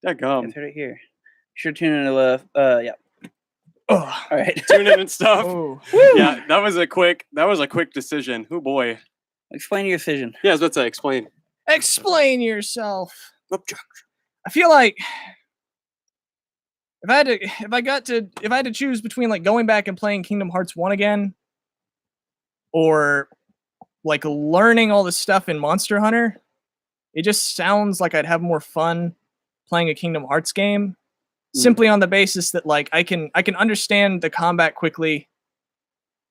You guys Dadgum. heard it here. Sure tune in to yeah. Oh, All right. Tune in and stuff. oh. Yeah, that was a quick decision. Oh boy. Explain your decision. Yeah, I was about to say explain. Explain yourself. I feel like if I had to choose between like going back and playing Kingdom Hearts 1 again, or like learning all this stuff in Monster Hunter, it just sounds like I'd have more fun playing a Kingdom Hearts game, simply on the basis that like I can understand the combat quickly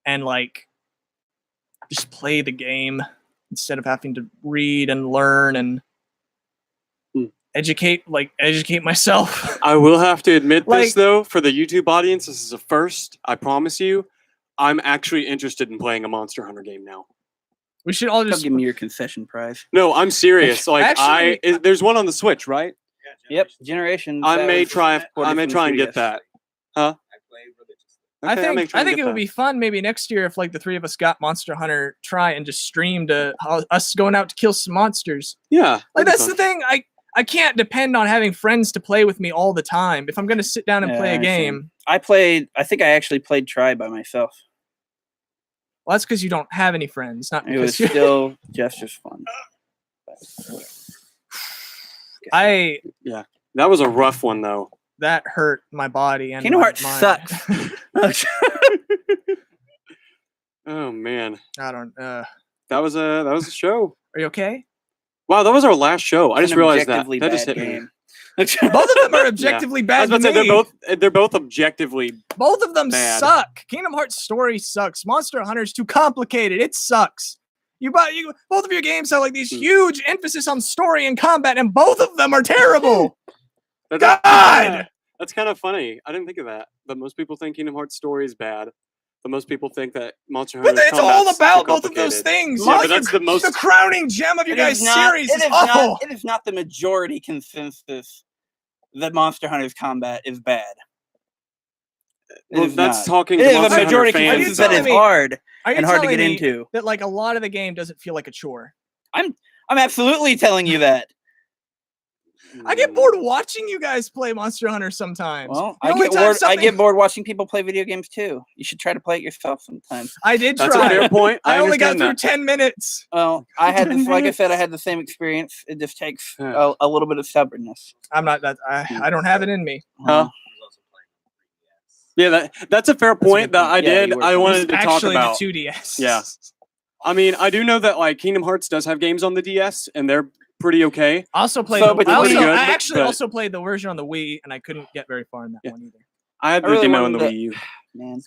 and like just play the game instead of having to read and learn and educate myself. I will have to admit Like- this though, for the YouTube audience, this is a first. I promise you, I'm actually interested in playing a Monster Hunter game now. We should all Don't just give me your concession prize. No, I'm serious. Like Actually- there's one on the Switch, right? Yep, Generation. I may try and get that. Huh? I Okay, may think try and it get would that. be fun maybe next year if like the three of us got Monster Hunter try and just streamed us going out to kill some monsters. Yeah. Like that'd be that's fun. the thing. I can't depend on having friends to play with me all the time. If I'm gonna sit down and Yeah, play I a understand. game, I think I actually played Try by myself. well, that's because you don't have any friends. Not It was because you still just as fun. That was a rough one though. that hurt my body and Kingdom my Hearts mind. sucks. Oh man. I don't. That was a show. Are you okay? Wow, that was our last show. I It's just an realized that. objectively That just bad hit me. game. Both of them are objectively I bad. was about to to say me. they're both objectively. Both of them bad. suck. Kingdom Hearts story sucks. Monster Hunter's too complicated. It sucks. Both of your games have like these huge emphasis on story and combat, and both of them are terrible. God! That's kind of funny. I didn't think of that. But most people think Kingdom Hearts story is bad. But most people think that Monster Hunter. But it's all about both of those things. Yeah, but Like, that's the most. the crowning gem of your It guys' is not- series it is is awful. not- It is not the majority consensus that Monster Hunter's combat is bad. It Well, is that's not. talking It to is a Monster Hunter majority fans. consensus that telling is me- hard Are you and hard to telling get me into. that like a lot of the game doesn't feel like a chore? I'm absolutely telling you that. I get bored watching you guys play Monster Hunter sometimes. Well, The I only get time bored. I something- get bored watching people play video games too. You should try to play it yourself sometime. I did That's a try. fair point. I only got understand through that. 10 minutes. Well, I had this, like I said, I had the same experience. It just takes Yeah. a little bit of stubbornness. I'm not that. I don't have it in me. Huh? Yeah, that's a fair point good that I point. Yeah, did. you were I correct. wanted to talk Actually, about. the 2DS. Yeah. I mean, I do know that like Kingdom Hearts does have games on the DS, and they're pretty okay. I also played. So, the, but I, they're also, pretty good, I but- actually but- also played the version on the Wii, and I couldn't get very far in that Yeah. one either. I had I the really demo on the wanted Wii U. Man,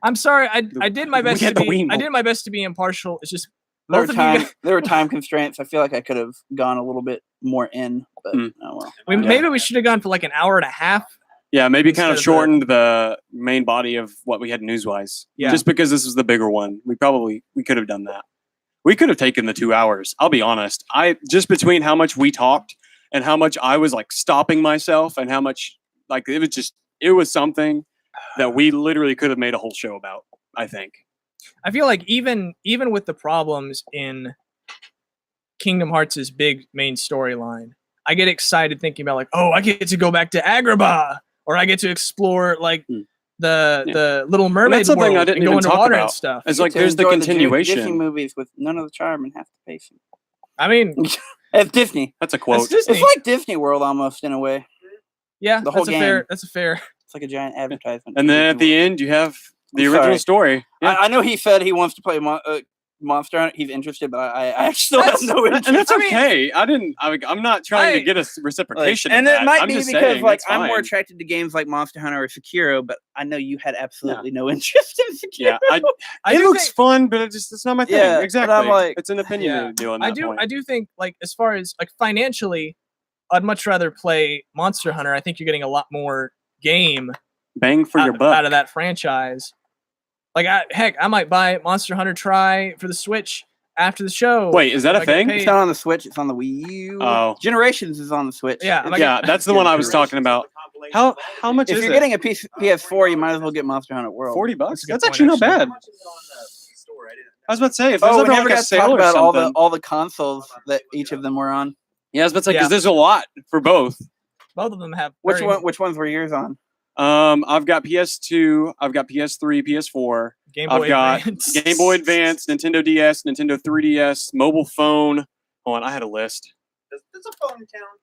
I'm sorry. I did my we best to had the be. Wii I mo- did my best to be impartial. It's just there both were of you. time Guys, there were time constraints. I feel like I could have gone a little bit more in, but Mm. oh well. Maybe we should have gone for like an hour and a half. Yeah, maybe kind of Instead of the- shortened the main body of what we had news-wise. Yeah. Just because this was the bigger one, we could have done that. We could have taken the 2 hours. I'll be honest. I just between how much we talked and how much I was like stopping myself and how much like it was something that we literally could have made a whole show about. I think. I feel like even with the problems in Kingdom Hearts' big main storyline, I get excited thinking about like, oh, I get to go back to Agrabah, or I get to explore like the Little Mermaid something world I didn't and go even talk underwater and about. stuff. It's You like get to there's the enjoy Disney continuation. movies with none of the charm and half the pacing. I mean, It's Disney. That's a that's quote. Disney. It's like Disney World almost in a way. Yeah, the whole that's a fair. game. That's a fair. It's like a giant advertisement. And for then at Disney the World. end, you have The original Sorry. story. Yeah. I know he said he wants to play Monster Hunter. He's interested, but I still have no interest. And that's I mean, okay. I'm not trying to get a reciprocation. and of it that. might I'm be just because saying, like that's I'm more fine. attracted to games like Monster Hunter or Sekiro, but I know you had absolutely no interest in Sekiro. Yeah, it do looks think- fun, but it's not my thing. Yeah, but Exactly. I'm like- it's an opinionated deal. On that point. I do think like as far as like financially, I'd much rather play Monster Hunter. I think you're getting a lot more game Bang for your buck. out of that franchise. Like heck, I might buy Monster Hunter Try for the Switch after the show. Wait, is that if a I get thing? paid. It's not on the Switch. It's on the Wii U. Oh. Generations is on the Switch. Yeah, It's- like- Yeah, that's the one I was talking about. How much if is you're it? getting a PS4, you might as well get Monster Hunter World. $40. That's a good That's point, actually not actually. bad. I was about to say if there's Oh, we ever never like a got to sale talk or about something. all the consoles that each of them were on. Yeah, I was about to say Yeah. because there's a lot for both. Both of them have Which very one? Which ones were yours on? I've got PS2, I've got PS3, PS4, Game Boy I've got Advance. Game Boy Advance, Nintendo DS, Nintendo 3DS, mobile phone. Hold on, I had a list. Does a phone count?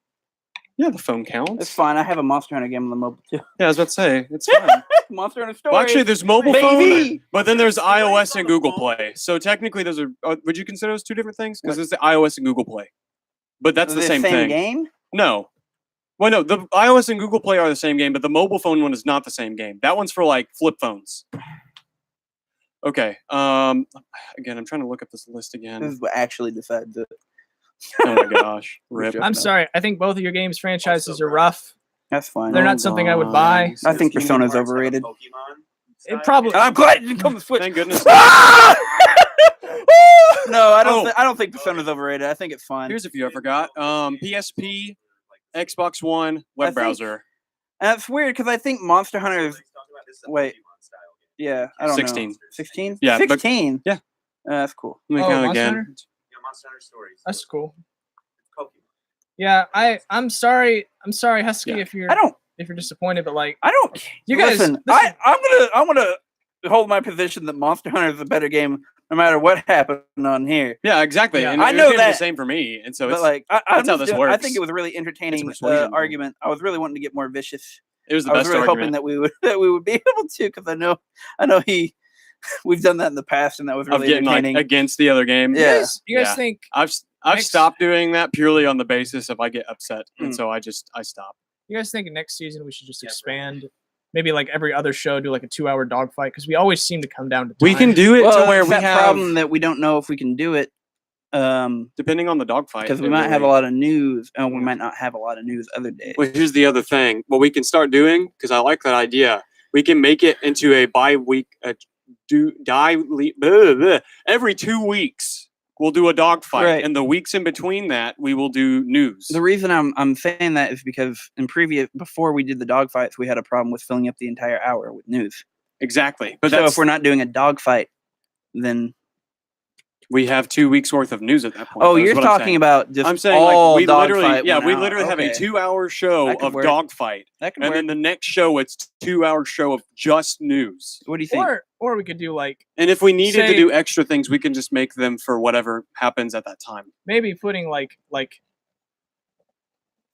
Yeah, the phone It's counts. fine. I have a Monster Hunter game on the mobile too. Yeah, I was about to say it's fine. Monster Hunter Story. Well, actually, there's mobile phone, Baby! but then there's iOS and Google Play. So technically, those are. Would you consider those two different things? Because there's the iOS and Google Play, but that's Is the it same thing. game. No. Well, no, the iOS and Google Play are the same game, but the mobile phone one is not the same game. That one's for like flip phones. Okay. Again, I'm trying to look up this list This again. is what actually decides it. Oh my gosh. Rip. I'm sorry. I think both of your games franchises are rough. That's fine. They're not something I would buy. I think Persona's overrated. It probably. I'm glad it didn't come to Switch. Thank goodness. No, I don't. Oh. I don't think Persona's overrated. I think it's fine. Here's a few I forgot. PSP, Xbox One, web I think- browser. And it's weird because I think Monster Hunter is. Wait. Yeah, I don't 16. know. 16. Yeah, but- 16. yeah. That's cool. Let me Oh, count Monster again. Hunter? Yeah, Monster Hunter Stories. That's cool. Pokemon. Yeah, I'm sorry. I'm sorry, Husky, Yeah. if you're I don't. disappointed, but like I don't. you guys. Listen, I'm gonna hold my position that Monster Hunter is a better game no matter what happened on here. Yeah, exactly. Yeah. And I it know was that. the same for me. And so But it's, like, that's how this I works. think it was a really entertaining persuasion. argument. I was really wanting to get more vicious. it was the I was best really argument hoping that we would be able to because I know we've done that in the past and that was of really getting like entertaining. against the other game. Yeah. You guys Yeah. think I've Next- stopped doing that purely on the basis of I get upset, and Mm. so I stop. you guys think next season we should just expand? Maybe like every other show, do like a 2-hour dogfight because we always seem to come down to time. We can do it Well, to where it's we that have problem that we don't know if we can do it. depending on the dogfight. Because we it might have a really- lot of news, and we might not have a lot of news other days. Well, here's the other thing. What we can start doing, because I like that idea, we can make it into a every 2 weeks. We'll do a dogfight, Right. and the weeks in between that, we will do news. The reason I'm saying that is because before we did the dogfights, we had a problem with filling up the entire hour with news. Exactly, but So that's if we're not doing a dogfight, then we have 2 weeks worth of news at that point. oh, That's you're what I'm talking saying. about just I'm saying all like we literally, dogfight yeah, 1 we hour. literally have a Okay. 2-hour show That could of work. dogfight, That could and work. then the next show it's 2-hour show of just news. What do you think? or we could do like And if we needed to Say- do extra things, we can just make them for whatever happens at that time. maybe putting like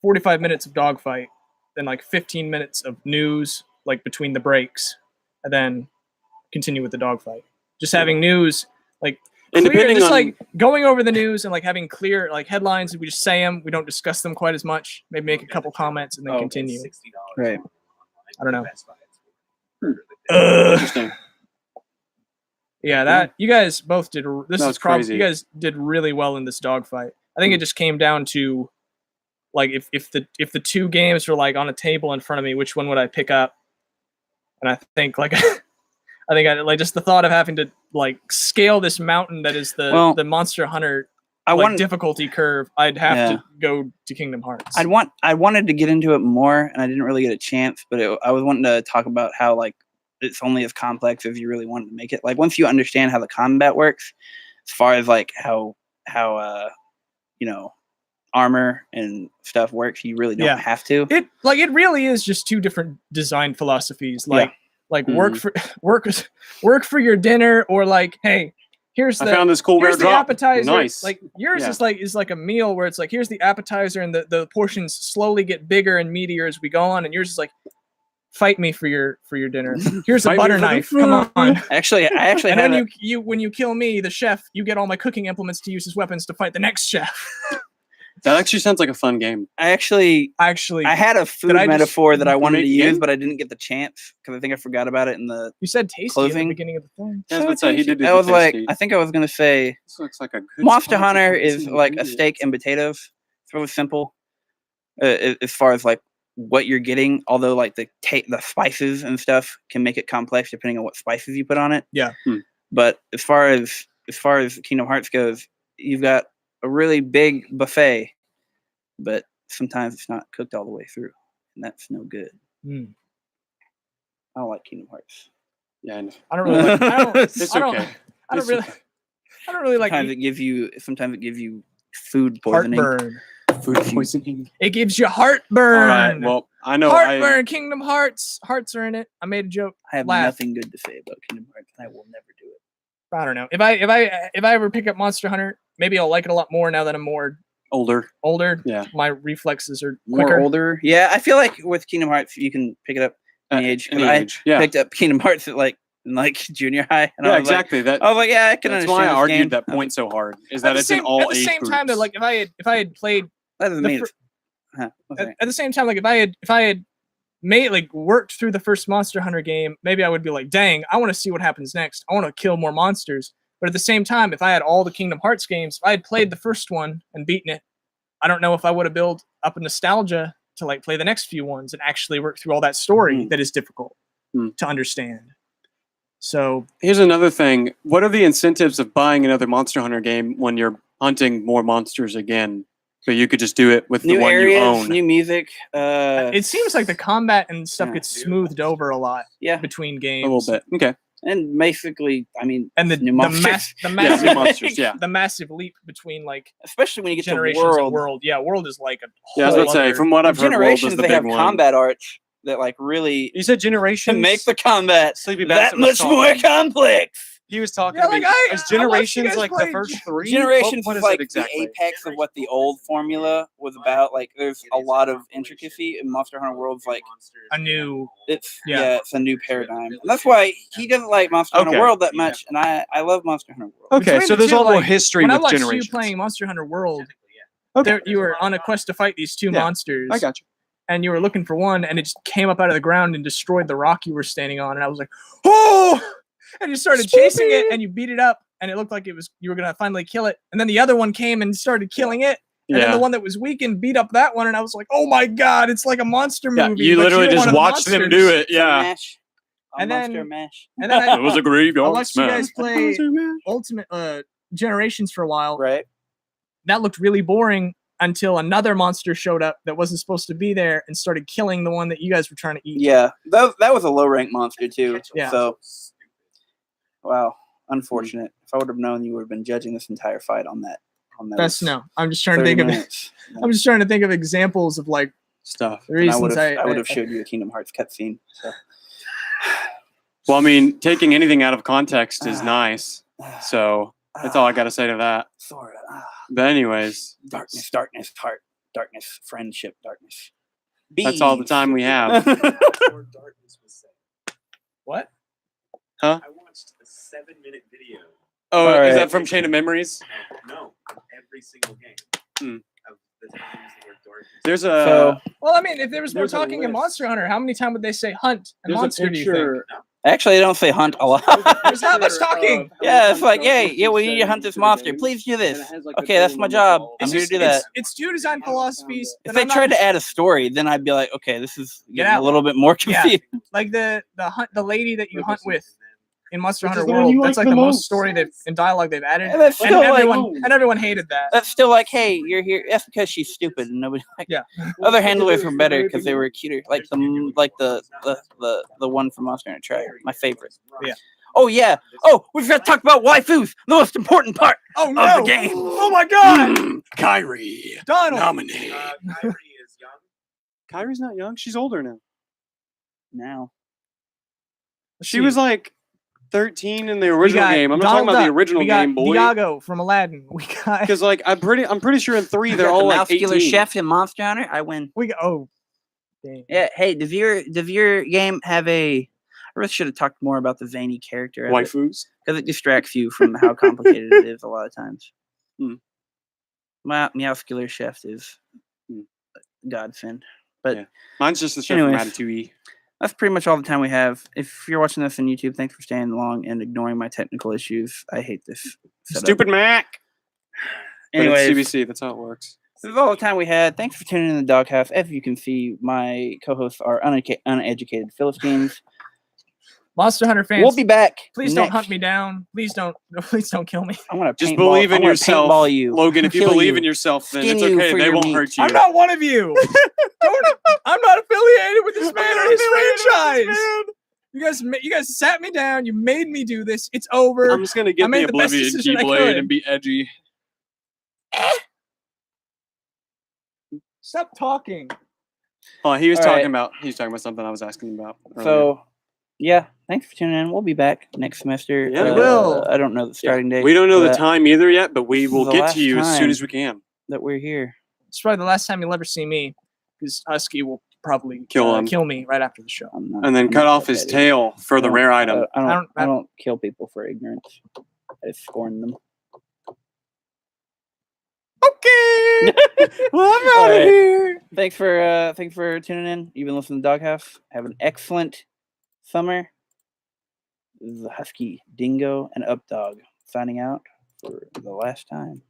45 minutes of dogfight, then like 15 minutes of news like between the breaks, and then continue with the dogfight. Just having news like And clear, depending just on like going over the news and like having clear like headlines. We just say them. We don't discuss them quite as much. Maybe make a couple comments and then Oh, continue. Right. I don't know. interesting. Yeah, that you guys both did. This That is was probably crazy. you guys did really well in this dogfight. I think it just came down to like if the two games were like on a table in front of me, which one would I pick up? And I think like I think I like just the thought of having to like scale this mountain that is Well, the Monster Hunter I like want difficulty curve. I'd have Yeah. to go to Kingdom Hearts. I wanted to get into it more, and I didn't really get a chance. But I was wanting to talk about how like it's only as complex as you really wanted to make it. Like once you understand how the combat works, as far as like how armor and stuff works, you really don't Yeah. have to. It really is just two different design philosophies. Yeah. Like work for your dinner, or like, hey, here's I the found this cool rare here's the drop. appetizer. Nice. Like yours Yeah. is like a meal where it's like here's the appetizer and the portions slowly get bigger and meatier as we go on, and yours is like fight me for your dinner. Here's a Fight me butter for the knife. Come on. Actually, I actually And had then when you kill me, the chef, you get all my cooking implements to use as weapons to fight the next chef. That actually sounds like a fun game. I actually Actually, I had a food I just- metaphor that I wanted to make use, game? but I didn't get the chance because I think I forgot about it in the. you said tasty at Clothing? the beginning of the thing. Yeah, I was about to say, he did do I the was like, tasty. I think I was gonna say This looks like a good Monster spot to Hunter put is some like a ingredients. steak and potatoes. It's really simple, as far as like what you're getting. Although like the spices and stuff can make it complex depending on what spices you put on it. Yeah. But as far as Kingdom Hearts goes, you've got a really big buffet, but sometimes it's not cooked all the way through, and that's no good. Mm. I don't like Kingdom Hearts. Yeah, I know. I don't really. Like, I don't. It's I don't, okay. I don't It's really. okay. I don't really like Sometimes it gives you food poisoning. heartburn. Food poisoning. It gives you heartburn. All right. Well, I know. heartburn. Kingdom Hearts. Hearts are in it. I made a joke. I have Laugh. nothing good to say about Kingdom Hearts, and I will never do it. I don't know. If I ever pick up Monster Hunter, maybe I'll like it a lot more now that I'm more older. older. My reflexes are More quicker. older. Yeah, I feel like with Kingdom Hearts, you can pick it up any age. 'cause Any I age. Yeah. picked up Kingdom Hearts at in junior high. And Yeah, I was like- exactly. That. I was like, yeah, I can That's understand. why I this argued game. that point so hard. Is At that the it's in same, all at the age same groups. time that like if I had played That doesn't the mean fir- it's. Huh, what's that? at the same time, like if I had made like worked through the first Monster Hunter game, maybe I would be like, dang, I want to see what happens next. I want to kill more monsters. But at the same time, if I had all the Kingdom Hearts games, if I had played the first one and beaten it, I don't know if I would have built up a nostalgia to like play the next few ones and actually work through all that story that is difficult to understand. So Here's another thing. What are the incentives of buying another Monster Hunter game when you're hunting more monsters again? So you could just do it with New the one you areas, own. new music. it seems like the combat and stuff Yeah. gets smoothed over a lot Yeah. between a games. little bit. Okay. And basically, I mean, And the new monsters. the Yeah, massive new monsters, yeah. the massive leap between like Especially when you get to generations world. of world. Yeah, world is like a Yeah, I was whole about to say, other- from what I've heard, World is Generations, the they big have one. combat arts that like really You said to Generations? make the combat Sleepy that Bastard was much more talking. complex. He was talking Yeah, to me. like, I Is watched you Generations guys like play the first three? Generations What is is like it exactly? the apex of what the old formula was about. Like, there's a lot of intricacy in Monster Hunter World's like a new it's Yeah. it's a new paradigm. And that's why he doesn't like Monster Okay. Hunter World that much, and I love Monster Hunter World. Okay, Between so the there's two, a lot more like, history when I with watched Generations. you playing Monster Hunter World, Okay. there you were on a quest to fight these two Yeah, monsters. I got you. And you were looking for one, and it just came up out of the ground and destroyed the rock you were standing on. And I was like, oh! And you started chasing it, and you beat it up, and it looked like you were gonna finally kill it. And then the other one came and started killing it. And then Yeah. the one that was weakened beat up that one, and I was like, oh my god, it's like a monster Yeah, movie. you but literally you're just one of the watched them monsters. do it. Yeah. Mash. And Monster then- Mash. And then It was a I graveyard watched you smash. guys play Ultimate Generations for a while. Right. That looked really boring until another monster showed up that wasn't supposed to be there and started killing the one that you guys were trying to eat. Yeah, that was a low rank monster too. Yeah. So, wow, unfortunate. If I would have known, you would have been judging this entire fight on that. That's no. I'm just trying to 30 think of. minutes. I'm just trying to think of examples of like Stuff. the And reasons I would have showed you a Kingdom Hearts cutscene. So. Well, I mean, taking anything out of context is nice. So that's all I got to say to that. Sora. But anyways, Darkness, darkness, heart, darkness, friendship, darkness. that's all the time we have. What? Huh? I watched a 7-minute video. Oh, All is right. that from Chain of Memories? No, every single game Hmm. of the times the word darkness. There's a So, Well, I mean, if there was more There's a talking in list. Monster Hunter, how many times would they say hunt and there's monster? a Do you think? picture. actually, I don't say hunt a lot. There's not much talking. Yeah, it's like, yeah, we need to hunt this monster. Please do this. Okay, that's my job. I'm It's here to just- do that. It's two design philosophies. If that they I'm not- tried to add a story, then I'd be like, okay, this is getting Yeah. a little bit more Yeah. confused. like the lady that you hunt with in Monster Which is Hunter the one World. you That's like like the the most most. story and dialogue they've added, And that's and still like, everyone hated that. that's still like, hey, you're here. That's because she's stupid and nobody like. Yeah. Other handlers were better because they were cuter, like the one from Monster Hunter Tri, my favorite. Yeah. Oh yeah. Oh, we've got to talk about waifus, the most important part Oh of no! the game. Oh my god! Kyrie. Donald. Nominee. Kyrie is young. Kyrie's not young. She's older now. Now. She was like 13 in the original got game. I'm not Donald talking about the Duck. original we got Game Boy. Diago from Aladdin. We got Because like I'm pretty sure in 3 they're all like 18. chef in Monster Hunter. I win. we got Dang. Yeah. Hey, does your game have a? I really should have talked more about the zany character Waifus. because it distracts you from how complicated it is a lot of times. Hmm. Meowscular Chef is godsend. But Yeah. Mine's just the chef anyways. from Ratatouille. That's pretty much all the time we have. If you're watching this on YouTube, thanks for staying along and ignoring my technical issues. I hate this setup. Stupid Mac. But it's Anyways, CBC. That's how it works. this is all the time we had. Thanks for tuning in to the Doghouse. As you can see, my co-hosts are uneducated Philistines. Monster Hunter fans, We'll be back. please don't next. hunt me down. Please don't kill me. I'm gonna Just paintball- believe I'm in gonna yourself, paintball you. Logan. If you Kill believe you. in yourself, then Skin it's you okay. for They your won't meat. hurt you. I'm not one of you. I'm not affiliated with this man or his franchise. You guys sat me down. You made me do this. It's over. I'm just gonna I get the made the best Oblivion decision I Keyblade could. and be edgy. Stop talking. Oh, he was All talking right. about. He was talking about something I was asking about. earlier. So, yeah, thanks for tuning in. We'll be back next semester. Yeah, we will. I don't know the starting date. we don't know the but time either yet, but we this is will the get last to you as soon time. as we can. that we're here. It's probably the last time you'll ever see me, because Husky will probably Kill him. kill me right after the show. I'm not- And then I'm cut not off his that tail for the idiot. rare item. I don't kill people for ignorance. I scorn them. Okay. Well, I'm All out of right. here. Thanks for tuning in. You've been listening to Doghouse. Have an excellent summer. This is the Husky, Dingo, and Updog signing out for the last time.